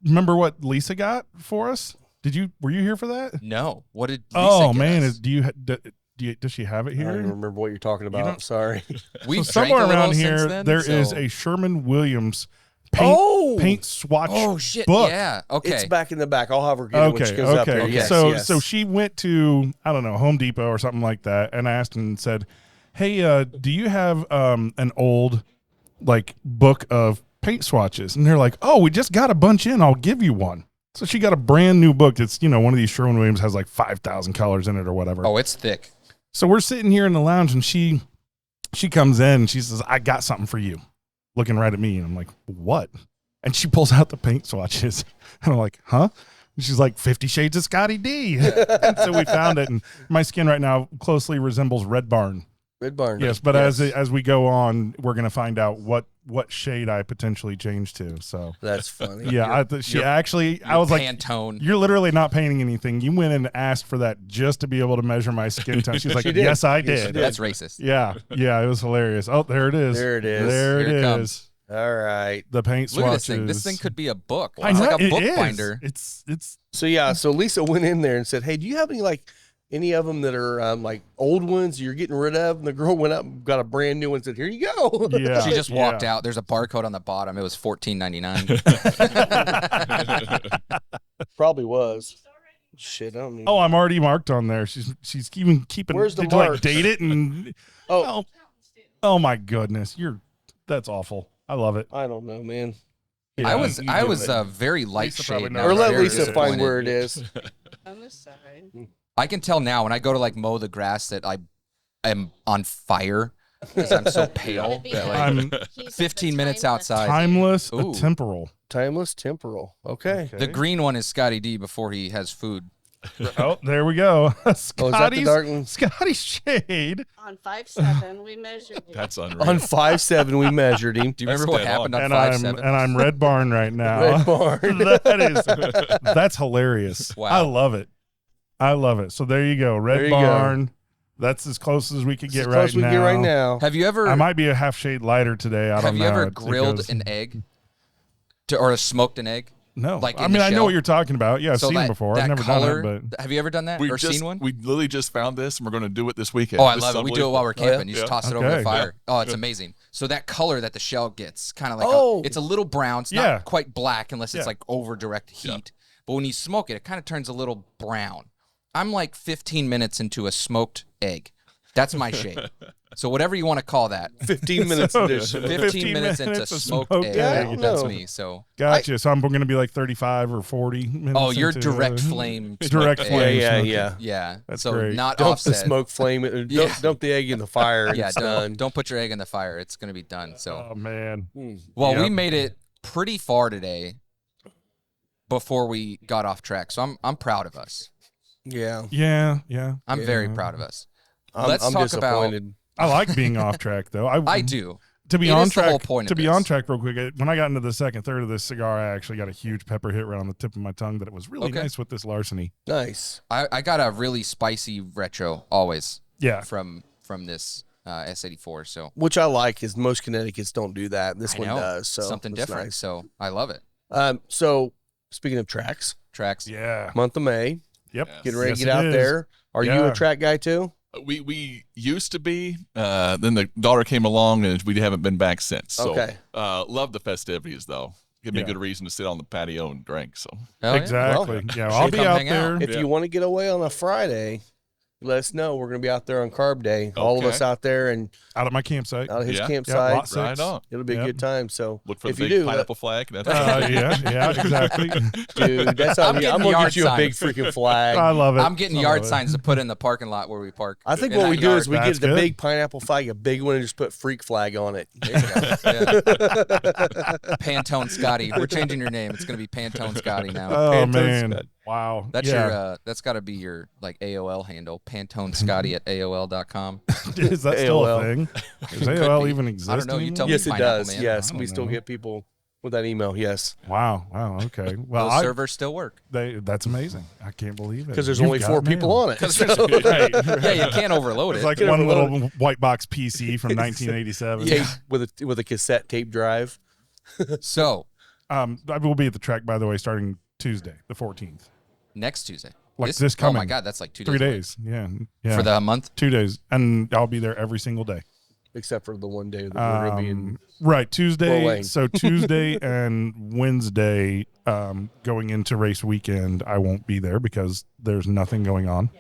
Speaker 2: remember what Lisa got for us? Were you here for that?
Speaker 4: No. What did? Lisa
Speaker 2: Oh
Speaker 4: get
Speaker 2: man,
Speaker 4: us?
Speaker 2: does she have it
Speaker 3: I don't even
Speaker 2: here?
Speaker 3: remember what you're talking about.
Speaker 2: don't-
Speaker 3: Sorry.
Speaker 4: We've
Speaker 2: So
Speaker 4: drank
Speaker 2: somewhere
Speaker 4: a little
Speaker 2: around
Speaker 4: since
Speaker 2: here,
Speaker 4: then,
Speaker 2: there is
Speaker 4: so-
Speaker 2: a Sherman Williams paint swatch.
Speaker 4: Oh shit!
Speaker 2: book.
Speaker 4: Yeah. Okay.
Speaker 3: It's back in the back. I'll have her get it when she
Speaker 2: Okay,
Speaker 3: goes up
Speaker 2: okay.
Speaker 3: there. Yes,
Speaker 2: so
Speaker 3: yes.
Speaker 2: so she went to, I don't know, Home Depot or something like that, and asked and said, "Hey, do you have an old like book of paint swatches. And they're like, oh, we just got a bunch in. I'll give you one. So she got a brand new book. It's, one of these Sherwin-Williams has like 5,000 colors in it or whatever.
Speaker 4: Oh, it's thick.
Speaker 2: So we're sitting here in the lounge and she comes in and she says, I got something for you. Looking right at me. And I'm like, what? And she pulls out the paint swatches. And I'm like, huh? And she's like, 50 Shades of Scotty D. And so we found it. And my skin right now closely resembles Red Barn.
Speaker 3: Red Barn.
Speaker 2: Yes, but as we go on, we're going to find out what shade I potentially changed to. So
Speaker 3: That's funny.
Speaker 2: yeah, I was like,
Speaker 4: Pantone.
Speaker 2: you're literally not painting anything. You went and asked for that just to be able to measure my skin tone. She's like,
Speaker 3: She did.
Speaker 2: yes, I
Speaker 3: Yes, she
Speaker 2: did.
Speaker 3: did.
Speaker 4: That's racist.
Speaker 2: Yeah, it was hilarious. Oh, there it is.
Speaker 3: There it is.
Speaker 2: There
Speaker 4: Here it
Speaker 2: it
Speaker 4: comes.
Speaker 2: is.
Speaker 3: All right.
Speaker 2: The paint
Speaker 4: Look at this
Speaker 2: swatches.
Speaker 4: thing. This thing could be a book.
Speaker 2: I
Speaker 4: It's
Speaker 2: know,
Speaker 4: like a
Speaker 2: it
Speaker 4: book
Speaker 2: is.
Speaker 4: binder.
Speaker 2: It's
Speaker 3: So Lisa went in there and said, hey, do you have any of them that are like old ones you're getting rid of? And the girl went up and got a brand new one and said, here you go.
Speaker 2: yeah.
Speaker 4: She just walked
Speaker 2: yeah.
Speaker 4: out. There's a barcode on the bottom. It was $14.99.
Speaker 3: Probably was. Shit, I don't know.
Speaker 2: Oh, I'm already marked on there. She's even keeping.
Speaker 3: Where's the
Speaker 2: did you like
Speaker 3: marks?
Speaker 2: date it and? Oh my goodness, that's awful. I love it.
Speaker 3: I don't know, man.
Speaker 2: Yeah.
Speaker 4: I was
Speaker 3: You do it.
Speaker 4: very light
Speaker 2: Lisa probably
Speaker 4: shade.
Speaker 2: knows.
Speaker 4: and I
Speaker 3: Or
Speaker 4: was
Speaker 3: let
Speaker 4: very
Speaker 3: Lisa find
Speaker 4: disappointed.
Speaker 3: where it is.
Speaker 7: On this side.
Speaker 4: I can tell now when I go to like mow the grass that I am on fire because I'm so pale. that, like,
Speaker 2: I'm
Speaker 4: 15 minutes outside.
Speaker 2: timeless,
Speaker 4: Ooh.
Speaker 2: temporal.
Speaker 3: Timeless temporal. Okay.
Speaker 4: The green one is Scotty D before he has food.
Speaker 2: Oh, there we go.
Speaker 3: Oh, is that the
Speaker 2: Scotty's
Speaker 3: dark one?
Speaker 2: Scotty's shade.
Speaker 7: On 5'7", we measured it.
Speaker 6: That's unreal.
Speaker 3: On 5'7", we measured him.
Speaker 4: Do you remember what
Speaker 6: dead
Speaker 4: happened on
Speaker 2: And
Speaker 4: 5'7"?
Speaker 2: I'm Red Barn right now.
Speaker 3: Red Barn.
Speaker 2: That's hilarious.
Speaker 4: Wow.
Speaker 2: I love it. So there you go. Red
Speaker 3: There you go.
Speaker 2: Barn. That's as close as we could get
Speaker 3: As
Speaker 2: right
Speaker 3: close as we
Speaker 2: now.
Speaker 3: get right now.
Speaker 4: Have you ever
Speaker 2: I might be a half shade lighter today. I don't
Speaker 4: have
Speaker 2: know.
Speaker 4: you ever
Speaker 2: It
Speaker 4: grilled
Speaker 2: goes-
Speaker 4: an egg or smoked an egg?
Speaker 2: No.
Speaker 4: like
Speaker 2: I
Speaker 4: in
Speaker 2: mean,
Speaker 4: the
Speaker 2: I know
Speaker 4: shell?
Speaker 2: what you're talking about. Yeah, I've
Speaker 4: So
Speaker 2: seen
Speaker 4: that,
Speaker 2: it before.
Speaker 4: that
Speaker 2: I've never
Speaker 4: color,
Speaker 2: done it, but
Speaker 4: have you ever done that or seen one?
Speaker 6: We literally just found this, and we're going to do it this weekend.
Speaker 4: Oh, I
Speaker 6: This
Speaker 4: love it. We
Speaker 6: is
Speaker 4: do it while we're
Speaker 6: unbelievable.
Speaker 4: camping. You just
Speaker 6: Yeah.
Speaker 4: toss it over the
Speaker 2: Okay.
Speaker 4: fire. Oh, it's amazing. So that color that the shell gets, kind of like
Speaker 3: Oh.
Speaker 4: it's a little brown. It's
Speaker 2: Yeah.
Speaker 4: not quite black unless it's
Speaker 2: Yeah.
Speaker 4: like over direct heat. But when you smoke it, it kind of turns a little brown. I'm like 15 minutes into a smoked egg. That's my shade. So whatever you want to call that.
Speaker 3: 15 minutes
Speaker 2: So-
Speaker 3: edition.
Speaker 4: 15 minutes into
Speaker 2: of
Speaker 4: smoked egg.
Speaker 3: Yeah, I don't
Speaker 4: That's
Speaker 3: know.
Speaker 4: me. So
Speaker 2: gotcha. So I'm going to be like 35 or 40 minutes.
Speaker 4: oh, you're
Speaker 2: into,
Speaker 4: direct flame.
Speaker 2: Direct
Speaker 4: smoked
Speaker 2: flame.
Speaker 4: egg.
Speaker 3: Yeah,
Speaker 2: smoking.
Speaker 3: yeah.
Speaker 4: Yeah.
Speaker 2: That's
Speaker 4: so
Speaker 2: great.
Speaker 4: not
Speaker 3: Dump
Speaker 4: offset.
Speaker 3: the smoke flame.
Speaker 4: Yeah.
Speaker 3: Dump the egg in the fire. And
Speaker 4: Yeah,
Speaker 3: it's done.
Speaker 4: don't put your egg in the fire. It's gonna be done. So
Speaker 2: Oh man.
Speaker 4: well, we
Speaker 2: Yep.
Speaker 4: made it pretty far today before we got off track. So I'm proud of us.
Speaker 3: Yeah.
Speaker 2: Yeah.
Speaker 4: I'm very proud of us.
Speaker 3: I'm,
Speaker 4: Let's
Speaker 3: I'm
Speaker 4: talk about-
Speaker 3: disappointed.
Speaker 2: I like being off track though.
Speaker 4: I do.
Speaker 2: To be
Speaker 4: It
Speaker 2: on
Speaker 4: is the
Speaker 2: track.
Speaker 4: whole point
Speaker 2: To
Speaker 4: of
Speaker 2: be
Speaker 4: this.
Speaker 2: on track real quick. When I got into the second third of this cigar, I actually got a huge pepper hit right on the tip of my tongue. But it was really
Speaker 4: Okay.
Speaker 2: nice with this Larceny.
Speaker 3: Nice.
Speaker 4: I got a really spicy retro always
Speaker 2: Yeah.
Speaker 4: from this S84. So
Speaker 3: Which I like is most Connecticut's don't do that. This
Speaker 4: I
Speaker 3: one
Speaker 4: know.
Speaker 3: does. So
Speaker 4: something
Speaker 3: it's
Speaker 4: different.
Speaker 3: nice.
Speaker 4: So I love it.
Speaker 3: So speaking of tracks,
Speaker 4: Tracks.
Speaker 2: Yeah.
Speaker 3: month of May,
Speaker 2: Yep.
Speaker 3: getting ready
Speaker 2: Yes,
Speaker 3: to get
Speaker 2: it
Speaker 3: out
Speaker 2: is.
Speaker 3: there. Are you
Speaker 2: Yeah.
Speaker 3: a track guy too?
Speaker 6: We used to be. Then the daughter came along, and we haven't been back since. So,
Speaker 3: Okay.
Speaker 6: love the festivities, though. Give me
Speaker 2: Yeah.
Speaker 6: a good reason to sit on the patio and drink. So,
Speaker 4: Oh, yeah.
Speaker 2: Exactly.
Speaker 3: Well,
Speaker 2: yeah.
Speaker 4: sure
Speaker 2: I'll be
Speaker 4: come
Speaker 2: out
Speaker 4: hang out.
Speaker 2: there.
Speaker 3: If you want to get away on a Friday, let us know. We're going to be out there on Carb Day. All of
Speaker 6: Okay.
Speaker 3: us out there and
Speaker 2: Out at my campsite.
Speaker 3: out at his
Speaker 6: Yeah.
Speaker 2: Yeah,
Speaker 3: campsite.
Speaker 2: lot six.
Speaker 6: right on.
Speaker 3: It'll be a
Speaker 2: Yep.
Speaker 3: good time. So
Speaker 6: Look for
Speaker 3: if
Speaker 6: the
Speaker 3: you
Speaker 6: big
Speaker 3: do,
Speaker 6: pineapple flag. That's
Speaker 2: Yeah, exactly.
Speaker 3: dude, that's how
Speaker 4: I'm
Speaker 3: I'm
Speaker 4: getting
Speaker 3: going to
Speaker 4: yard
Speaker 3: get you a big
Speaker 4: signs.
Speaker 3: freaking flag.
Speaker 2: I love it.
Speaker 4: I'm getting
Speaker 2: I
Speaker 4: yard
Speaker 2: love it.
Speaker 4: signs to put in the parking lot where we park.
Speaker 3: I think
Speaker 4: in
Speaker 3: what
Speaker 4: that
Speaker 3: we do
Speaker 4: yard.
Speaker 3: is we
Speaker 2: That's
Speaker 3: get the
Speaker 2: good.
Speaker 3: big pineapple flag, a big one, and just put freak flag on it.
Speaker 4: There you go. Yeah. Pantone Scotty. We're changing your name. It's gonna be Pantone Scotty now.
Speaker 2: Oh
Speaker 3: Pantone
Speaker 2: man.
Speaker 3: Scott.
Speaker 2: Wow.
Speaker 4: That's
Speaker 2: yeah.
Speaker 4: your that's got to be your like AOL handle, Pantone Scotty at AOL.com.
Speaker 2: Is that still
Speaker 3: AOL.
Speaker 2: a thing? Does
Speaker 4: Could
Speaker 2: AOL
Speaker 4: be.
Speaker 2: even
Speaker 4: I
Speaker 2: exist?
Speaker 4: don't know, you
Speaker 2: anymore?
Speaker 4: tell me.
Speaker 3: Yes, it
Speaker 4: Pineapple
Speaker 3: does.
Speaker 4: Man.
Speaker 3: Yes,
Speaker 2: I
Speaker 3: we
Speaker 2: don't
Speaker 3: still
Speaker 2: know.
Speaker 3: get people with that email. Yes,
Speaker 2: Wow. Okay. Well,
Speaker 4: Those servers still work.
Speaker 2: that's amazing. I can't believe it.
Speaker 3: because there's
Speaker 2: You've
Speaker 3: only
Speaker 2: got
Speaker 3: 4 people
Speaker 2: mail.
Speaker 3: on it. So-
Speaker 2: Right.
Speaker 4: Yeah, you can't overload
Speaker 2: It's
Speaker 4: it.
Speaker 2: like
Speaker 3: Get
Speaker 2: one
Speaker 3: overloaded.
Speaker 2: little white box PC from 1987.
Speaker 3: tape with a cassette tape drive.
Speaker 4: So
Speaker 2: I will be at the track, by the way, starting Tuesday, the 14th.
Speaker 4: next Tuesday.
Speaker 2: Like this
Speaker 4: Oh my
Speaker 2: coming.
Speaker 4: God, that's like 2 days.
Speaker 2: 3
Speaker 4: away.
Speaker 2: days. Yeah.
Speaker 4: For the month.
Speaker 2: 2 days. And I'll be there every single day.
Speaker 3: Except for the one day that we're going to be in.
Speaker 2: Right. Tuesday.
Speaker 3: Fort Wayne.
Speaker 2: So Tuesday and Wednesday, going into race weekend, I won't be there because there's nothing going on.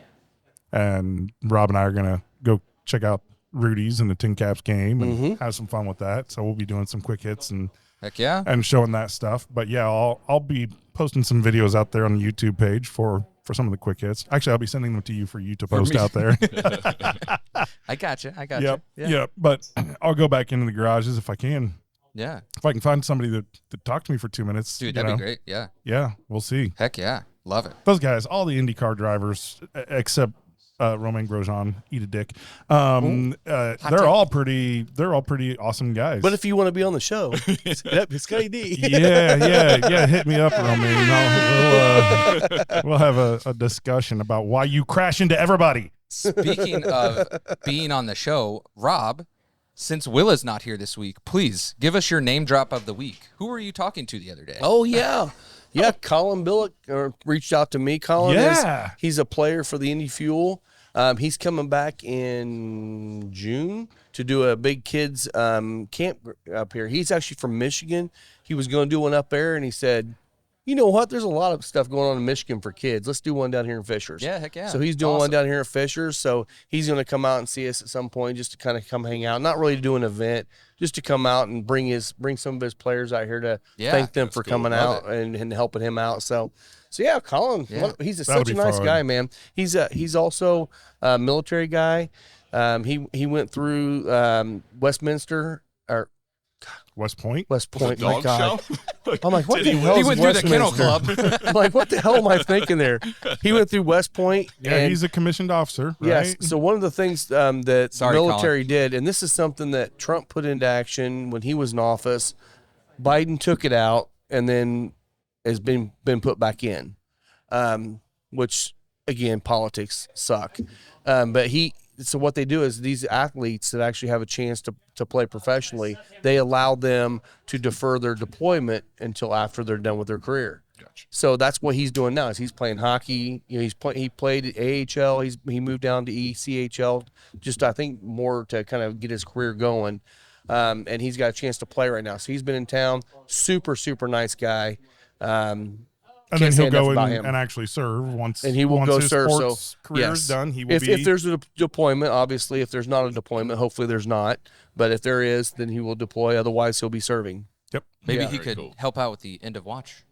Speaker 2: And Rob and I are going to go check out Rudy's and the Tin Caps game and have some fun with that. So we'll be doing some quick hits and
Speaker 4: Heck yeah.
Speaker 2: and showing that stuff. But yeah, I'll be posting some videos out there on the YouTube page for some of the quick hits. Actually, I'll be sending them to you for you to post out there.
Speaker 4: I got you.
Speaker 2: Yep.
Speaker 4: Yeah.
Speaker 2: Yep. But I'll go back into the garages if I can.
Speaker 4: Yeah.
Speaker 2: If I can find somebody to talk to me for 2 minutes.
Speaker 4: Dude, that'd be great. Yeah.
Speaker 2: Yeah, we'll see.
Speaker 4: Heck yeah. Love it.
Speaker 2: Those guys, all the IndyCar drivers, except Romain Grosjean, eat a dick. They're all pretty awesome guys.
Speaker 3: But if you want to be on the show, hit up his KD.
Speaker 2: yeah, hit me up, Romain. We'll have a discussion about why you crash into everybody.
Speaker 4: Speaking of being on the show, Rob, since Willa's not here this week, please give us your name drop of the week. Who were you talking to the other day?
Speaker 3: Oh, yeah. Yeah, Colin Billick reached out to me. Colin he's a player for the Indy Fuel. He's coming back in June to do a big kids camp up here. He's actually from Michigan. He was going to do one up there, and he said, you know what? There's a lot of stuff going on in Michigan for kids. Let's do one down here in Fishers.
Speaker 4: Yeah, heck yeah.
Speaker 3: So he's doing one down here in Fishers. So he's going to come out and see us at some point just to kind of come hang out. Not really to do an event, just to come out and bring some of his players out here to thank them for coming out and helping him out. So yeah, Colin, he's such a nice guy, man. He's also a military guy. He went through Westminster or
Speaker 2: West Point.
Speaker 3: My
Speaker 6: Dog
Speaker 3: God.
Speaker 6: show?
Speaker 3: I'm like, what the hell
Speaker 4: He
Speaker 3: is
Speaker 4: went through the Kennel
Speaker 3: Westminster?
Speaker 4: Club.
Speaker 3: I'm like, what the hell am I thinking there? He went through West Point.
Speaker 2: Yeah,
Speaker 3: and
Speaker 2: he's a commissioned officer, right?
Speaker 3: yes. So one of the things that the
Speaker 4: Sorry,
Speaker 3: military did, and this is something that Trump put into action when he was in office, Biden took it out and then has been put back in, which again, politics suck. So what they do is these athletes that actually have a chance to play professionally, they allow them to defer their deployment until after they're done with their career.
Speaker 6: Gotcha.
Speaker 3: So that's what he's doing now. Is he's playing hockey. You know, he played at AHL. He moved down to ECHL, just I think more to kind of get his career going. And he's got a chance to play right now. So he's been in town. Super nice guy.
Speaker 2: And then he'll go in and actually serve once.
Speaker 3: And he will
Speaker 2: once
Speaker 3: go
Speaker 2: his
Speaker 3: serve.
Speaker 2: Sports career is done. He will be.
Speaker 3: If there's a deployment, obviously, if there's not a deployment, hopefully there's not. But if there is, then he will deploy. Otherwise, he'll be serving.
Speaker 2: Yep.
Speaker 4: Maybe
Speaker 3: Yeah.
Speaker 4: he could help out with the end of watch.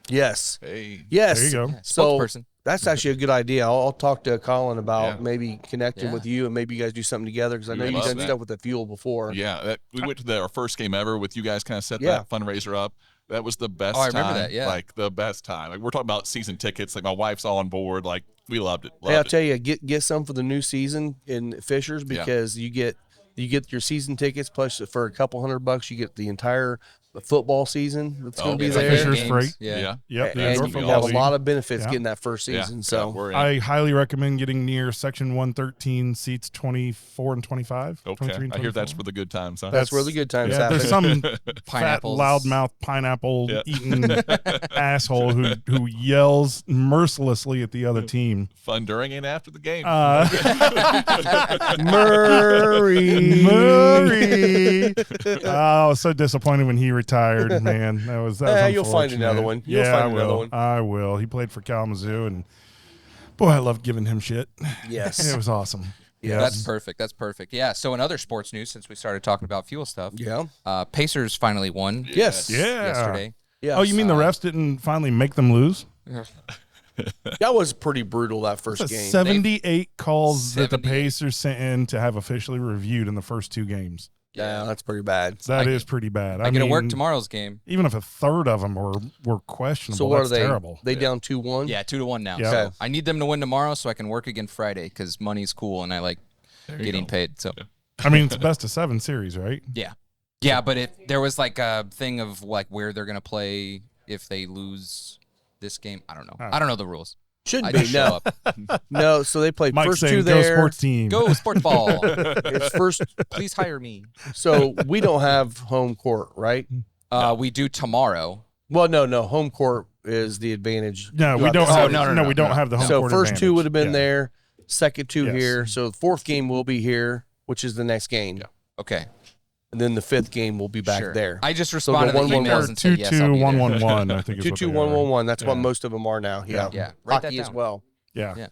Speaker 3: Yes.
Speaker 6: Hey.
Speaker 3: Yes.
Speaker 2: There you go.
Speaker 3: So
Speaker 4: Spokesperson.
Speaker 3: that's actually a good idea. I'll talk to Colin about maybe connecting
Speaker 4: Yeah.
Speaker 3: with you and maybe you guys do something together because I know
Speaker 6: would
Speaker 3: you've
Speaker 6: love
Speaker 3: done
Speaker 6: that.
Speaker 3: stuff with the fuel before.
Speaker 6: Yeah, we went to our first game ever with you guys. Kind of set that fundraiser up. That was the best.
Speaker 4: Oh, I remember
Speaker 6: time.
Speaker 4: that, yeah.
Speaker 6: Like the best time. Like we're talking about season tickets. Like my wife's all on board. Like we loved it.
Speaker 3: Hey, I'll tell you, get some for the new season in Fishers because you get your season tickets plus for a couple $100 you get the entire football season that's going to be
Speaker 4: It's like
Speaker 3: there.
Speaker 2: Fisher's
Speaker 4: games.
Speaker 2: free.
Speaker 4: Yeah.
Speaker 2: Yep. the
Speaker 3: And
Speaker 2: indoor
Speaker 3: you
Speaker 2: football
Speaker 3: have a
Speaker 2: league.
Speaker 3: lot of benefits
Speaker 2: Yeah.
Speaker 3: getting that first season. So
Speaker 6: we're in.
Speaker 2: I highly recommend getting near section 113, seats 24 and 25.
Speaker 6: Okay,
Speaker 2: 23 and
Speaker 6: I hear that's
Speaker 2: 24.
Speaker 6: where the good times. Huh?
Speaker 3: that's where the good times
Speaker 2: Yeah,
Speaker 3: happen.
Speaker 2: there's some fat,
Speaker 4: Pineapples.
Speaker 2: loudmouth, pineapple
Speaker 6: Yeah.
Speaker 2: eating asshole who yells mercilessly at the other team.
Speaker 6: Fun during and after the game.
Speaker 2: Murray. Oh, I was so disappointed when he retired, man. That was
Speaker 3: You'll find another
Speaker 2: unfortunate.
Speaker 3: one. You'll
Speaker 2: Yeah,
Speaker 3: find
Speaker 2: I
Speaker 3: another
Speaker 2: will.
Speaker 3: one.
Speaker 2: I will. He played for Kalamazoo, and boy, I loved giving him shit.
Speaker 3: Yes.
Speaker 2: It was awesome.
Speaker 3: Yes.
Speaker 4: That's perfect. That's perfect. Yeah. So in other sports news, since we started talking about fuel stuff,
Speaker 3: Yeah.
Speaker 4: Pacers finally won
Speaker 3: Yes.
Speaker 2: Yeah.
Speaker 4: yesterday.
Speaker 3: Yes.
Speaker 2: Oh, you mean the refs didn't finally make them lose?
Speaker 3: That was pretty brutal, that first
Speaker 2: That's
Speaker 3: game.
Speaker 2: 78 calls that the
Speaker 4: 78.
Speaker 2: Pacers sent in to have officially reviewed in the first two games.
Speaker 3: Yeah, that's pretty bad.
Speaker 2: That is pretty bad.
Speaker 4: I get to work
Speaker 2: mean,
Speaker 4: tomorrow's game.
Speaker 2: Even if a third of them were questionable,
Speaker 3: So what
Speaker 2: that's
Speaker 3: are they?
Speaker 2: terrible.
Speaker 3: They down 2-1?
Speaker 4: Yeah, 2-1 now.
Speaker 2: Yeah.
Speaker 4: So I need them to win tomorrow so I can work again Friday because money's cool and I like
Speaker 6: There you
Speaker 4: getting
Speaker 6: go.
Speaker 4: paid. So
Speaker 2: I mean, it's a best of 7 series, right?
Speaker 4: yeah, but if there was like a thing of like where they're gonna play if they lose this game, I don't know. I don't know the rules.
Speaker 3: Shouldn't
Speaker 4: I
Speaker 3: be.
Speaker 4: just show
Speaker 3: No.
Speaker 4: up.
Speaker 3: No, so they played
Speaker 2: Mike
Speaker 3: first
Speaker 2: saying,
Speaker 3: two
Speaker 2: "Go
Speaker 3: there.
Speaker 2: sports team."
Speaker 4: Go sports ball.
Speaker 3: It's first.
Speaker 4: Please hire me.
Speaker 3: So we don't have home court, right?
Speaker 4: We do tomorrow.
Speaker 3: Well, no. Home court is the advantage.
Speaker 2: No, we
Speaker 3: throughout
Speaker 2: don't
Speaker 3: the
Speaker 2: have.
Speaker 3: season.
Speaker 2: We don't have the home
Speaker 3: So
Speaker 2: court
Speaker 3: first two
Speaker 2: advantage.
Speaker 3: would have been
Speaker 2: Yeah.
Speaker 3: there, second two
Speaker 2: Yes.
Speaker 3: here. So the fourth game will be here, which is the next game,
Speaker 4: Okay.
Speaker 3: and then the fifth game will be back
Speaker 4: Sure.
Speaker 3: there.
Speaker 4: I just
Speaker 3: the
Speaker 4: responded to the
Speaker 3: 1-1-1.
Speaker 4: emails and said yes, I'll be there.
Speaker 2: 2-2-1-1-1. I think is what they
Speaker 3: 2-2-1-1-1. That's what
Speaker 2: Yeah.
Speaker 3: most of them are now. Yeah.
Speaker 4: Yeah. Write that
Speaker 3: Hockey as
Speaker 4: down.
Speaker 3: well.
Speaker 2: Yeah.
Speaker 4: Yeah.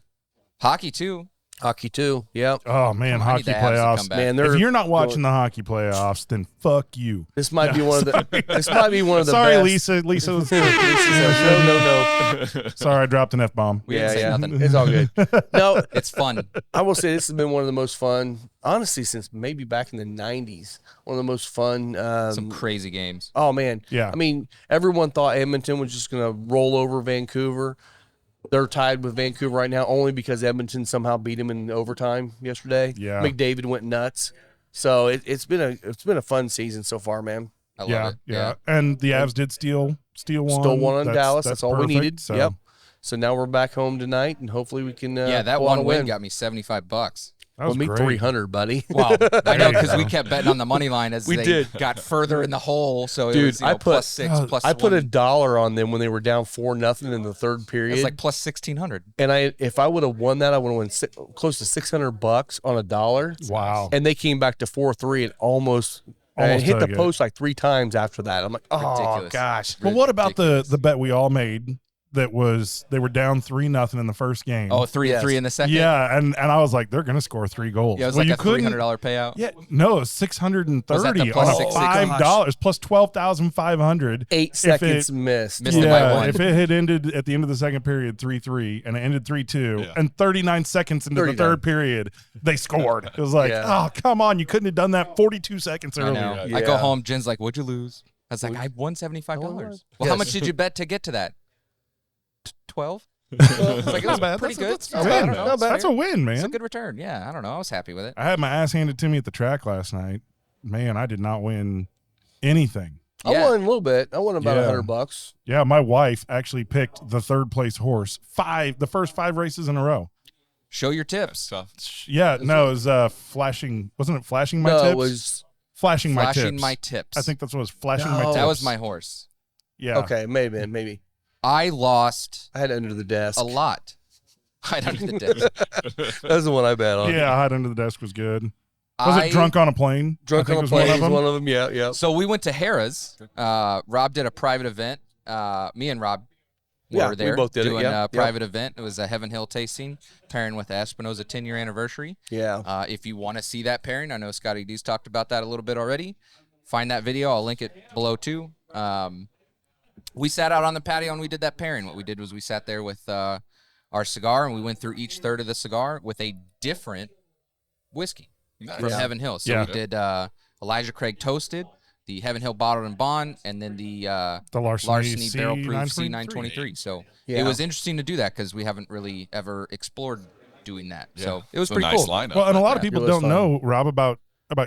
Speaker 4: Hockey too.
Speaker 3: Hockey too. Yeah.
Speaker 2: Oh man,
Speaker 4: Come on, I
Speaker 2: hockey
Speaker 4: need the Avs to
Speaker 2: playoffs.
Speaker 4: come back.
Speaker 3: Man,
Speaker 2: If you're not watching the hockey playoffs, then fuck you.
Speaker 3: this might be one of the. This might be one of the
Speaker 2: Sorry,
Speaker 3: best.
Speaker 2: Lisa. Lisa was.
Speaker 3: No.
Speaker 2: Sorry, I dropped an F bomb.
Speaker 4: We didn't say nothing.
Speaker 3: It's all good. No,
Speaker 4: It's fun.
Speaker 3: I will say this has been one of the most fun, honestly, since maybe back in the '90s. One of the most fun.
Speaker 4: Some crazy games.
Speaker 3: Oh man,
Speaker 2: Yeah.
Speaker 3: I mean, everyone thought Edmonton was just going to roll over Vancouver. They're tied with Vancouver right now, only because Edmonton somehow beat them in overtime yesterday.
Speaker 2: Yeah.
Speaker 3: McDavid went nuts. So it's been a fun season so far, man.
Speaker 4: I love
Speaker 2: Yeah,
Speaker 4: it.
Speaker 2: yeah. And the Avs did steal one.
Speaker 3: Stole one on Dallas. That's all we
Speaker 2: perfect.
Speaker 3: needed.
Speaker 2: So,
Speaker 3: Yep. So now we're back home tonight, and hopefully we can.
Speaker 4: Yeah, that
Speaker 3: pull out
Speaker 4: one
Speaker 3: a
Speaker 4: win got me $75.
Speaker 2: That was
Speaker 3: me
Speaker 2: great.
Speaker 3: 300, buddy.
Speaker 4: Wow, I know
Speaker 2: you
Speaker 4: because
Speaker 2: go.
Speaker 4: we kept betting on the money line as
Speaker 3: We
Speaker 4: they
Speaker 3: did.
Speaker 4: got further in the hole. So it
Speaker 3: Dude,
Speaker 4: was,
Speaker 3: I put-
Speaker 4: plus 6, plus
Speaker 3: I put
Speaker 4: one.
Speaker 3: $1 on them when they were down 4-0 in the third period.
Speaker 4: It's like plus 1,600.
Speaker 3: and if I would have won that, I would have won close to $600 on $1.
Speaker 2: Wow.
Speaker 3: And they came back to 4-3 and almost
Speaker 2: Almost
Speaker 3: hit the
Speaker 2: took it.
Speaker 3: post like 3 times after that. I'm like, oh
Speaker 4: Ridiculous.
Speaker 3: gosh.
Speaker 2: But what about
Speaker 4: Ridiculous.
Speaker 2: the bet we all made? That was they were down 3-0 in the first game.
Speaker 4: Oh, 3-3
Speaker 3: Yes.
Speaker 4: in the second.
Speaker 2: yeah, and I was like, they're gonna score 3 goals.
Speaker 4: Yeah, it was
Speaker 2: well,
Speaker 4: like
Speaker 2: you
Speaker 4: a
Speaker 2: couldn't.
Speaker 4: $300 payout.
Speaker 2: Yeah, no, it's 630
Speaker 4: Was that the
Speaker 2: on
Speaker 4: plus
Speaker 2: a
Speaker 4: $6?
Speaker 2: $5 plus 12,500.
Speaker 3: 8 seconds missed.
Speaker 4: Missed it by
Speaker 2: Yeah,
Speaker 4: one.
Speaker 2: if it had ended at the end of the second period 3-3 and it ended 3-2
Speaker 6: Yeah.
Speaker 2: and 39 seconds into
Speaker 3: 39.
Speaker 2: the third period they scored. It was like,
Speaker 3: Yeah.
Speaker 2: oh come on, you couldn't have done that 42 seconds
Speaker 4: I
Speaker 2: earlier.
Speaker 4: know.
Speaker 3: Yeah.
Speaker 4: I go home. Jen's like, "What'd you lose?" I was like, "I won $75." Well, how
Speaker 3: Yes.
Speaker 4: much did you bet to get to that? 12. It's like it was
Speaker 2: bad.
Speaker 4: pretty good.
Speaker 2: That's
Speaker 4: I
Speaker 2: a
Speaker 4: don't
Speaker 2: win.
Speaker 4: know, it's
Speaker 2: That's a
Speaker 4: fair.
Speaker 2: win,
Speaker 4: It's a
Speaker 2: man.
Speaker 4: good return. Yeah, I don't know. I was happy with it.
Speaker 2: I had my ass handed to me at the track last night. Man, I did not win anything.
Speaker 3: I
Speaker 4: Yeah.
Speaker 3: won a little bit. I won about
Speaker 2: Yeah.
Speaker 3: $100.
Speaker 2: Yeah, my wife actually picked the third place horse the first 5 races in a row.
Speaker 4: Show your tips.
Speaker 6: So
Speaker 2: Yeah, no, it was flashing. Wasn't it flashing my
Speaker 3: No,
Speaker 2: tips?
Speaker 3: it was
Speaker 2: flashing my
Speaker 4: Flashing
Speaker 2: tips.
Speaker 4: my tips.
Speaker 2: I think that's what it was flashing
Speaker 3: No.
Speaker 2: my tips.
Speaker 4: that was my horse.
Speaker 2: Yeah.
Speaker 3: okay. Maybe.
Speaker 4: I lost
Speaker 3: I had it under the desk.
Speaker 4: a lot. I don't need the desk.
Speaker 3: That's the one I bet on.
Speaker 2: Yeah, hide under the desk was good. Was it drunk on a plane?
Speaker 3: Drunk
Speaker 2: I think
Speaker 3: on a
Speaker 2: was
Speaker 3: plane
Speaker 2: one of
Speaker 3: was
Speaker 2: them.
Speaker 3: one of them. Yeah.
Speaker 4: So we went to Harrah's. Rob did a private event. Me and Rob
Speaker 3: Yeah,
Speaker 4: were
Speaker 3: we
Speaker 4: there
Speaker 3: both did it,
Speaker 4: doing
Speaker 3: yeah,
Speaker 4: a private event. It was a Heaven Hill tasting, pairing with Espinosa 10-year anniversary.
Speaker 3: Yeah.
Speaker 4: If you want to see that pairing, I know Scotty D's talked about that a little bit already. Find that video. I'll link it below too. We sat out on the patio and we did that pairing. What we did was we sat there with our cigar and we went through each third of the cigar with a different whiskey from
Speaker 3: Yeah.
Speaker 4: Heaven Hill. So
Speaker 2: Yeah.
Speaker 4: we did Elijah Craig Toasted, the Heaven Hill Bottled and Bond, and then the
Speaker 2: Larceny
Speaker 4: Larceny Barrel Proof
Speaker 2: C923.
Speaker 4: C923. So
Speaker 3: Yeah.
Speaker 4: it was interesting to do that because we haven't really ever explored doing that.
Speaker 6: yeah.
Speaker 4: So it was
Speaker 6: It's a
Speaker 4: pretty
Speaker 6: nice
Speaker 4: cool.
Speaker 6: lineup.
Speaker 2: Well, and a lot
Speaker 4: Yeah,
Speaker 2: of people
Speaker 3: it was
Speaker 2: don't
Speaker 3: fun.
Speaker 2: know, Rob, about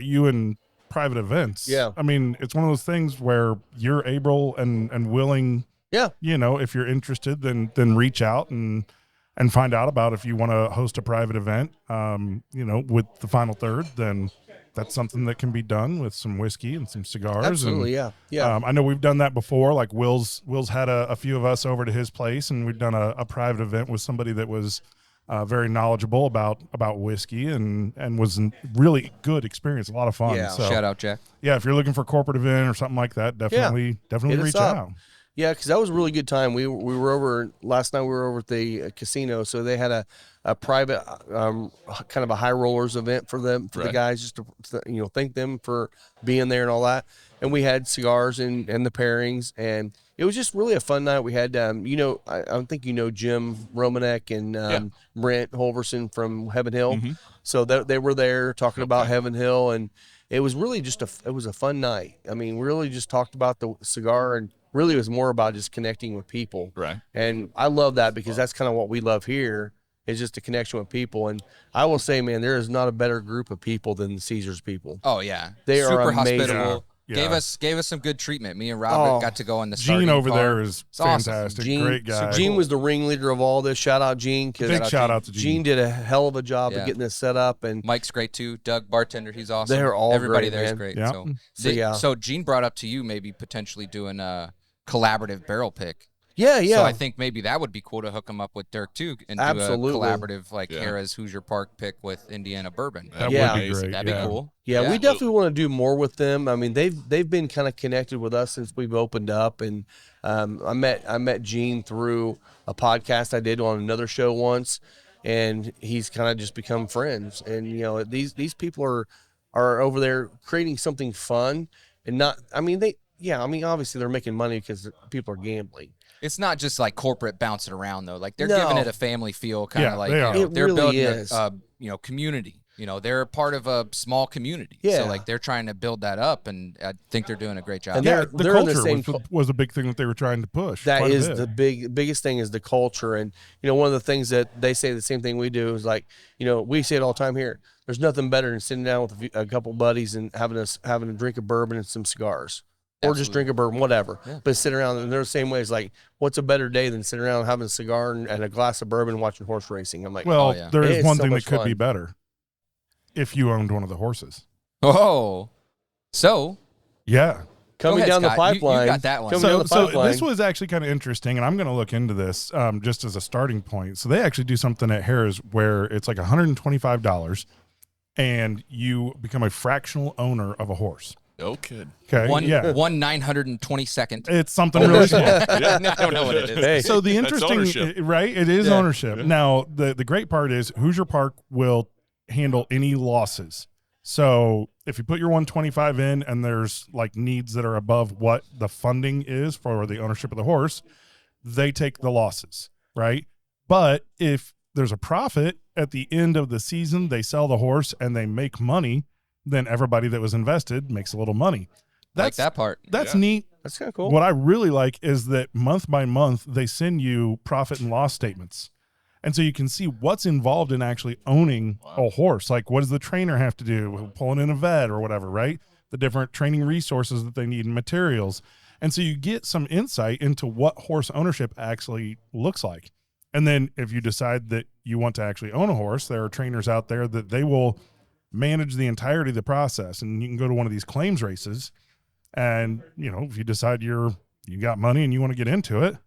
Speaker 2: you and private events.
Speaker 3: Yeah.
Speaker 2: I mean, it's one of those things where you're able and willing.
Speaker 3: Yeah.
Speaker 2: You know, if you're interested, then reach out and find out about if you want to host a private event. You know, with the final third, then that's something that can be done with some whiskey and some cigars.
Speaker 3: Absolutely.
Speaker 2: And,
Speaker 3: Yeah.
Speaker 2: I know we've done that before. Like Will's had a few of us over to his place, and we've done a private event with somebody that was very knowledgeable about whiskey and was a really good experience, a lot of fun.
Speaker 3: Yeah.
Speaker 2: So
Speaker 4: Shout out, Jack.
Speaker 2: yeah, if you're looking for a corporate event or something like that, definitely
Speaker 3: Hit
Speaker 2: reach
Speaker 3: us up.
Speaker 2: out.
Speaker 3: Yeah, because that was a really good time. We were over last night. We were over at the casino, so they had a private kind of a high rollers event for the
Speaker 6: Right.
Speaker 3: guys, just to thank them for being there and all that. And we had cigars and the pairings, and it was just really a fun night. We had I think Jim Romanek and Brent Holverson from Heaven Hill, so they were there talking about Heaven Hill, and it was really just it was a fun night. I mean, we really just talked about the cigar, and really it was more about just connecting with people.
Speaker 6: Right.
Speaker 3: And I love that because that's kind of what we love here is just a connection with people. And I will say, man, there is not a better group of people than the Caesars people.
Speaker 4: Oh yeah,
Speaker 3: They are
Speaker 4: super
Speaker 3: amazing.
Speaker 4: hospitable.
Speaker 2: Yeah.
Speaker 4: Gave us some good treatment. Me and Robert
Speaker 3: Oh.
Speaker 4: got to go on the starting
Speaker 2: Gene over
Speaker 4: car.
Speaker 2: there is
Speaker 4: It's awesome.
Speaker 2: fantastic.
Speaker 3: Gene,
Speaker 2: Great guy.
Speaker 3: Gene was the ringleader of all this. Shout out Gene. 'Cause
Speaker 2: Big shout out to Gene.
Speaker 3: Gene did a hell of a job
Speaker 4: Yeah.
Speaker 3: of getting this set up. And
Speaker 4: Mike's great too. Doug, bartender, he's awesome.
Speaker 3: They're all
Speaker 4: Everybody
Speaker 3: great,
Speaker 4: there is
Speaker 3: man.
Speaker 4: great.
Speaker 2: Yeah.
Speaker 4: So,
Speaker 3: So, yeah.
Speaker 4: so Gene brought up to you maybe potentially doing a collaborative barrel pick.
Speaker 3: yeah.
Speaker 4: So I think maybe that would be cool to hook him up with Dirk too and
Speaker 3: Absolutely.
Speaker 4: do a collaborative like
Speaker 6: Yeah.
Speaker 4: Harrah's Hoosier Park pick with Indiana Bourbon.
Speaker 2: That
Speaker 3: Yeah.
Speaker 2: would be great.
Speaker 4: That'd
Speaker 2: yeah.
Speaker 4: be cool.
Speaker 3: Yeah, we definitely want to do more with them. I mean, they've been kind of connected with us since we've opened up, and I met Gene through a podcast I did on another show once, and he's kind of just become friends. And you know, these people are over there creating something fun, and not. I mean, obviously they're making money because people are gambling.
Speaker 4: It's not just like corporate bouncing around though. Like they're giving it a family feel, kind of
Speaker 2: Yeah,
Speaker 4: like
Speaker 2: they are.
Speaker 3: It
Speaker 4: they're
Speaker 3: really
Speaker 4: building
Speaker 3: is.
Speaker 4: a community. You know, they're part of a small community.
Speaker 3: Yeah.
Speaker 4: So like they're trying to build that up, and I think they're doing a great job.
Speaker 3: And
Speaker 2: Yeah,
Speaker 3: they're
Speaker 2: the
Speaker 3: in the
Speaker 2: culture
Speaker 3: same
Speaker 2: was a big thing that they were trying to push.
Speaker 3: That
Speaker 2: quite a
Speaker 3: is
Speaker 2: bit.
Speaker 3: the biggest thing is the culture. And you know, one of the things that they say the same thing we do is like, you know, we say it all the time here. There's nothing better than sitting down with a couple buddies and having a drink of bourbon and some cigars, or just
Speaker 4: Absolutely.
Speaker 3: drink a bourbon, whatever.
Speaker 4: Yeah.
Speaker 3: But sit around, and they're the same way. It's like, what's a better day than sitting around having a cigar and a glass of bourbon and watching horse racing? I'm like,
Speaker 2: Well,
Speaker 4: Oh, yeah.
Speaker 2: there is
Speaker 3: It's
Speaker 2: one
Speaker 3: so
Speaker 2: thing that
Speaker 3: much
Speaker 2: could be
Speaker 3: fun.
Speaker 2: better if you owned one of the horses.
Speaker 4: Oh, so
Speaker 2: Yeah.
Speaker 3: coming
Speaker 4: ahead,
Speaker 3: down the
Speaker 4: Scott. You
Speaker 3: pipeline.
Speaker 4: got that one.
Speaker 3: Coming down the
Speaker 2: So
Speaker 3: pipeline.
Speaker 2: this was actually kind of interesting, and I'm going to look into this just as a starting point. So they actually do something at Harris where it's like $125, and you become a fractional owner of a horse.
Speaker 6: No kidding.
Speaker 2: Okay.
Speaker 4: one
Speaker 2: Yeah.
Speaker 4: 922nd.
Speaker 2: It's something really small.
Speaker 4: I don't know what it is.
Speaker 3: Hey,
Speaker 2: So the
Speaker 6: That's
Speaker 2: interesting,
Speaker 6: ownership.
Speaker 2: right? It is
Speaker 3: Yeah.
Speaker 2: ownership. Now the great part is Hoosier Park will handle any losses. So if you put your 125 in and there's like needs that are above what the funding is for the ownership of the horse, they take the losses, right? But if there's a profit at the end of the season, they sell the horse and they make money, then everybody that was invested makes a little money.
Speaker 4: I like that part.
Speaker 2: That's
Speaker 6: Yeah.
Speaker 2: neat.
Speaker 3: that's kind of cool.
Speaker 2: What I really like is that month by month, they send you profit and loss statements. And so you can see what's involved in actually owning a horse. Like, what does the trainer have to do? Pulling in a vet or whatever, right? The different training resources that they need and materials. And so you get some insight into what horse ownership actually looks like. And then if you decide that you want to actually own a horse, there are trainers out there that they will manage the entirety of the process. And you can go to one of these claims races. And, you know, if you decide you got money and you want to get into it,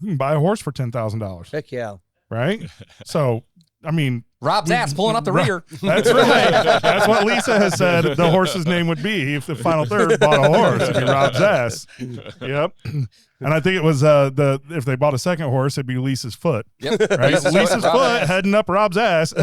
Speaker 2: you can buy a horse for $10,000,
Speaker 3: Heck yeah.
Speaker 2: right? So, I mean,
Speaker 4: Rob's ass pulling up the rear.
Speaker 2: that's right. That's what Lisa has said the horse's name would be if the final third bought a horse. It'd be Rob's ass. Yep. And I think it was if they bought a second horse, it'd be Lisa's foot.
Speaker 4: Yep.
Speaker 2: Right?
Speaker 4: Lisa's
Speaker 2: Lisa's
Speaker 4: Rob's
Speaker 2: foot
Speaker 4: ass.
Speaker 2: heading up Rob's ass.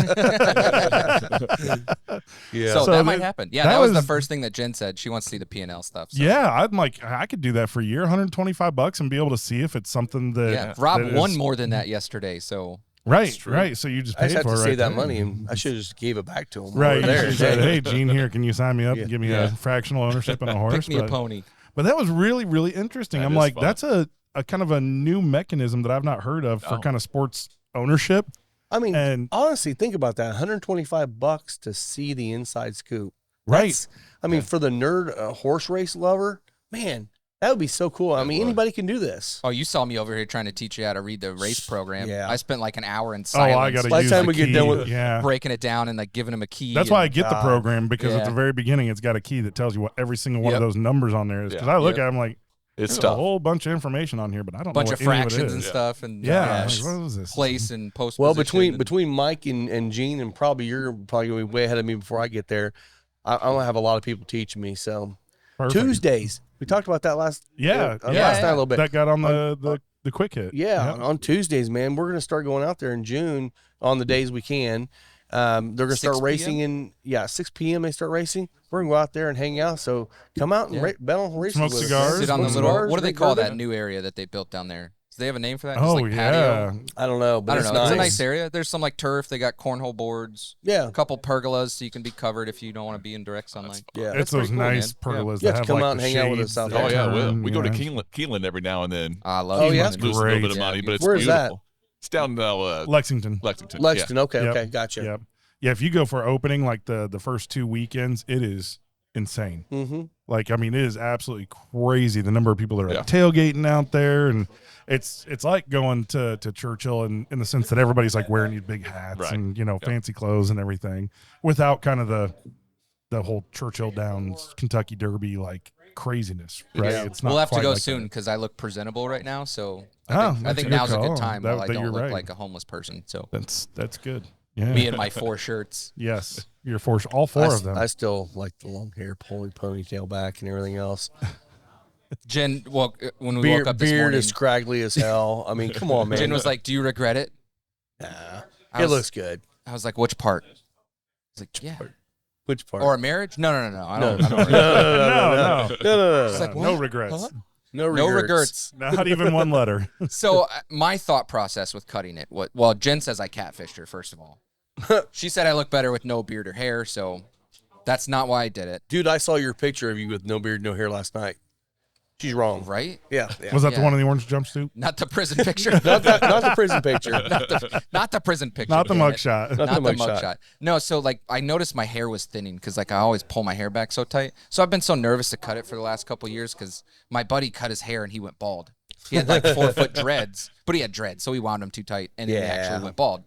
Speaker 3: Yeah.
Speaker 4: So,
Speaker 2: So
Speaker 4: that might
Speaker 2: that-
Speaker 4: happen. Yeah,
Speaker 2: that
Speaker 4: that was the
Speaker 2: was-
Speaker 4: first thing that Jen said. She wants to see the P&L stuff. So.
Speaker 2: Yeah, I'm like, I could do that for a year, $125 and be able to see if it's something that.
Speaker 4: Yeah, Rob
Speaker 2: that
Speaker 4: won
Speaker 2: is-
Speaker 4: more than that yesterday. So
Speaker 2: Right,
Speaker 6: true.
Speaker 2: right. So you just
Speaker 3: I
Speaker 2: paid
Speaker 3: just had
Speaker 2: for
Speaker 3: to
Speaker 2: it
Speaker 3: save
Speaker 2: right
Speaker 3: that
Speaker 2: there.
Speaker 3: money, and I should have just gave it back to him.
Speaker 2: Right.
Speaker 3: over there.
Speaker 2: You said, hey, Gene, here, can you sign me up and give me
Speaker 3: Yeah.
Speaker 2: a fractional ownership in a horse?
Speaker 4: pick me a
Speaker 2: But-
Speaker 4: pony.
Speaker 2: But that was really, really interesting.
Speaker 6: That
Speaker 2: I'm
Speaker 6: is
Speaker 2: like,
Speaker 6: fun.
Speaker 2: that's a kind of a new mechanism that I've not heard of for
Speaker 6: No.
Speaker 2: kind of sports ownership.
Speaker 3: I mean,
Speaker 2: And-
Speaker 3: honestly, think about that. $125 to see the inside scoop.
Speaker 2: Right.
Speaker 3: That's- I mean, for the nerd horse race lover, man, that would be so cool. I mean, anybody can do this.
Speaker 4: Oh, you saw me over here trying to teach you how to read the race program.
Speaker 3: Yeah.
Speaker 4: I spent like an hour in
Speaker 2: Oh,
Speaker 4: silence.
Speaker 2: I got to
Speaker 3: By the
Speaker 2: use
Speaker 3: time
Speaker 2: the
Speaker 3: we get
Speaker 2: key.
Speaker 3: done with-
Speaker 2: yeah.
Speaker 4: breaking it down and like giving him a key.
Speaker 2: That's why I
Speaker 4: and-
Speaker 2: get the
Speaker 3: God.
Speaker 2: program because at
Speaker 4: Yeah.
Speaker 2: the very beginning, it's got a key that tells you what every single one of
Speaker 4: Yep.
Speaker 2: those numbers on there is. Because
Speaker 6: Yeah.
Speaker 2: I look
Speaker 4: Yep.
Speaker 2: at them like,
Speaker 6: It's
Speaker 2: there's a
Speaker 6: tough.
Speaker 2: whole bunch of information on here, but I don't
Speaker 4: bunch
Speaker 2: know
Speaker 4: of
Speaker 2: what any
Speaker 4: fractions
Speaker 2: of it
Speaker 4: and
Speaker 2: is.
Speaker 4: stuff and
Speaker 2: Yeah.
Speaker 3: Yes.
Speaker 2: Like, what is this?
Speaker 4: place and post.
Speaker 3: Well,
Speaker 4: position
Speaker 3: between Mike and Gene, and probably you're probably going to be way ahead of me before I get there. I'm going to have a lot of people teaching me. So
Speaker 2: Perfect.
Speaker 3: Tuesdays, we talked about that last
Speaker 2: Yeah.
Speaker 3: last
Speaker 2: yeah.
Speaker 3: night a little bit.
Speaker 2: That got on the quick hit.
Speaker 3: Yeah, on Tuesdays, man, we're gonna start going out there in June on the days we can. They're gonna
Speaker 4: 6
Speaker 3: start
Speaker 4: p.m.?
Speaker 3: racing in 6 p.m. They start racing. We're gonna go out there and hang out. So come out and
Speaker 4: Yeah.
Speaker 3: bet on races.
Speaker 2: Smoke
Speaker 3: with us,
Speaker 2: cigars.
Speaker 3: man.
Speaker 4: sit on the
Speaker 3: Smoke
Speaker 4: little.
Speaker 3: cigars,
Speaker 4: What do they
Speaker 3: drink
Speaker 4: call
Speaker 3: bourbon.
Speaker 4: that new area that they built down there? Do they have a name for that? Just
Speaker 2: Oh,
Speaker 4: like
Speaker 2: yeah.
Speaker 4: patio?
Speaker 3: I don't know, but
Speaker 4: I don't
Speaker 3: it's
Speaker 4: know.
Speaker 3: nice.
Speaker 4: It's a nice area. There's some like turf. They got cornhole boards.
Speaker 3: Yeah,
Speaker 4: A couple pergolas so you can be covered if you don't want to be in direct sunlight.
Speaker 3: yeah.
Speaker 2: It's those
Speaker 4: pretty cool,
Speaker 2: nice
Speaker 4: man. Yeah.
Speaker 2: pergolas
Speaker 3: You have
Speaker 2: that
Speaker 3: to come
Speaker 2: like
Speaker 3: out and
Speaker 2: the
Speaker 3: hang out with us
Speaker 2: shades
Speaker 3: out
Speaker 2: that
Speaker 3: there.
Speaker 6: Oh yeah,
Speaker 2: turn,
Speaker 6: we go to
Speaker 2: yeah.
Speaker 6: Keeneland every now and then.
Speaker 4: I love
Speaker 3: Oh,
Speaker 4: it.
Speaker 3: yeah?
Speaker 6: Lose a little bit of
Speaker 4: Yeah,
Speaker 6: money, but it's
Speaker 3: Where's that?
Speaker 6: beautiful. It's down
Speaker 2: Lexington.
Speaker 6: Lexington.
Speaker 3: Lexington. Okay,
Speaker 2: Yep.
Speaker 3: okay, gotcha.
Speaker 2: Yep. Yeah, if you go for opening like the first 2 weekends, it is insane.
Speaker 3: Mm-hmm.
Speaker 2: Like, I mean, it is absolutely crazy the number of people that are
Speaker 6: Yeah.
Speaker 2: tailgating out there, and it's like going to Churchill in the sense that everybody's like wearing these big hats
Speaker 6: Right.
Speaker 2: and fancy clothes and everything, without kind of the whole Churchill Downs Kentucky Derby like craziness, right?
Speaker 3: Yeah.
Speaker 2: It's not
Speaker 4: We'll have to
Speaker 2: quite
Speaker 4: go
Speaker 2: like
Speaker 4: soon
Speaker 2: that.
Speaker 4: because I look presentable right now. So
Speaker 2: Oh,
Speaker 4: I
Speaker 2: that's
Speaker 4: think
Speaker 2: a good
Speaker 4: now's a
Speaker 2: call.
Speaker 4: good time
Speaker 2: That-
Speaker 4: while I
Speaker 2: that
Speaker 4: don't
Speaker 2: you're
Speaker 4: look
Speaker 2: right.
Speaker 4: like a homeless person. So
Speaker 2: That's good. Yeah.
Speaker 4: me and my 4 shirts.
Speaker 2: Yes, you're for all four of them.
Speaker 3: I still like the long hair, ponytail back, and everything else.
Speaker 4: Jen, well, when we woke up this
Speaker 3: Beard
Speaker 4: morning,
Speaker 3: is scraggly as hell. I mean, come on, man.
Speaker 4: Jen was like, "Do you regret it?"
Speaker 3: Nah. It looks good.
Speaker 4: I was like, which part? He's like, yeah.
Speaker 3: Which part?
Speaker 4: Or a marriage? No. I
Speaker 3: no,
Speaker 4: don't.
Speaker 2: No.
Speaker 4: It's like,
Speaker 2: No
Speaker 4: what?
Speaker 2: regrets.
Speaker 4: Huh?
Speaker 3: No
Speaker 4: No regrets.
Speaker 2: Not even one letter.
Speaker 4: So my thought process with cutting it, well, Jen says I catfished her, first of all. She said I look better with no beard or hair, so that's not why I did it.
Speaker 3: Dude, I saw your picture of you with no beard, no hair last night. She's wrong.
Speaker 4: Right?
Speaker 3: Yeah.
Speaker 2: Was that the
Speaker 4: Yeah.
Speaker 2: one in the orange jumpsuit?
Speaker 4: Not the prison picture.
Speaker 3: Not the prison picture.
Speaker 4: Not the prison picture.
Speaker 2: Not the
Speaker 4: damn it.
Speaker 2: mugshot.
Speaker 3: Not
Speaker 4: Not
Speaker 3: the
Speaker 4: the mugshot. No, so like I noticed my hair was thinning because like I always pull my hair back so tight. So I've been so nervous to cut it for the last couple of years because my buddy cut his hair and he went bald. He had like 4-foot dreads, but he had dreads, so he wound them too tight and he actually went bald.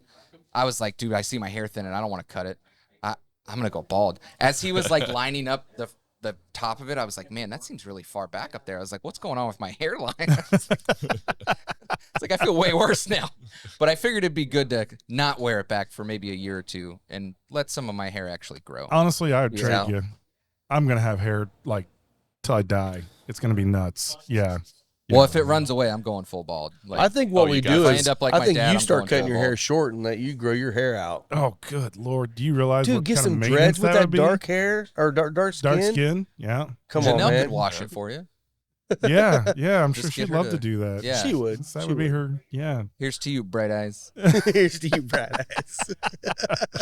Speaker 4: I was like, dude, I see my hair thinning. I don't want to cut it. I'm gonna go bald. As he was like lining up the top of it, I was like, man, that seems really far back up there. I was like, what's going on with my hairline? It's like I feel way worse now. But I figured it'd be good to not wear it back for maybe a year or two and let some of my hair actually grow.
Speaker 2: Honestly, I would
Speaker 3: Yeah.
Speaker 2: trade you. I'm gonna have hair like till I die. It's gonna be nuts. Yeah.
Speaker 4: Well, if it runs away, I'm going full bald. Like,
Speaker 3: I think what
Speaker 6: Oh,
Speaker 3: we
Speaker 6: you
Speaker 3: do
Speaker 6: got
Speaker 4: it.
Speaker 3: is
Speaker 4: If I end up like
Speaker 3: I
Speaker 4: my
Speaker 3: think
Speaker 4: dad,
Speaker 3: you
Speaker 4: I'm
Speaker 3: start
Speaker 4: going
Speaker 3: cutting
Speaker 4: full
Speaker 3: your
Speaker 4: bald.
Speaker 3: hair short and let you grow your hair out.
Speaker 2: Oh, good Lord. Do you realize
Speaker 3: Dude,
Speaker 2: what
Speaker 3: get
Speaker 2: kind
Speaker 3: some
Speaker 2: of
Speaker 3: dreads
Speaker 2: maintenance
Speaker 3: with
Speaker 2: that
Speaker 3: that
Speaker 2: would be?
Speaker 3: dark hair or dark skin.
Speaker 2: Dark skin? Yeah.
Speaker 3: Come
Speaker 4: Janelle
Speaker 3: on, man.
Speaker 4: could wash it for you.
Speaker 2: Yeah. I'm sure
Speaker 4: Just
Speaker 2: she'd
Speaker 4: get her
Speaker 2: love
Speaker 4: to-
Speaker 2: to do that.
Speaker 4: Yeah.
Speaker 3: She would.
Speaker 2: That
Speaker 3: She
Speaker 2: would be her. Yeah.
Speaker 4: Here's to you, bright eyes.
Speaker 3: Here's to you, Brad.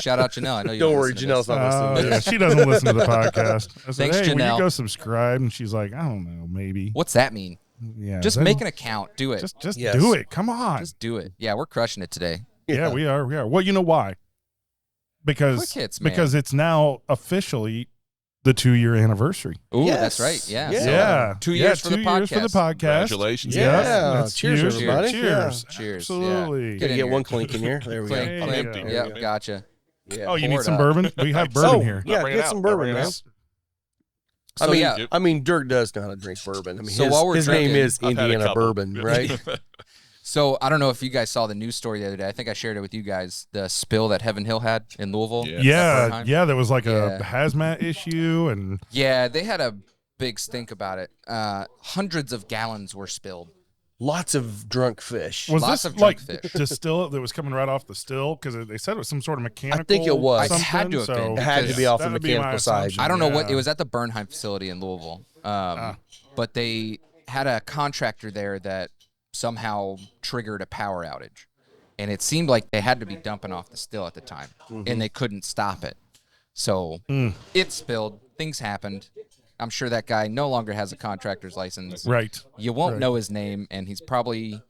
Speaker 4: Shout out Janelle. I know you
Speaker 3: Don't
Speaker 4: don't
Speaker 3: worry,
Speaker 4: listen to
Speaker 3: Janelle's
Speaker 4: this.
Speaker 3: not listening to
Speaker 2: Yeah.
Speaker 3: this.
Speaker 2: She doesn't listen to the podcast. I said,
Speaker 4: Thanks,
Speaker 2: hey, will
Speaker 4: Janelle.
Speaker 2: you go subscribe? And she's like, I don't know, maybe.
Speaker 4: What's that mean?
Speaker 2: Yeah.
Speaker 4: Just
Speaker 2: then
Speaker 4: make an account. Do it.
Speaker 2: Just
Speaker 3: Yes.
Speaker 2: do it. Come on.
Speaker 4: Just do it. Yeah, we're crushing it today.
Speaker 2: Yeah, we are. Well, you know why? Because
Speaker 4: Quick hits, man.
Speaker 2: because it's now officially the 2-year anniversary.
Speaker 4: Ooh,
Speaker 3: Yes.
Speaker 4: that's right. Yeah.
Speaker 3: Yeah.
Speaker 4: So,
Speaker 2: Yeah.
Speaker 4: 2
Speaker 2: Yeah,
Speaker 4: years for the
Speaker 2: 2 years for the
Speaker 4: podcast.
Speaker 2: podcast.
Speaker 6: Congratulations.
Speaker 3: Yeah.
Speaker 2: That's
Speaker 3: Cheers,
Speaker 2: huge.
Speaker 3: everybody.
Speaker 2: Cheers.
Speaker 4: Cheers.
Speaker 2: Absolutely.
Speaker 4: Yeah.
Speaker 3: Gotta
Speaker 4: in
Speaker 3: get
Speaker 4: here.
Speaker 3: one clink in here. There we
Speaker 4: Clink,
Speaker 3: go.
Speaker 2: There you
Speaker 4: clink.
Speaker 2: go.
Speaker 4: Yep, gotcha.
Speaker 3: Yeah.
Speaker 2: Oh, you
Speaker 4: Pour
Speaker 2: need
Speaker 4: it
Speaker 2: some
Speaker 4: up.
Speaker 2: bourbon? We have bourbon
Speaker 3: Oh,
Speaker 2: here.
Speaker 3: yeah,
Speaker 6: Bring it
Speaker 3: get
Speaker 6: out.
Speaker 3: some bourbon,
Speaker 6: Bring it
Speaker 3: man.
Speaker 6: out.
Speaker 3: I
Speaker 4: So,
Speaker 3: mean,
Speaker 4: yeah.
Speaker 3: I mean, Dirk does know how to drink bourbon. I mean,
Speaker 4: So while we're
Speaker 3: his name
Speaker 4: drinking,
Speaker 3: is
Speaker 6: I've had a
Speaker 3: Indiana
Speaker 6: couple.
Speaker 3: Bourbon, right?
Speaker 4: So I don't know if you guys saw the news story the other day. I think I shared it with you guys. The spill that Heaven Hill had in Louisville.
Speaker 6: Yeah.
Speaker 4: at
Speaker 2: Yeah,
Speaker 4: Bernheim.
Speaker 2: yeah, there was like
Speaker 4: Yeah.
Speaker 2: a hazmat issue and
Speaker 4: Yeah, they had a big stink about it. Hundreds of gallons were spilled.
Speaker 3: Lots of drunk fish.
Speaker 2: was
Speaker 4: Lots
Speaker 2: this
Speaker 4: of drunk
Speaker 2: like
Speaker 4: fish.
Speaker 2: distill that was coming right off the still because they said it was some sort of mechanical.
Speaker 3: think it was.
Speaker 2: something,
Speaker 4: It had to have
Speaker 2: so
Speaker 4: been,
Speaker 3: It had to be off the
Speaker 2: that would be my
Speaker 3: mechanical side.
Speaker 2: assumption,
Speaker 4: I don't know what
Speaker 2: yeah.
Speaker 4: it was at the Bernheim facility in Louisville, but they had a contractor there that somehow triggered a power outage, and it seemed like they had to be dumping off the still at the time, and they couldn't stop it. So it spilled. Things happened. I'm sure that guy no longer has a contractor's license.
Speaker 2: Right.
Speaker 4: You won't
Speaker 2: Right.
Speaker 4: know his name, and he's probably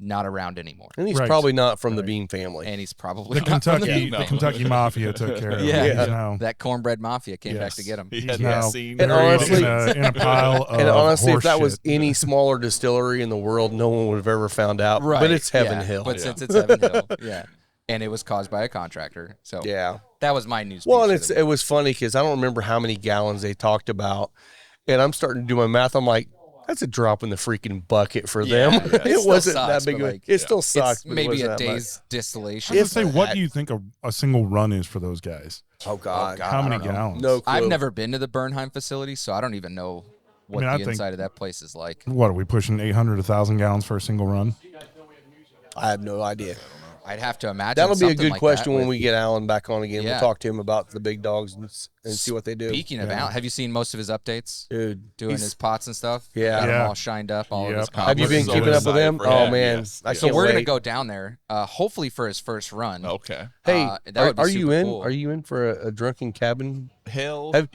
Speaker 4: not around anymore.
Speaker 3: And he's
Speaker 2: Right.
Speaker 3: probably not from the Bean family.
Speaker 4: And he's probably
Speaker 2: The
Speaker 4: not from
Speaker 2: Kentucky,
Speaker 6: No.
Speaker 2: the Kentucky Mafia took care of
Speaker 4: Yeah.
Speaker 2: it.
Speaker 3: Yeah.
Speaker 2: Now,
Speaker 4: that cornbread mafia came back
Speaker 2: Yes.
Speaker 4: to get him.
Speaker 6: He
Speaker 2: he's
Speaker 6: had
Speaker 2: now
Speaker 6: that scene.
Speaker 3: And
Speaker 2: buried
Speaker 3: honestly-
Speaker 2: in a pile of
Speaker 3: And honestly, if that
Speaker 2: horse
Speaker 3: was
Speaker 2: shit.
Speaker 3: any smaller distillery in the world, no one would have ever found out.
Speaker 4: Right.
Speaker 3: But it's Heaven
Speaker 4: yeah.
Speaker 3: Hill.
Speaker 4: But since it's Heaven Hill, yeah. And it was caused by a contractor. So
Speaker 3: Yeah.
Speaker 4: that was my news.
Speaker 3: Well, and
Speaker 4: piece of
Speaker 3: it was funny because I don't remember how many gallons they talked about. And I'm starting to do my math. I'm like, that's a drop in the freaking bucket for them.
Speaker 6: yeah.
Speaker 3: It
Speaker 4: still
Speaker 3: wasn't
Speaker 4: sucks,
Speaker 3: that big.
Speaker 4: but,
Speaker 3: Of a-
Speaker 4: like,
Speaker 3: it still
Speaker 4: It's
Speaker 3: sucks. but it
Speaker 4: maybe
Speaker 3: wasn't
Speaker 4: a
Speaker 3: that much.
Speaker 4: day's distillation.
Speaker 2: I was gonna say, what
Speaker 3: that-
Speaker 2: do you think a single run is for those guys?
Speaker 3: Oh God.
Speaker 4: God.
Speaker 2: How
Speaker 4: I
Speaker 2: many
Speaker 4: don't know.
Speaker 2: gallons?
Speaker 3: No clue.
Speaker 4: I've never been to the Bernheim facility, so I don't even know what
Speaker 2: I
Speaker 4: the
Speaker 2: think-
Speaker 4: inside of that place is like.
Speaker 2: What are we pushing 800, 1,000 gallons for a single run?
Speaker 3: I have no idea.
Speaker 4: I'd have to imagine
Speaker 3: That'll be a
Speaker 4: something
Speaker 3: good
Speaker 4: like
Speaker 3: question
Speaker 4: that
Speaker 3: when
Speaker 4: with-
Speaker 3: we get Alan back on again.
Speaker 4: Yeah.
Speaker 3: We'll talk to him about the big dogs and see what they do.
Speaker 4: Speaking of Al, have you seen most of his updates?
Speaker 3: Dude,
Speaker 4: Doing
Speaker 3: he's-
Speaker 4: his pots and stuff?
Speaker 3: Yeah.
Speaker 4: Got 'em
Speaker 2: Yeah.
Speaker 4: all shined up, all of his
Speaker 2: Yep.
Speaker 3: Have you been
Speaker 6: So
Speaker 3: keeping up with
Speaker 6: excited
Speaker 3: him?
Speaker 6: for
Speaker 3: Oh
Speaker 6: him.
Speaker 3: man,
Speaker 6: Yes.
Speaker 3: I
Speaker 6: So
Speaker 4: So
Speaker 3: can't
Speaker 4: we're
Speaker 3: wait.
Speaker 4: gonna go down there, hopefully for his first run.
Speaker 6: Okay.
Speaker 3: Hey,
Speaker 4: that would be
Speaker 3: are you
Speaker 4: super
Speaker 3: in?
Speaker 4: cool.
Speaker 3: Are you in for a drunken cabin?
Speaker 6: Hell.
Speaker 3: Have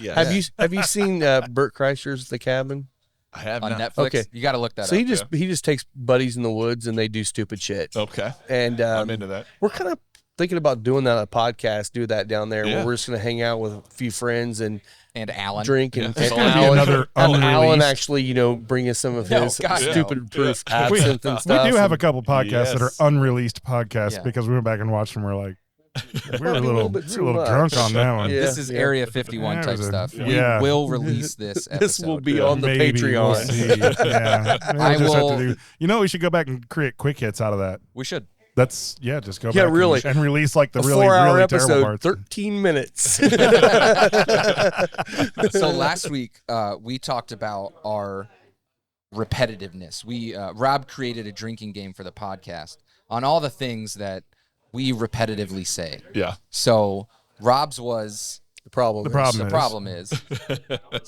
Speaker 3: you seen Burt Kreischer's The Cabin?
Speaker 6: I have
Speaker 4: On
Speaker 6: not.
Speaker 4: Netflix?
Speaker 3: Okay.
Speaker 4: You got to look that
Speaker 3: So
Speaker 4: up.
Speaker 3: he just takes buddies in the woods and they do stupid shit.
Speaker 6: Okay.
Speaker 3: And
Speaker 6: I'm into that.
Speaker 3: we're kind of thinking about doing that on a podcast. Do that down there
Speaker 6: Yeah.
Speaker 3: where we're just gonna hang out with a few friends and
Speaker 4: And Alan.
Speaker 3: drink and,
Speaker 6: Yeah.
Speaker 3: and
Speaker 6: It's gonna
Speaker 2: be
Speaker 3: Alan,
Speaker 2: another
Speaker 3: Alan
Speaker 2: unreleased-
Speaker 3: actually bring us some of
Speaker 4: No,
Speaker 3: his
Speaker 4: God, no.
Speaker 3: stupid proof
Speaker 2: We,
Speaker 3: absinthe and stuff.
Speaker 2: we do have a
Speaker 3: and-
Speaker 2: couple podcasts that
Speaker 6: Yes.
Speaker 2: are unreleased podcasts
Speaker 4: Yeah.
Speaker 2: because we went back and watched them. We're like, we were a little,
Speaker 3: bit
Speaker 2: we
Speaker 3: too
Speaker 2: were a little
Speaker 3: much.
Speaker 2: drunk on that one.
Speaker 3: Yeah.
Speaker 4: This is Area 51
Speaker 2: Yeah, it
Speaker 4: type
Speaker 2: was a-
Speaker 4: stuff.
Speaker 2: yeah.
Speaker 4: We will release this episode.
Speaker 3: This will be on the
Speaker 2: Maybe
Speaker 3: Patreon.
Speaker 2: we'll see. Yeah, Maybe
Speaker 4: I
Speaker 2: we'll just
Speaker 4: will-
Speaker 2: have to do. You know, we should go back and create quick hits out of that.
Speaker 4: We should.
Speaker 2: That's just go
Speaker 3: Yeah,
Speaker 2: back
Speaker 3: really.
Speaker 2: and release like the
Speaker 3: A
Speaker 2: really
Speaker 3: 4-hour
Speaker 2: really terrible
Speaker 3: episode,
Speaker 2: parts.
Speaker 3: 13 minutes.
Speaker 4: So last week, we talked about our repetitiveness. Rob created a drinking game for the podcast on all the things that we repetitively say.
Speaker 6: Yeah.
Speaker 4: So Rob's was
Speaker 3: The problem.
Speaker 2: The problem
Speaker 4: the
Speaker 2: is
Speaker 4: problem is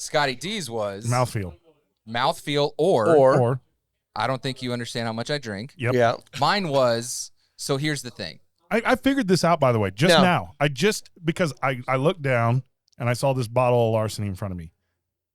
Speaker 4: Scotty D's was
Speaker 2: mouthfeel.
Speaker 4: mouthfeel or
Speaker 2: Or
Speaker 4: I don't think you understand how much I drink.
Speaker 2: yep.
Speaker 3: Yeah.
Speaker 4: Mine was, so here's the thing.
Speaker 2: I figured this out, by the way, just
Speaker 3: No.
Speaker 2: now. Because I looked down and I saw this bottle of Larceny in front of me.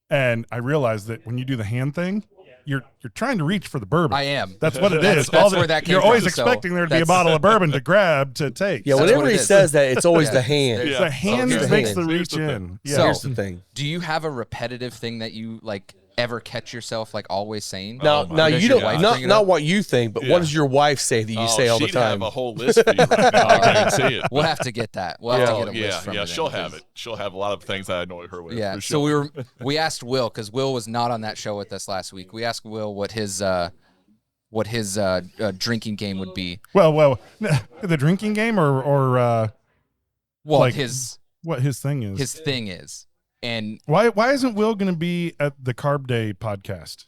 Speaker 2: And I realized that when you do the hand thing, you're trying to reach for the bourbon.
Speaker 4: I am.
Speaker 2: That's what it is.
Speaker 4: That's where that came
Speaker 2: You're
Speaker 4: from.
Speaker 2: always
Speaker 4: So
Speaker 2: expecting there to be a
Speaker 4: that's-
Speaker 2: bottle of bourbon to grab to take.
Speaker 3: Yeah,
Speaker 4: That's
Speaker 3: whenever
Speaker 4: what
Speaker 3: he
Speaker 4: it is.
Speaker 3: says that, it's always
Speaker 4: Yeah.
Speaker 3: the hand.
Speaker 2: It's
Speaker 6: Yeah.
Speaker 2: the hand
Speaker 3: Here's
Speaker 2: that
Speaker 3: the
Speaker 2: makes
Speaker 3: thing.
Speaker 2: the
Speaker 6: Here's
Speaker 2: reach
Speaker 6: the thing.
Speaker 2: in. Yeah.
Speaker 4: So-
Speaker 3: Here's the thing.
Speaker 4: Do you have a repetitive thing that you like ever catch yourself like always saying?
Speaker 3: Now,
Speaker 6: my
Speaker 3: now
Speaker 4: Does
Speaker 3: you
Speaker 4: your
Speaker 3: don't
Speaker 4: wife
Speaker 3: not
Speaker 4: bring it
Speaker 3: not
Speaker 4: up?
Speaker 3: what you think, but
Speaker 6: Yeah.
Speaker 3: what does your wife say that you say all the
Speaker 6: she'd
Speaker 3: time?
Speaker 6: have a whole list for you right now. I guarantee it.
Speaker 4: We'll have to get that. We'll have to get a
Speaker 6: yeah,
Speaker 4: list from
Speaker 6: yeah,
Speaker 4: her
Speaker 6: she'll
Speaker 4: then,
Speaker 6: have
Speaker 4: because-
Speaker 6: it. She'll have a lot of things I annoy her with.
Speaker 4: Yeah.
Speaker 6: for
Speaker 4: So
Speaker 6: sure.
Speaker 4: we asked Will, because Will was not on that show with us last week. We asked Will what his drinking game would be.
Speaker 2: Well, the drinking game or
Speaker 4: Well,
Speaker 2: Like-
Speaker 4: his
Speaker 2: what his thing is.
Speaker 4: thing is, and
Speaker 2: Why isn't Will going to be at the Carb Day podcast?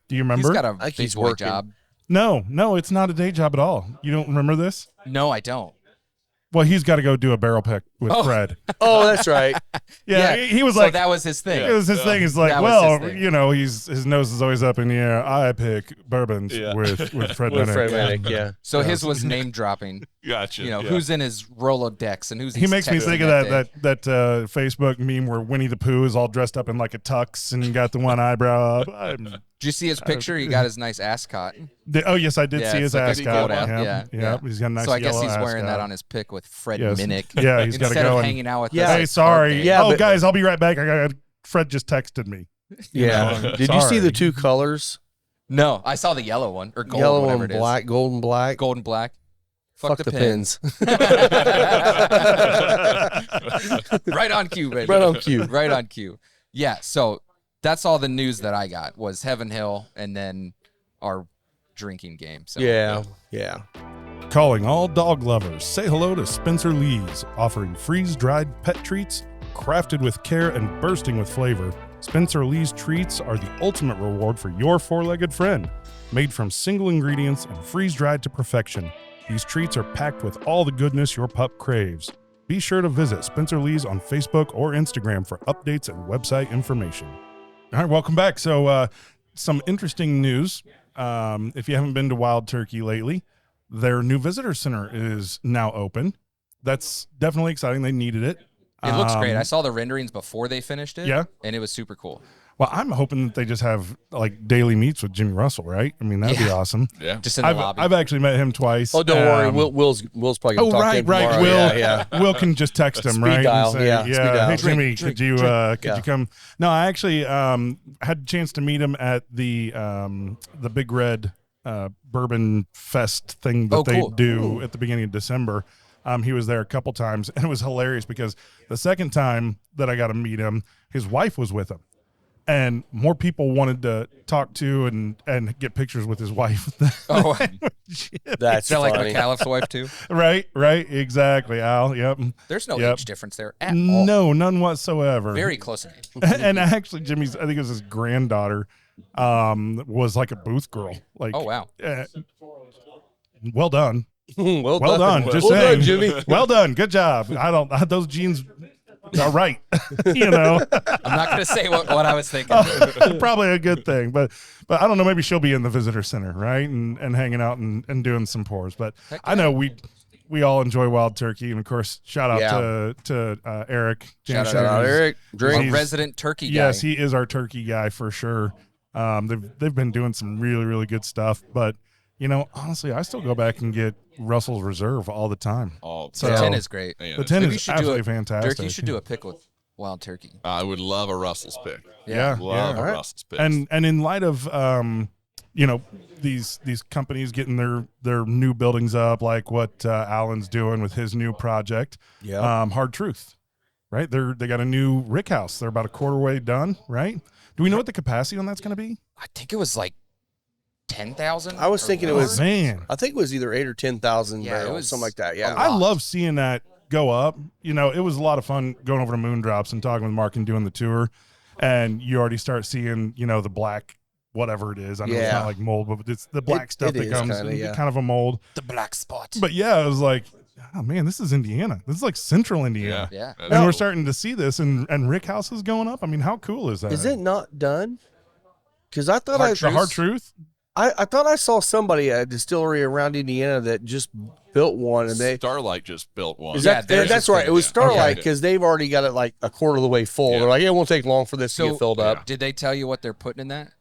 Speaker 2: Do you remember?
Speaker 4: he's got a
Speaker 3: I think
Speaker 4: big
Speaker 3: he's
Speaker 4: boy
Speaker 3: working.
Speaker 4: job.
Speaker 2: No, it's not a day job at all. You don't remember this?
Speaker 4: No, I don't.
Speaker 2: Well, he's got to go do a barrel pick with
Speaker 4: Oh.
Speaker 2: Fred.
Speaker 3: Oh, that's right.
Speaker 2: Yeah,
Speaker 4: Yeah,
Speaker 2: he was
Speaker 4: So
Speaker 2: like,
Speaker 4: that was his thing.
Speaker 2: it was his thing. He's like,
Speaker 4: That was
Speaker 2: well,
Speaker 4: his thing.
Speaker 2: you know, his nose is always up in the air. I pick bourbons
Speaker 6: Yeah.
Speaker 2: with Fred
Speaker 3: With
Speaker 2: Minnick.
Speaker 3: Fred Minnick, yeah.
Speaker 4: So his was name dropping.
Speaker 6: Gotcha.
Speaker 4: You know,
Speaker 6: yeah.
Speaker 4: who's in his Rolodex and who's
Speaker 2: He
Speaker 4: he's
Speaker 2: makes me
Speaker 4: texting
Speaker 2: think of
Speaker 4: day.
Speaker 2: that Facebook meme where Winnie the Pooh is all dressed up in like a tux and got the one eyebrow up.
Speaker 4: Did you see his picture? He got his nice ascot.
Speaker 2: Oh yes, I did
Speaker 4: Yeah,
Speaker 2: see
Speaker 4: it's
Speaker 2: his
Speaker 4: like a
Speaker 2: ascot.
Speaker 4: fold out,
Speaker 2: Yeah,
Speaker 4: yeah.
Speaker 2: He's got a nice
Speaker 4: So I guess
Speaker 2: yellow
Speaker 4: he's wearing that
Speaker 2: ascot.
Speaker 4: on his pick with Fred
Speaker 2: Yes.
Speaker 4: Minnick.
Speaker 2: Yeah, he's got to
Speaker 4: Instead
Speaker 2: go
Speaker 4: of
Speaker 2: and
Speaker 4: hanging out with
Speaker 3: Yeah.
Speaker 4: us.
Speaker 2: hey,
Speaker 4: at
Speaker 2: sorry.
Speaker 4: Carb Day.
Speaker 3: Yeah,
Speaker 2: oh,
Speaker 3: but-
Speaker 2: guys, I'll be right back. Fred just texted me.
Speaker 3: Yeah.
Speaker 2: know,
Speaker 3: Did you see
Speaker 2: sorry.
Speaker 3: the two colors?
Speaker 4: No, I saw the yellow one or gold,
Speaker 3: Yellow
Speaker 4: whatever
Speaker 3: and
Speaker 4: it is.
Speaker 3: black, gold and black.
Speaker 4: Gold and black.
Speaker 3: Fuck the pins.
Speaker 4: Right on cue, baby.
Speaker 3: Right on cue.
Speaker 4: Right on cue. Yeah, so that's all the news that I got was Heaven Hill and then our drinking game. So
Speaker 3: Yeah. Yeah.
Speaker 2: Calling all dog lovers, say hello to Spencer Lee's, offering freeze-dried pet treats, crafted with care and bursting with flavor. Spencer Lee's treats are the ultimate reward for your four-legged friend. Made from single ingredients and freeze-dried to perfection, these treats are packed with all the goodness your pup craves. Be sure to visit Spencer Lee's on Facebook or Instagram for updates and website information. All right, welcome back. So, some interesting news. If you haven't been to Wild Turkey lately, their new visitor center is now open. That's definitely exciting. They needed it.
Speaker 4: it looks great. I saw the renderings before they finished it.
Speaker 2: Yeah.
Speaker 4: And it was super cool.
Speaker 2: Well, I'm hoping that they just have like daily meets with Jimmy Russell, right? I mean, that'd be
Speaker 4: Yeah.
Speaker 2: awesome.
Speaker 6: Yeah.
Speaker 4: Just in the lobby.
Speaker 2: I've actually met him twice.
Speaker 3: Oh, don't worry.
Speaker 2: Um,
Speaker 3: Will's probably gonna
Speaker 2: Oh,
Speaker 3: talk to
Speaker 2: right,
Speaker 3: him
Speaker 2: right.
Speaker 3: tomorrow.
Speaker 2: Will,
Speaker 3: Yeah.
Speaker 2: Will can just text him,
Speaker 3: Speed
Speaker 2: right? and
Speaker 3: dial,
Speaker 2: say,
Speaker 3: yeah, speed dial.
Speaker 2: Hey, Jimmy,
Speaker 4: Drink,
Speaker 2: could you
Speaker 3: Yeah.
Speaker 2: come? No, I actually had a chance to meet him at the Big Red Bourbon Fest thing that
Speaker 4: Oh,
Speaker 2: they
Speaker 4: cool.
Speaker 2: do at the beginning of December. He was there a couple times, and it was hilarious because the second time that I got to meet him, his wife was with him. And more people wanted to talk to and get pictures with his wife.
Speaker 4: Oh,
Speaker 3: That's
Speaker 4: is that like
Speaker 3: funny.
Speaker 4: McAuliffe's wife too?
Speaker 2: right, exactly, Al. Yep.
Speaker 4: There's no
Speaker 2: Yep.
Speaker 4: age difference there at all.
Speaker 2: No, none whatsoever.
Speaker 4: Very close to me.
Speaker 2: And actually, Jimmy's, I think it was his granddaughter, was like a booth girl. Like,
Speaker 4: Oh, wow.
Speaker 2: well done.
Speaker 3: well
Speaker 2: Well done. Just
Speaker 3: well
Speaker 2: saying.
Speaker 3: done, Jimmy.
Speaker 2: Well done. Good job. Those jeans are right. You know,
Speaker 4: I'm not going to say what I was thinking.
Speaker 2: probably a good thing. But I don't know. Maybe she'll be in the visitor center, right? And hanging out and doing some pours. But
Speaker 4: Heck
Speaker 2: I know we all enjoy Wild Turkey. And of course, shout out
Speaker 3: Yeah.
Speaker 2: to Eric.
Speaker 4: Shout
Speaker 3: Shout out, Eric.
Speaker 4: Our
Speaker 3: Drink.
Speaker 2: He's-
Speaker 4: resident turkey guy.
Speaker 2: Yes, he is our turkey guy for sure. They've been doing some really, really good stuff. But, you know, honestly, I still go back and get Russell's Reserve all the time.
Speaker 6: Oh,
Speaker 2: So-
Speaker 4: The 10 is great.
Speaker 6: man,
Speaker 2: The 10
Speaker 4: Maybe you
Speaker 2: is
Speaker 4: should do
Speaker 2: absolutely
Speaker 4: it.
Speaker 2: fantastic.
Speaker 4: Dirk, you should do a pick with wild turkey.
Speaker 6: I would love a Russell's pick.
Speaker 2: Yeah.
Speaker 6: Love
Speaker 2: yeah.
Speaker 6: a Russell's pick.
Speaker 2: And in light of you know, these companies getting their new buildings up, like what Alan's doing with his new project,
Speaker 3: Yeah.
Speaker 2: Hard Truth, right? They got a new rick house. They're about a quarter way done, right? Do we know what the capacity on that's going to be?
Speaker 4: I think it was like 10,000.
Speaker 3: I was thinking it was-
Speaker 2: Man,
Speaker 3: I think it was either 8 or 10,000
Speaker 4: Yeah, it
Speaker 3: barrels,
Speaker 4: was
Speaker 3: something like that. Yeah.
Speaker 2: I love seeing that go up. You know, it was a lot of fun going over to Moondrops and talking with Mark and doing the tour. And you already start seeing, you know, the black whatever it is. I know it's
Speaker 3: Yeah.
Speaker 2: not like mold, but it's the black stuff
Speaker 3: it
Speaker 2: that
Speaker 3: is
Speaker 2: comes
Speaker 3: kinda, yeah.
Speaker 2: kind of a mold.
Speaker 4: The black spot.
Speaker 2: But yeah, I was like, oh man, this is Indiana. This is like central Indiana.
Speaker 4: Yeah.
Speaker 2: And we're starting to see this, and rick houses going up. I mean, how cool is that?
Speaker 3: Is it not done? Because I thought
Speaker 2: the hard truth?
Speaker 3: I thought I saw somebody at a distillery around Indiana that just built one, and they
Speaker 6: Starlight just built one.
Speaker 3: is
Speaker 4: Yeah,
Speaker 3: that
Speaker 4: theirs
Speaker 3: that's
Speaker 4: is
Speaker 3: right. It was
Speaker 6: Yeah.
Speaker 3: Starlight
Speaker 6: Okay.
Speaker 3: because they've already got it like a quarter of the way full.
Speaker 6: Yeah.
Speaker 3: They're like, it won't take long for this to
Speaker 4: So
Speaker 3: get filled up.
Speaker 4: did they tell you what they're putting in that?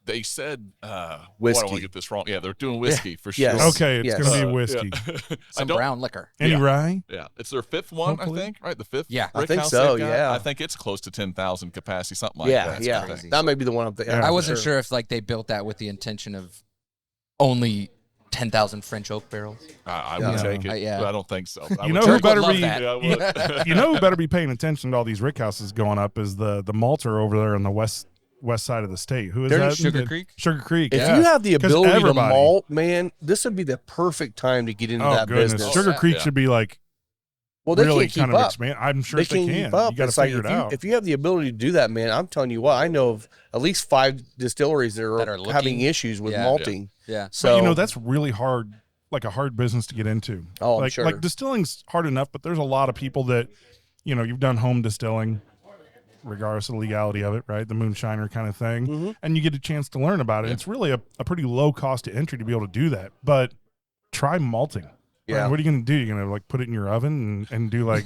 Speaker 6: They said, I don't
Speaker 3: Whiskey.
Speaker 6: want to get this wrong. Yeah, they're doing whiskey for sure.
Speaker 3: Yes.
Speaker 2: Okay, it's
Speaker 3: Yes.
Speaker 2: going to be whiskey.
Speaker 6: I
Speaker 4: Some
Speaker 6: don't-
Speaker 4: brown liquor.
Speaker 2: Any
Speaker 6: Yeah.
Speaker 2: rye?
Speaker 6: Yeah, it's their fifth one,
Speaker 2: Hopefully.
Speaker 6: I think. Right, the fifth.
Speaker 4: Yeah.
Speaker 3: I
Speaker 6: rick
Speaker 3: think
Speaker 6: house
Speaker 3: so,
Speaker 6: they've got.
Speaker 3: yeah.
Speaker 6: I think it's close to 10,000 capacity, something like
Speaker 3: Yeah,
Speaker 6: that.
Speaker 3: yeah.
Speaker 4: crazy.
Speaker 3: That may be the one I'm thinking.
Speaker 2: Yeah.
Speaker 4: I wasn't sure if like they built that with the intention of only 10,000 French oak barrels.
Speaker 6: I
Speaker 3: Yeah.
Speaker 6: would take it,
Speaker 4: Yeah.
Speaker 6: but I don't think so. I
Speaker 2: You
Speaker 6: would
Speaker 2: know
Speaker 6: take
Speaker 2: who
Speaker 4: Dirk
Speaker 6: it.
Speaker 4: would
Speaker 2: better
Speaker 4: love
Speaker 2: be?
Speaker 4: that.
Speaker 6: Yeah, I would.
Speaker 2: You know who better be paying attention to all these rick houses going up is the malter over there on the west side of the state. Who is
Speaker 3: They're in
Speaker 2: that?
Speaker 4: Sugar Creek?
Speaker 2: Sugar Creek.
Speaker 3: If
Speaker 2: yeah.
Speaker 3: you have the
Speaker 2: 'Cause
Speaker 3: ability to
Speaker 2: everybody-
Speaker 3: malt, man, this would be the perfect time to get into
Speaker 2: Oh
Speaker 3: that
Speaker 2: goodness,
Speaker 3: business.
Speaker 2: Sugar
Speaker 6: Yeah.
Speaker 2: Creek
Speaker 6: Yeah.
Speaker 2: should be like
Speaker 3: Well, they
Speaker 2: really
Speaker 3: can't keep
Speaker 2: kind of
Speaker 3: up.
Speaker 2: expand. I'm sure
Speaker 3: They
Speaker 2: they
Speaker 3: can't
Speaker 2: can.
Speaker 3: keep up.
Speaker 2: You got to
Speaker 3: It's like
Speaker 2: figure it out.
Speaker 3: if you have the ability to do that, man, I'm telling you what, I know of at least 5 distilleries that are,
Speaker 4: That are
Speaker 3: having
Speaker 4: looking.
Speaker 3: issues with
Speaker 4: Yeah.
Speaker 3: malting.
Speaker 4: Yeah.
Speaker 3: So
Speaker 2: But, you know, that's really hard, like a hard business to get into.
Speaker 3: Oh, I'm
Speaker 2: like,
Speaker 3: sure.
Speaker 2: Like distilling's hard enough, but there's a lot of people that, you know, you've done home distilling, regardless of the legality of it, right? The moonshiner kind of thing.
Speaker 3: Mm-hmm.
Speaker 2: And you get a chance to learn about it. It's really a pretty low cost to entry to be able to do that. But try malting.
Speaker 3: Yeah.
Speaker 2: Right? What are you going to do? You're going to like put it in your oven and do like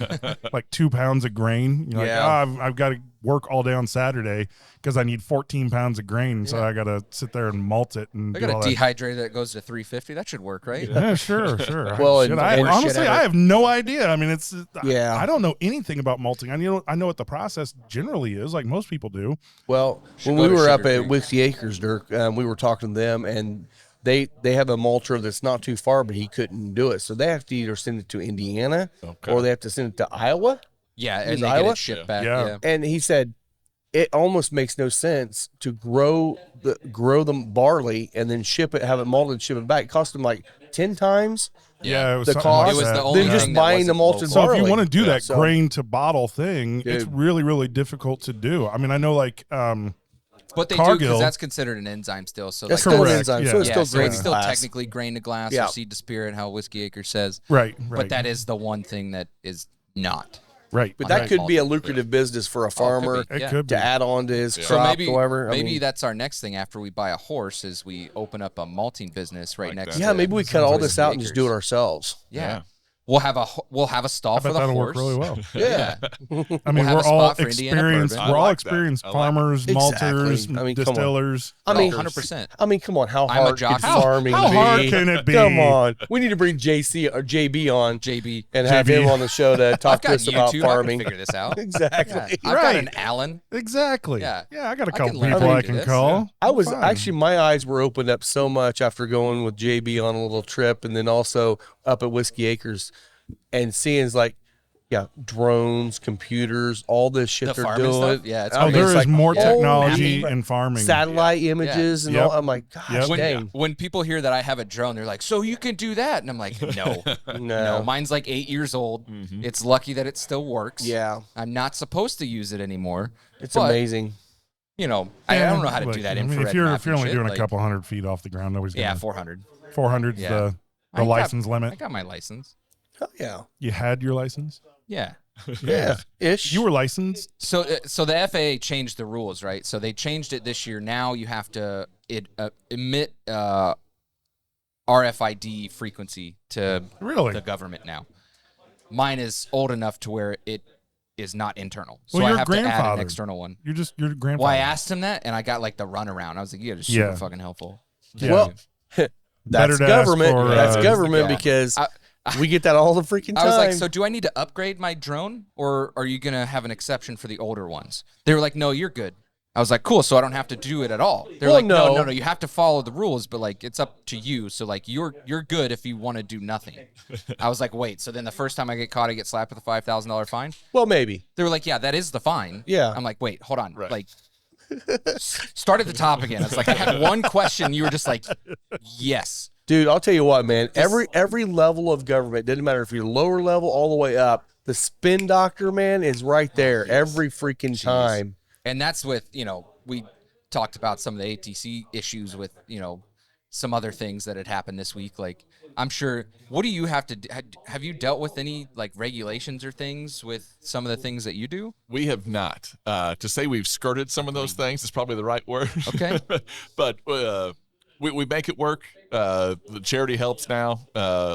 Speaker 2: like 2 pounds of grain. You're
Speaker 3: Yeah.
Speaker 2: like, I've got to work all day on Saturday because I need 14 pounds of grain. So I got to sit there and malt it and
Speaker 4: I
Speaker 2: do
Speaker 4: got
Speaker 2: all
Speaker 4: a
Speaker 2: that.
Speaker 4: dehydrator that goes to 350. That should work, right?
Speaker 2: Yeah, sure.
Speaker 3: Well,
Speaker 2: Shit,
Speaker 3: and-
Speaker 2: I,
Speaker 3: and-
Speaker 2: honestly, I have no idea. I mean, it's
Speaker 3: Yeah.
Speaker 2: I don't know anything about malting. I know what the process generally is, like most people do.
Speaker 3: Well, when
Speaker 4: go
Speaker 3: we
Speaker 4: to
Speaker 3: were up
Speaker 4: Sugar
Speaker 3: at
Speaker 4: Creek.
Speaker 3: Whiskey Acres, Dirk, we were talking to them, and they have a malter that's not too far, but he couldn't do it. So they have to either send it to Indiana
Speaker 6: Okay.
Speaker 3: or they have to send it to Iowa.
Speaker 4: Yeah,
Speaker 3: Is
Speaker 4: and they
Speaker 3: Iowa?
Speaker 4: get it shipped back.
Speaker 2: Yeah.
Speaker 4: Yeah.
Speaker 3: And he said it almost makes no sense to grow the barley and then ship it, have it malted, and ship it back. It cost them like 10 times
Speaker 2: Yeah, it was
Speaker 3: the
Speaker 2: something
Speaker 3: cost.
Speaker 2: like
Speaker 4: It was
Speaker 2: that.
Speaker 4: the only
Speaker 3: Then just
Speaker 4: thing that
Speaker 3: buying the
Speaker 4: wasn't
Speaker 3: malted
Speaker 4: local.
Speaker 2: So if
Speaker 3: barley.
Speaker 2: you want to do that
Speaker 3: So-
Speaker 2: grain to bottle thing, it's
Speaker 3: Dude.
Speaker 2: really, really difficult to do. I mean, I know like
Speaker 4: But they do
Speaker 2: Cargill.
Speaker 4: because that's considered an enzyme still. So
Speaker 3: That's
Speaker 4: like
Speaker 3: still an
Speaker 2: Correct,
Speaker 3: enzyme,
Speaker 2: yeah.
Speaker 3: so it's
Speaker 4: yeah,
Speaker 3: still
Speaker 4: so
Speaker 3: grain
Speaker 4: it's
Speaker 3: to
Speaker 4: still
Speaker 3: glass.
Speaker 4: technically grain to glass
Speaker 3: Yeah.
Speaker 4: or seed to spirit, how Whiskey Acre says.
Speaker 2: right.
Speaker 4: But that is the one thing that is not.
Speaker 2: right.
Speaker 3: But
Speaker 4: on
Speaker 3: that could be a
Speaker 4: malted.
Speaker 3: lucrative business for a farmer
Speaker 4: be.
Speaker 2: It
Speaker 4: Yeah.
Speaker 2: could be.
Speaker 3: to add on to his
Speaker 4: So
Speaker 3: crop
Speaker 4: maybe
Speaker 3: or whatever. I
Speaker 4: maybe
Speaker 3: mean,
Speaker 4: that's our next thing after we buy a horse is we open up a malting business right
Speaker 6: Like
Speaker 4: next
Speaker 6: that.
Speaker 4: to
Speaker 3: yeah, maybe we cut all this
Speaker 4: Whiskey
Speaker 3: out and just do it
Speaker 4: Acres.
Speaker 3: ourselves.
Speaker 4: Yeah. We'll have a stall
Speaker 2: I
Speaker 4: for
Speaker 2: bet
Speaker 4: the
Speaker 2: that'll
Speaker 4: horse.
Speaker 2: work really well.
Speaker 3: Yeah.
Speaker 2: I mean,
Speaker 4: have
Speaker 2: we're
Speaker 4: a
Speaker 2: all
Speaker 4: spot for Indiana
Speaker 2: experienced.
Speaker 4: bourbon.
Speaker 2: We're
Speaker 6: I
Speaker 2: all
Speaker 6: like that.
Speaker 2: experienced
Speaker 6: I like
Speaker 2: farmers,
Speaker 3: Exactly.
Speaker 2: malters,
Speaker 3: I mean, come on.
Speaker 2: distillers.
Speaker 3: I mean,
Speaker 4: 100%.
Speaker 3: I mean, come on, how
Speaker 4: I'm a
Speaker 3: hard
Speaker 4: jockey.
Speaker 3: can farming
Speaker 2: How
Speaker 3: be?
Speaker 2: hard can it be?
Speaker 3: Come on, we need to bring JC or JB on
Speaker 4: JB.
Speaker 3: and have
Speaker 2: JB.
Speaker 3: him on the show to
Speaker 4: I've
Speaker 3: talk to
Speaker 4: got
Speaker 3: us about
Speaker 4: YouTube. I
Speaker 3: farming.
Speaker 4: can figure this out.
Speaker 3: Exactly.
Speaker 4: Yeah. I've got
Speaker 2: Right.
Speaker 4: an Allen.
Speaker 2: Exactly.
Speaker 4: Yeah.
Speaker 2: Yeah, I got a
Speaker 4: I
Speaker 2: couple
Speaker 4: can learn
Speaker 2: people
Speaker 3: how to
Speaker 2: I
Speaker 4: do
Speaker 2: can
Speaker 4: this.
Speaker 2: call.
Speaker 3: I was
Speaker 2: Fine.
Speaker 3: actually, my eyes were opened up so much after going with JB on a little trip, and then also up at Whiskey Acres, and seeing like, yeah, drones, computers, all this shit
Speaker 4: The
Speaker 3: they're
Speaker 4: farming
Speaker 3: doing.
Speaker 4: stuff? Yeah, it's
Speaker 3: I
Speaker 2: Oh,
Speaker 3: mean,
Speaker 2: there
Speaker 3: it's
Speaker 2: is
Speaker 3: like,
Speaker 2: more
Speaker 3: holy
Speaker 2: technology
Speaker 3: crap.
Speaker 2: in farming.
Speaker 3: Satellite images and
Speaker 2: Yep.
Speaker 3: all. I'm like, gosh,
Speaker 2: Yep.
Speaker 3: dang.
Speaker 4: When people hear that I have a drone, they're like, "So you can do that?" And I'm like, "No, no. Mine's like 8 years old. It's lucky that it still works.
Speaker 3: Yeah,
Speaker 4: I'm not supposed to use it anymore.
Speaker 3: it's
Speaker 4: But,
Speaker 3: amazing.
Speaker 4: You know, I don't know how to
Speaker 2: Look,
Speaker 4: do that
Speaker 2: I mean,
Speaker 4: infrared.
Speaker 2: if you're
Speaker 4: map and
Speaker 2: only
Speaker 4: shit,
Speaker 2: doing
Speaker 4: like,
Speaker 2: a couple hundred feet off the ground, nobody's
Speaker 4: yeah,
Speaker 2: gonna.
Speaker 4: 400.
Speaker 2: 400's
Speaker 4: Yeah.
Speaker 2: the
Speaker 4: I
Speaker 2: license
Speaker 4: I
Speaker 2: limit.
Speaker 4: got my license.
Speaker 3: Oh, yeah,
Speaker 2: You had your license.
Speaker 4: Yeah.
Speaker 3: yeah, ish.
Speaker 2: You were licensed.
Speaker 4: So the FAA changed the rules, right? So they changed it this year. Now you have to emit RFID frequency to
Speaker 2: Really?
Speaker 4: the government now. Mine is old enough to where it is not internal. So
Speaker 2: Well,
Speaker 4: I
Speaker 2: you're
Speaker 4: have to add an
Speaker 2: grandfathered.
Speaker 4: external one.
Speaker 2: Your grandfather.
Speaker 4: Well, I asked him that, and I got like the runaround. I was like, "Yeah, it's super
Speaker 2: Yeah.
Speaker 4: fucking helpful."
Speaker 2: Yeah.
Speaker 3: Well,
Speaker 2: Better
Speaker 3: that's
Speaker 2: to ask
Speaker 3: government.
Speaker 2: for,
Speaker 3: That's government
Speaker 4: yeah.
Speaker 3: because
Speaker 4: I-
Speaker 3: we get that all the freaking time.
Speaker 4: I was like, "So do I need to upgrade my drone, or are you gonna have an exception for the older ones?" They were like, "No, you're good." I was like, "Cool, so I don't have to do it at all." They're
Speaker 3: Well,
Speaker 4: like, no,
Speaker 3: no.
Speaker 4: no, you have to follow the rules, but like it's up to you. So like you're good if you want to do nothing. I was like, "Wait, so then the first time I get caught, I get slapped with a $5,000 fine?"
Speaker 3: well, maybe.
Speaker 4: They were like, "Yeah, that is the fine."
Speaker 3: Yeah.
Speaker 4: I'm like, "Wait, hold on,
Speaker 6: Right.
Speaker 4: like." Start at the top again. It's like I had one question. You were just like, "Yes."
Speaker 3: Dude, I'll tell you what, man. Every level of government, doesn't matter if you're lower level all the way up, the spin doctor, man, is right there every freaking time.
Speaker 4: And that's with, you know, talked about some of the ATC issues with, some other things that had happened this week. Like, I'm sure, what do you have you dealt with any like regulations or things with some of the things that you do?
Speaker 6: We have not. To say we've skirted some of those things is probably the right word.
Speaker 4: Okay.
Speaker 6: But we make it work. The charity helps now.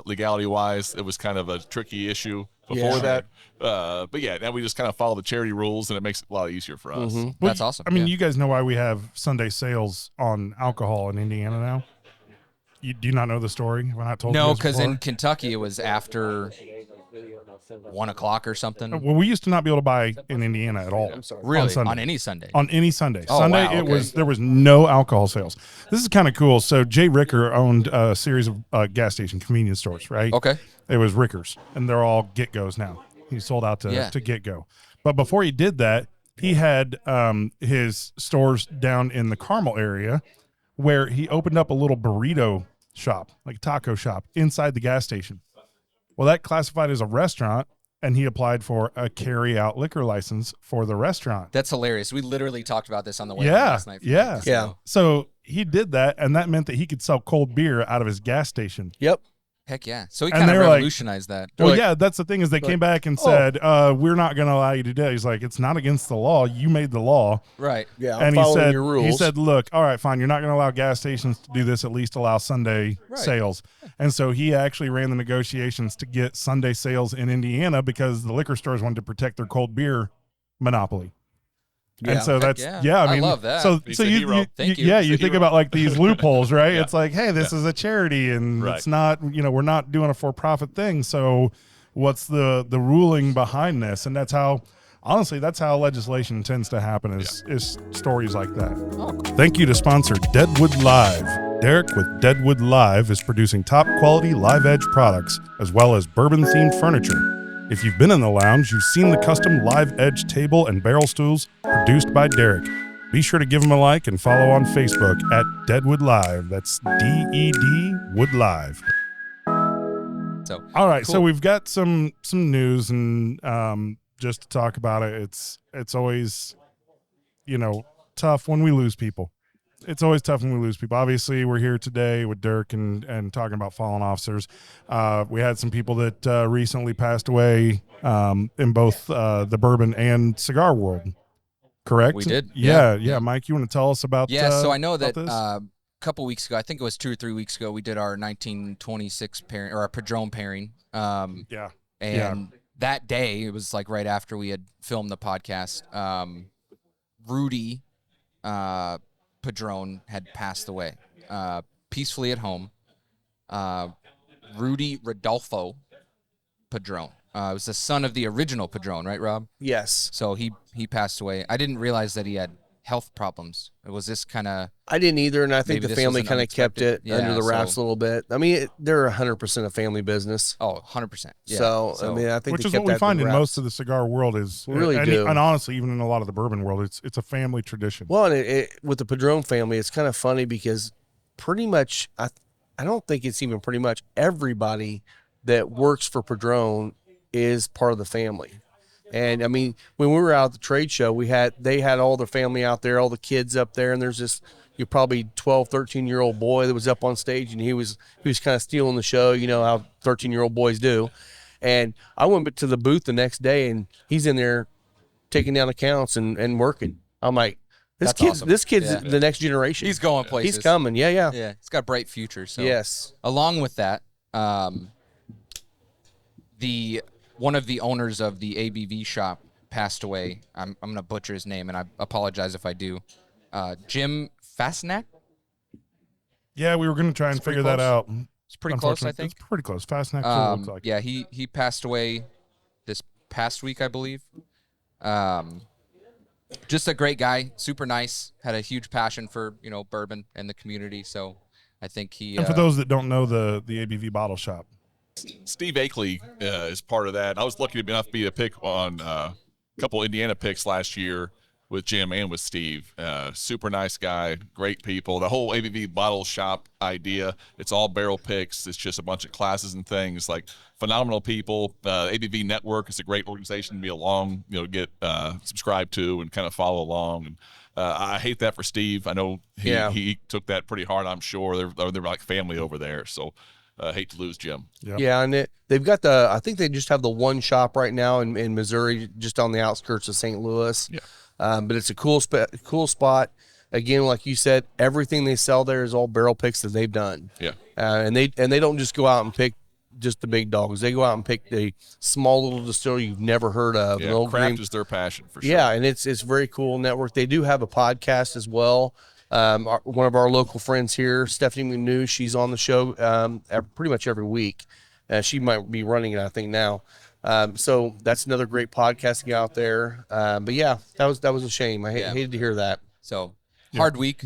Speaker 6: Legality-wise, it was kind of a tricky issue before that. But yeah, now we just kind of follow the charity rules, and it makes it a lot easier for us.
Speaker 4: That's awesome.
Speaker 2: I mean,
Speaker 4: Yeah.
Speaker 2: you guys know why we have Sunday sales on alcohol in Indiana now? Do you not know the story? Have I not told you
Speaker 4: No,
Speaker 2: this
Speaker 4: because
Speaker 2: before?
Speaker 4: in Kentucky it was after 1 o'clock or something.
Speaker 2: Well, we used to not be able to buy in Indiana at all.
Speaker 4: Really?
Speaker 2: On Sunday.
Speaker 4: On any Sunday?
Speaker 2: On any Sunday.
Speaker 4: Oh,
Speaker 2: Sunday,
Speaker 4: wow, okay.
Speaker 2: there was no alcohol sales. This is kind of cool. So Jay Ricker owned a series of gas station convenience stores, right?
Speaker 4: Okay.
Speaker 2: It was Rickers, and they're all Get Go's now. He sold out to Get Go. But before he did that, he had his stores down in the Carmel area where he opened up a little burrito shop, like a taco shop, inside the gas station. Well, that classified as a restaurant, and he applied for a carry-out liquor license for the restaurant.
Speaker 4: That's hilarious. We literally talked about this on the way home
Speaker 2: Yeah,
Speaker 4: last night.
Speaker 2: yeah. So he did that, and that meant that he could sell cold beer out of his gas station.
Speaker 3: Yep.
Speaker 4: Heck yeah. So he
Speaker 2: And
Speaker 4: kind
Speaker 2: they
Speaker 4: of
Speaker 2: were like-
Speaker 4: revolutionized that.
Speaker 2: Well,
Speaker 3: like-
Speaker 2: yeah, that's the thing is they came back and said, we're not going to allow you to do it. He's like, it's not against the law. You made the law.
Speaker 4: Right.
Speaker 3: Yeah, I'm
Speaker 2: And he
Speaker 3: following
Speaker 2: said,
Speaker 3: your rules.
Speaker 2: he said, look, all right, fine. You're not going to allow gas stations to do this. At least allow Sunday sales. And so he actually ran the negotiations to get Sunday sales in Indiana because the liquor stores wanted to protect their cold beer monopoly. And so that's,
Speaker 4: yeah.
Speaker 2: I mean,
Speaker 4: I love that.
Speaker 2: So
Speaker 6: He's
Speaker 2: so
Speaker 6: a hero.
Speaker 4: Thank you.
Speaker 2: Yeah,
Speaker 6: He's
Speaker 2: you
Speaker 6: a
Speaker 2: think
Speaker 6: hero.
Speaker 2: about like these loopholes, right?
Speaker 6: Yeah.
Speaker 2: It's like, hey, this is a charity and
Speaker 6: Right.
Speaker 2: it's not, we're not doing a for-profit thing. So what's the ruling behind this? And that's how, honestly, that's how legislation tends to happen is stories like that. Thank you to sponsor Deadwood Live. Dirk with Deadwood Live is producing top quality live edge products as well as bourbon themed furniture. If you've been in the lounge, you've seen the custom live edge table and barrel stools produced by Derek. Be sure to give him a like and follow on Facebook at Deadwood Live. That's DED Wood Live.
Speaker 4: So
Speaker 2: All right,
Speaker 4: cool.
Speaker 2: so we've got some news and just to talk about it. It's always tough when we lose people. It's always tough when we lose people. Obviously, we're here today with Dirk and talking about fallen officers. We had some people that recently passed away in both the bourbon and cigar world. Correct?
Speaker 4: We did.
Speaker 2: Yeah. Mike, you want to tell us about?
Speaker 4: so I know
Speaker 2: about
Speaker 4: that
Speaker 2: this?
Speaker 4: a couple weeks ago, I think it was 2 or 3 weeks ago, we did our 1926 pairing or our Padron pairing.
Speaker 2: Yeah.
Speaker 4: And that day, it was like right after we had filmed the podcast. Rudy Padron had passed away peacefully at home. Rudy Rodolfo Padron. It was the son of the original Padron, right, Rob?
Speaker 3: Yes.
Speaker 4: So he passed away. I didn't realize that he had health problems. Was this kind of...
Speaker 3: I didn't either, and I think
Speaker 4: Maybe
Speaker 3: the
Speaker 4: this
Speaker 3: family
Speaker 4: was an
Speaker 3: kind of kept it
Speaker 4: unexpected-
Speaker 3: under the
Speaker 4: yeah,
Speaker 3: wraps
Speaker 4: so-
Speaker 3: a little bit. I mean, they're 100% a family business.
Speaker 4: Oh, 100%. Yeah.
Speaker 3: So, I mean, I think
Speaker 2: Which
Speaker 3: they
Speaker 2: is
Speaker 3: kept
Speaker 2: what we
Speaker 3: that
Speaker 2: find
Speaker 3: under
Speaker 2: in
Speaker 3: wraps.
Speaker 2: most of the cigar world is
Speaker 3: We really
Speaker 2: and,
Speaker 3: do.
Speaker 2: and honestly, even in a lot of the bourbon world, it's a family tradition.
Speaker 3: Well, and with the Padron family, it's kind of funny because pretty much, I don't think it's even pretty much everybody that works for Padron is part of the family. And I mean, when we were out at the trade show, they had all their family out there, all the kids up there, and there's this probably 12, 13-year-old boy that was up on stage, and he was kind of stealing the show, how 13-year-old boys do. And I went to the booth the next day, and he's in there taking down accounts and working. I'm like,
Speaker 4: That's
Speaker 3: kid's
Speaker 4: awesome.
Speaker 3: this kid's
Speaker 4: Yeah.
Speaker 3: the next generation.
Speaker 4: He's going places.
Speaker 3: He's coming. Yeah.
Speaker 4: Yeah, he's got a bright future. So
Speaker 3: Yes.
Speaker 4: Along with that, one of the owners of the ABV shop passed away. I'm gonna butcher his name, and I apologize if I do. Jim Fasnack.
Speaker 2: Yeah, we were going to try and
Speaker 4: pretty
Speaker 2: figure that
Speaker 4: close.
Speaker 2: out.
Speaker 4: It's pretty close, I
Speaker 2: Unfortunately,
Speaker 4: think.
Speaker 2: It's pretty close. Fast next looks like.
Speaker 4: Yeah, he passed away this past week, I believe. Just a great guy, super nice. Had a huge passion for bourbon and the community. So I think he.
Speaker 2: And for those that don't know the ABV bottle shop,
Speaker 6: Steve Akeley is part of that. I was lucky enough to be a pick on a couple Indiana picks last year with Jim and with Steve. Super nice guy, great people. The whole ABV bottle shop idea, it's all barrel picks. It's just a bunch of classes and things. Like phenomenal people. ABV Network is a great organization to be along, get subscribed to and kind of follow along. And I hate that for Steve. I know he,
Speaker 3: Yeah.
Speaker 6: he took that pretty hard, I'm sure. They're like family over there. So hate to lose Jim.
Speaker 2: Yep.
Speaker 3: Yeah, and they've got I think they just have the one shop right now in Missouri, just on the outskirts of St. Louis.
Speaker 6: Yeah.
Speaker 3: But it's a cool spot. Again, like you said, everything they sell there is all barrel picks that they've done.
Speaker 6: Yeah.
Speaker 3: And they don't just go out and pick just the big dogs. They go out and pick the small little distillery you've never heard of.
Speaker 6: Yeah,
Speaker 3: an old
Speaker 6: craft
Speaker 3: green-
Speaker 6: is their passion for sure.
Speaker 3: Yeah, and it's very cool network. They do have a podcast as well. One of our local friends here, Stephanie McNew, she's on the show pretty much every week. She might be running it, I think, now. So that's another great podcast to get out there. But yeah, that was a shame. I hated to hear that.
Speaker 4: So hard week,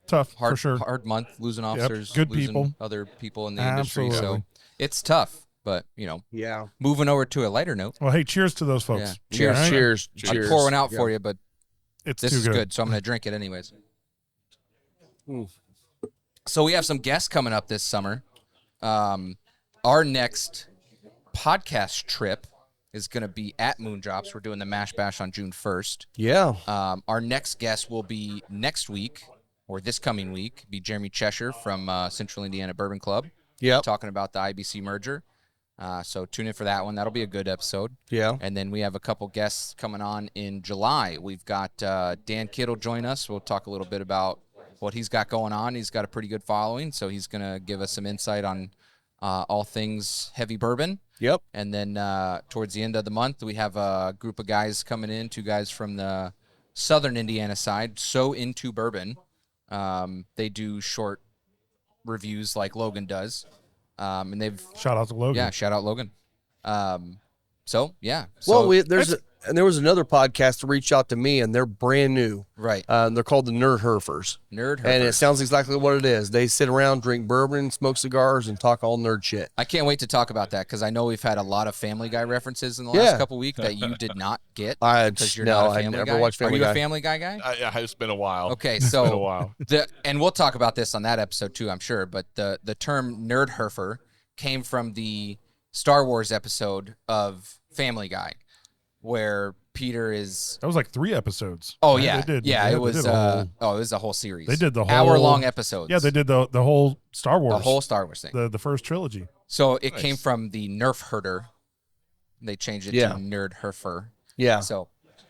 Speaker 2: Tough
Speaker 4: hard
Speaker 2: for sure.
Speaker 4: hard month, losing officers,
Speaker 2: Good
Speaker 4: losing
Speaker 2: people.
Speaker 4: other people in the industry. So
Speaker 2: Absolutely.
Speaker 4: it's tough, but
Speaker 3: Yeah.
Speaker 4: moving over to a lighter note.
Speaker 2: Well, hey, cheers to those folks.
Speaker 4: Yeah.
Speaker 3: Cheers.
Speaker 2: All right?
Speaker 3: Cheers.
Speaker 6: Cheers.
Speaker 4: I'd pour one out for you, but
Speaker 2: It's
Speaker 4: this
Speaker 2: too
Speaker 4: is good, so I'm going to drink it anyways. So we have some guests coming up this summer. Our next podcast trip is going to be at Moondrops. We're doing the Mash Bash on June 1st.
Speaker 3: Yeah.
Speaker 4: Our next guest will be next week, or this coming week, be Jeremy Cheshire from Central Indiana Bourbon Club,
Speaker 3: Yep.
Speaker 4: talking about the IBC merger. So tune in for that one. That'll be a good episode.
Speaker 3: Yeah.
Speaker 4: And then we have a couple guests coming on in July. We've got Dan Kittle join us. We'll talk a little bit about what he's got going on. He's got a pretty good following, so he's going to give us some insight on all things heavy bourbon.
Speaker 3: Yep.
Speaker 4: And then towards the end of the month, we have a group of guys coming in, 2 guys from the southern Indiana side, So Into Bourbon. They do short reviews like Logan does. And they've
Speaker 2: Shout out to Logan.
Speaker 4: yeah, shout out Logan. So yeah.
Speaker 3: Well,
Speaker 4: So,
Speaker 3: there was another podcast that reached out to me, and they're brand new.
Speaker 4: right.
Speaker 3: They're called the Nerd Herfers.
Speaker 4: Nerd
Speaker 3: And it
Speaker 4: Herpers.
Speaker 3: sounds exactly what it is. They sit around, drink bourbon, smoke cigars, and talk all nerd shit.
Speaker 4: I can't wait to talk about that because I know we've had a lot of Family Guy references in the last
Speaker 3: Yeah.
Speaker 4: couple weeks that you did not get
Speaker 3: I
Speaker 4: because you're
Speaker 3: no,
Speaker 4: not a
Speaker 3: I
Speaker 4: Family
Speaker 3: never
Speaker 4: Guy.
Speaker 3: watched Family
Speaker 4: Are you
Speaker 3: Guy.
Speaker 4: a Family Guy guy?
Speaker 6: It's been a while.
Speaker 4: Okay,
Speaker 6: It's been a
Speaker 4: so
Speaker 6: while.
Speaker 4: and we'll talk about this on that episode too, I'm sure. But the term nerd herfer came from the Star Wars episode of Family Guy, where Peter is.
Speaker 2: That was like 3 episodes.
Speaker 4: Oh
Speaker 2: right?
Speaker 4: yeah,
Speaker 2: They did.
Speaker 4: yeah.
Speaker 2: they
Speaker 4: It was.
Speaker 2: did a whole-
Speaker 4: It was a whole series.
Speaker 2: They did the whole
Speaker 4: hour-long episodes.
Speaker 2: Yeah, they did the whole Star Wars.
Speaker 4: the whole Star Wars thing.
Speaker 2: the first trilogy.
Speaker 4: So it
Speaker 6: Nice.
Speaker 4: came from the Nerf herder. They changed it
Speaker 3: Yeah.
Speaker 4: to nerd herfer.
Speaker 3: Yeah.
Speaker 4: So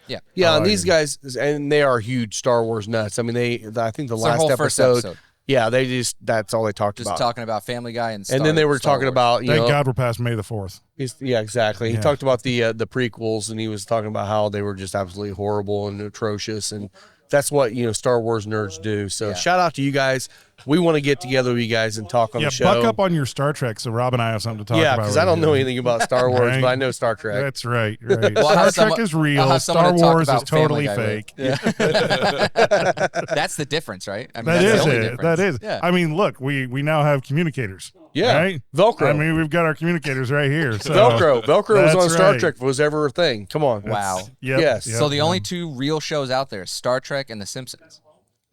Speaker 4: yeah,
Speaker 3: Yeah,
Speaker 2: Oh,
Speaker 3: and these
Speaker 2: yeah.
Speaker 3: guys, and they are huge Star Wars nuts. I mean, I think the
Speaker 4: it's their
Speaker 3: last
Speaker 4: whole first
Speaker 3: episode, yeah, that's all they talked
Speaker 4: just
Speaker 3: about.
Speaker 4: talking about Family Guy and.
Speaker 3: And then they were
Speaker 4: Star
Speaker 3: talking
Speaker 4: Wars.
Speaker 3: about, you
Speaker 2: Thank
Speaker 3: know,
Speaker 2: God we're past May the 4th.
Speaker 3: yeah, exactly. He
Speaker 2: Yeah.
Speaker 3: talked about the prequels, and he was talking about how they were just absolutely horrible and atrocious, and that's what Star Wars nerds do. So
Speaker 4: Yeah.
Speaker 3: shout out to you guys. We want to get together with you guys and talk on
Speaker 2: Yeah,
Speaker 3: the show.
Speaker 2: buck up on your Star Trek so Rob and I have something to talk
Speaker 3: Yeah,
Speaker 2: about.
Speaker 3: because I don't know anything about Star Wars,
Speaker 2: Right.
Speaker 3: but I know Star Trek.
Speaker 2: That's right. Right.
Speaker 4: Well, I'll
Speaker 2: Star
Speaker 4: have
Speaker 2: Trek
Speaker 4: someone-
Speaker 2: is
Speaker 4: I'll
Speaker 2: real.
Speaker 4: have someone
Speaker 2: Star
Speaker 4: to talk
Speaker 2: Wars is
Speaker 4: about Family
Speaker 2: totally
Speaker 4: Guy with.
Speaker 2: fake.
Speaker 4: That's the difference, right? I mean,
Speaker 2: That
Speaker 4: that's
Speaker 2: is
Speaker 4: the only
Speaker 2: it.
Speaker 4: difference.
Speaker 2: That is.
Speaker 4: Yeah.
Speaker 2: I mean, look, we now have communicators.
Speaker 3: Yeah,
Speaker 2: Right?
Speaker 3: Velcro.
Speaker 2: I mean, we've got our communicators right here. So
Speaker 3: Velcro was on
Speaker 2: That's
Speaker 3: Star
Speaker 2: right.
Speaker 3: Trek if it was ever a thing. Come on.
Speaker 4: Wow.
Speaker 2: Yep,
Speaker 3: Yes.
Speaker 2: yep,
Speaker 4: So the only
Speaker 2: yep.
Speaker 4: 2 real shows out there, Star Trek and The Simpsons.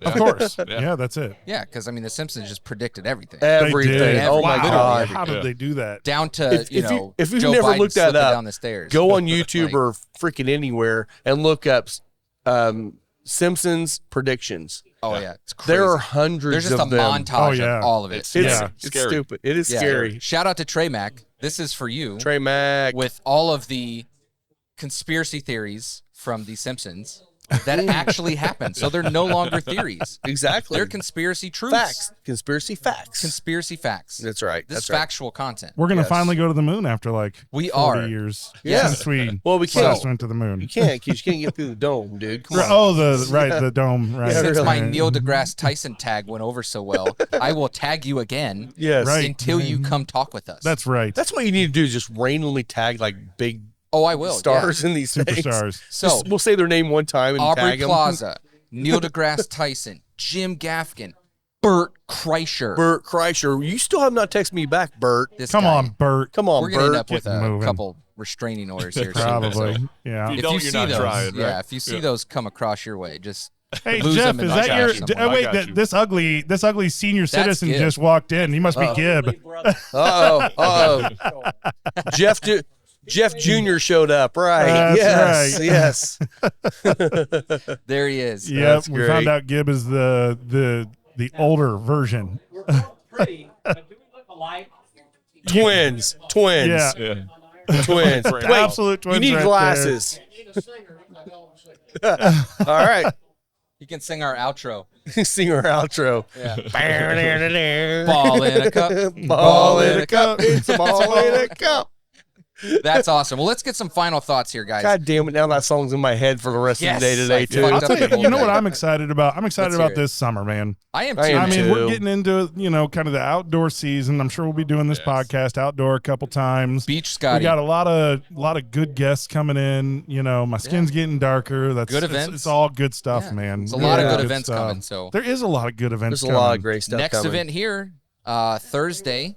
Speaker 2: Of course.
Speaker 6: Yeah.
Speaker 2: Yeah, that's it.
Speaker 4: Yeah, because I mean, The Simpsons just predicted everything.
Speaker 3: Everything.
Speaker 2: They did.
Speaker 3: Oh my
Speaker 4: Wow.
Speaker 3: God.
Speaker 2: How did
Speaker 6: Yeah.
Speaker 2: they do that?
Speaker 4: Down to
Speaker 3: If you've
Speaker 4: Joe
Speaker 3: never
Speaker 4: Biden
Speaker 3: looked that
Speaker 4: slipping
Speaker 3: up,
Speaker 4: down the stairs.
Speaker 3: Go on YouTube
Speaker 4: Like-
Speaker 3: or freaking anywhere and look up Simpsons predictions.
Speaker 4: Oh yeah, it's crazy.
Speaker 3: There are hundreds
Speaker 4: There's just a
Speaker 3: of them.
Speaker 4: montage
Speaker 2: Oh, yeah.
Speaker 4: of all of it.
Speaker 3: It's,
Speaker 2: Yeah.
Speaker 3: it's
Speaker 6: Scary.
Speaker 3: stupid. It is
Speaker 4: Yeah.
Speaker 3: scary.
Speaker 4: Shout out to Trey Mack. This is for you.
Speaker 3: Trey Mack.
Speaker 4: With all of the conspiracy theories from The Simpsons that actually happened. So they're no longer theories.
Speaker 3: Exactly.
Speaker 4: They're conspiracy truths.
Speaker 3: facts. Conspiracy facts.
Speaker 4: Conspiracy facts.
Speaker 3: That's right.
Speaker 4: This
Speaker 3: That's
Speaker 4: is
Speaker 3: right.
Speaker 4: factual content.
Speaker 2: We're going to
Speaker 3: Yes.
Speaker 2: finally go to the moon after like
Speaker 4: We
Speaker 2: 40
Speaker 4: are.
Speaker 2: years
Speaker 3: Yeah.
Speaker 2: since we
Speaker 3: Well, we
Speaker 2: first
Speaker 3: can't.
Speaker 2: went to the moon.
Speaker 3: You can't because you can't get through the dome, dude. Come on.
Speaker 2: Oh, the dome. Right.
Speaker 3: Yeah,
Speaker 4: Since
Speaker 3: really.
Speaker 4: my
Speaker 2: Right.
Speaker 4: Neil deGrasse Tyson tag went over so well, I will tag you again
Speaker 3: Yes.
Speaker 2: Right.
Speaker 4: until you come talk with us.
Speaker 2: That's right.
Speaker 3: That's what you need to do is just randomly tag like big
Speaker 4: oh, I will.
Speaker 3: stars in these things.
Speaker 2: Superstars.
Speaker 4: So
Speaker 3: Just- we'll say their name one time and
Speaker 4: Aubrey
Speaker 3: tag them.
Speaker 4: Plaza, Neil deGrasse Tyson, Jim Gaffigan, Bert Kreischer.
Speaker 3: Bert Kreischer. You still have not texted me back, Bert.
Speaker 4: This
Speaker 2: Come
Speaker 4: guy.
Speaker 2: on, Bert.
Speaker 3: Come on,
Speaker 4: We're gonna end
Speaker 3: Bert.
Speaker 4: up with
Speaker 2: get
Speaker 4: a
Speaker 2: moving.
Speaker 4: couple restraining orders here soon.
Speaker 2: Probably. Yeah.
Speaker 6: You
Speaker 4: If
Speaker 6: don't,
Speaker 4: you
Speaker 6: you're
Speaker 4: see
Speaker 6: not
Speaker 4: those,
Speaker 6: trying,
Speaker 4: yeah,
Speaker 6: right?
Speaker 4: if you see
Speaker 6: Yeah.
Speaker 4: those come across your way, just
Speaker 2: Hey,
Speaker 4: lose
Speaker 2: Jeff,
Speaker 4: them and
Speaker 2: is
Speaker 4: not
Speaker 2: that your?
Speaker 4: catch them.
Speaker 6: I
Speaker 2: Wait,
Speaker 6: got you.
Speaker 2: this ugly senior citizen
Speaker 4: Gib.
Speaker 2: just walked in. He must be Gib.
Speaker 3: Uh-oh. Jeff, Jeff Jr. showed up, right?
Speaker 2: That's
Speaker 3: yes,
Speaker 2: right.
Speaker 3: yes.
Speaker 4: There he is.
Speaker 2: Yep,
Speaker 3: That's
Speaker 2: we found
Speaker 3: great.
Speaker 2: out Gib is the older version.
Speaker 5: We're both pretty, but do we look alike?
Speaker 3: Twins.
Speaker 2: Yeah,
Speaker 3: Twins. Wait,
Speaker 2: absolute twins.
Speaker 3: you need
Speaker 2: right
Speaker 3: glasses. All right.
Speaker 4: He can sing our outro.
Speaker 3: Sing our outro.
Speaker 4: Yeah. Ball in a cup.
Speaker 3: Ball in a cup. It's a ball in a cup.
Speaker 4: That's awesome. Well, let's get some final thoughts here, guys.
Speaker 3: God damn it! Now that song's in my head for the rest of the day today
Speaker 4: I
Speaker 3: too.
Speaker 4: fucked
Speaker 2: I'll
Speaker 4: up
Speaker 2: tell
Speaker 4: the
Speaker 2: you,
Speaker 4: whole
Speaker 2: you know
Speaker 4: day.
Speaker 2: what I'm excited about? I'm excited
Speaker 4: Let's
Speaker 2: about
Speaker 4: hear it.
Speaker 2: this summer, man.
Speaker 4: I am
Speaker 3: I
Speaker 4: too.
Speaker 3: am
Speaker 2: I mean, we're
Speaker 3: too.
Speaker 2: getting into, kind of the outdoor season. I'm sure we'll be doing this podcast outdoor a couple times.
Speaker 4: Beach
Speaker 2: We
Speaker 4: Scotty.
Speaker 2: got a lot of good guests coming in. My skin's getting darker. That's
Speaker 4: Good
Speaker 2: it's-
Speaker 4: events.
Speaker 2: It's all good stuff,
Speaker 4: Yeah.
Speaker 2: man.
Speaker 4: There's a lot of
Speaker 3: Yeah.
Speaker 4: good events
Speaker 2: stuff.
Speaker 4: coming. So
Speaker 2: There is a lot of good events.
Speaker 3: There's a lot of
Speaker 2: coming.
Speaker 3: great stuff
Speaker 4: next
Speaker 3: coming.
Speaker 4: event here, Thursday,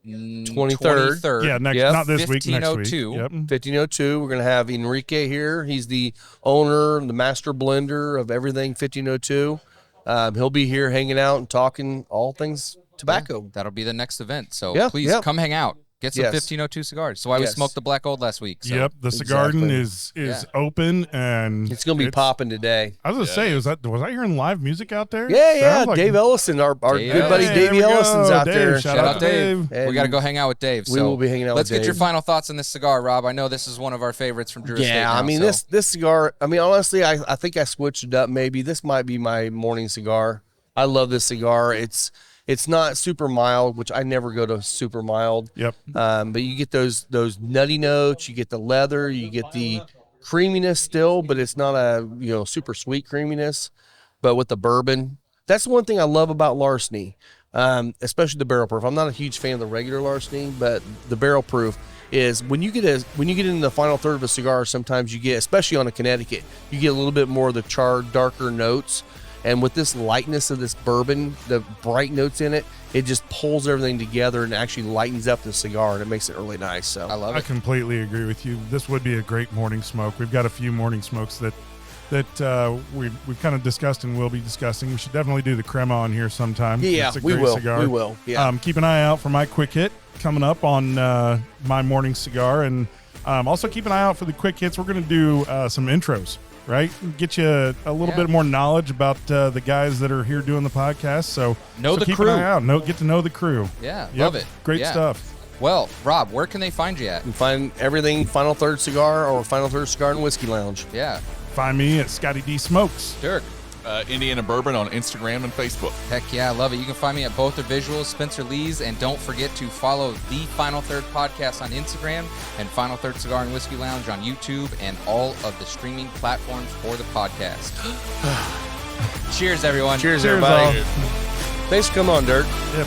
Speaker 3: 23rd.
Speaker 2: Yeah, next
Speaker 3: Yep.
Speaker 2: not this week. Next week.
Speaker 4: 1502.
Speaker 2: Yep.
Speaker 3: 1502. We're gonna have Enrique here. He's the owner, the master blender of everything 1502. He'll be here hanging out and talking all things tobacco.
Speaker 4: That'll be the next event. So
Speaker 3: Yeah,
Speaker 4: please
Speaker 3: yeah.
Speaker 4: come hang out. Get some
Speaker 3: Yes.
Speaker 4: 1502 cigars. So why we
Speaker 3: Yes.
Speaker 4: smoked the Black Gold last week. So.
Speaker 2: Yep. The cigar garden is
Speaker 4: Yeah.
Speaker 2: open, and
Speaker 3: It's gonna be popping today.
Speaker 2: I was gonna say, was I hearing live music out there?
Speaker 3: Yeah.
Speaker 2: Sounds like-
Speaker 3: Dave Ellison, our
Speaker 4: Dave
Speaker 3: good buddy
Speaker 4: Ellison.
Speaker 2: Hey,
Speaker 3: Davey
Speaker 2: there we go.
Speaker 3: Ellison's out
Speaker 2: Dave,
Speaker 3: there.
Speaker 2: shout
Speaker 4: Shout
Speaker 2: out
Speaker 4: out
Speaker 2: to
Speaker 4: Dave.
Speaker 3: Dave.
Speaker 4: We got to go hang out with Dave.
Speaker 3: We
Speaker 4: So
Speaker 3: will be hanging out
Speaker 4: Let's
Speaker 3: with
Speaker 4: get your
Speaker 3: Dave.
Speaker 4: final thoughts on this cigar, Rob. I know this is one of our favorites from Drew Estate
Speaker 3: Yeah,
Speaker 4: now,
Speaker 3: I mean
Speaker 4: so.
Speaker 3: this cigar. I mean, honestly, I think I switched it up. Maybe this might be my morning cigar. I love this cigar. It's not super mild, which I never go to super mild.
Speaker 2: Yep.
Speaker 3: But you get those nutty notes. You get the leather. You get the creaminess still, but it's not a super sweet creaminess. But with the bourbon, that's one thing I love about Larceny, especially the barrel proof. I'm not a huge fan of the regular Larceny, but the barrel proof is when you get into the final third of a cigar. Sometimes you get, especially on a Connecticut, you get a little bit more of the charred, darker notes. And with this lightness of this bourbon, the bright notes in it, it just pulls everything together and actually lightens up the cigar, and it makes it really nice. So
Speaker 4: I love
Speaker 2: I
Speaker 4: it.
Speaker 2: completely agree with you. This would be a great morning smoke. We've got a few morning smokes that we've kind of discussed and will be discussing. We should definitely do the crema on here sometime.
Speaker 3: yeah,
Speaker 2: It's a
Speaker 3: we
Speaker 2: great
Speaker 3: will.
Speaker 2: cigar.
Speaker 3: We will. Yeah.
Speaker 2: Keep an eye out for my quick hit coming up on my morning cigar, and also keep an eye out for the quick hits. We're going to do some intros, right? Get you a little
Speaker 4: Yeah.
Speaker 2: bit more knowledge about the guys that are here doing the podcast. So
Speaker 4: Know the
Speaker 2: keep
Speaker 4: crew.
Speaker 2: an eye out. Get to know the crew.
Speaker 4: Yeah,
Speaker 2: Yep.
Speaker 4: love it.
Speaker 2: Great
Speaker 4: Yeah.
Speaker 2: stuff.
Speaker 4: Well, Rob, where can they find you at?
Speaker 3: You can find everything Final Third Cigar or Final Third Cigar and Whiskey Lounge.
Speaker 4: Yeah.
Speaker 2: Find me at Scotty D Smokes.
Speaker 4: Dirk.
Speaker 6: Indiana Bourbon on Instagram and Facebook.
Speaker 4: Heck yeah, I love it. You can find me at both their visuals, Spencer Lee's, and don't forget to follow the Final Third Podcast on Instagram and Final Third Cigar and Whiskey Lounge on YouTube and all of the streaming platforms for the podcast. Cheers, everyone.
Speaker 3: Cheers
Speaker 2: Cheers,
Speaker 3: everybody.
Speaker 2: all.
Speaker 3: Thanks for coming on, Dirk.
Speaker 2: Yep.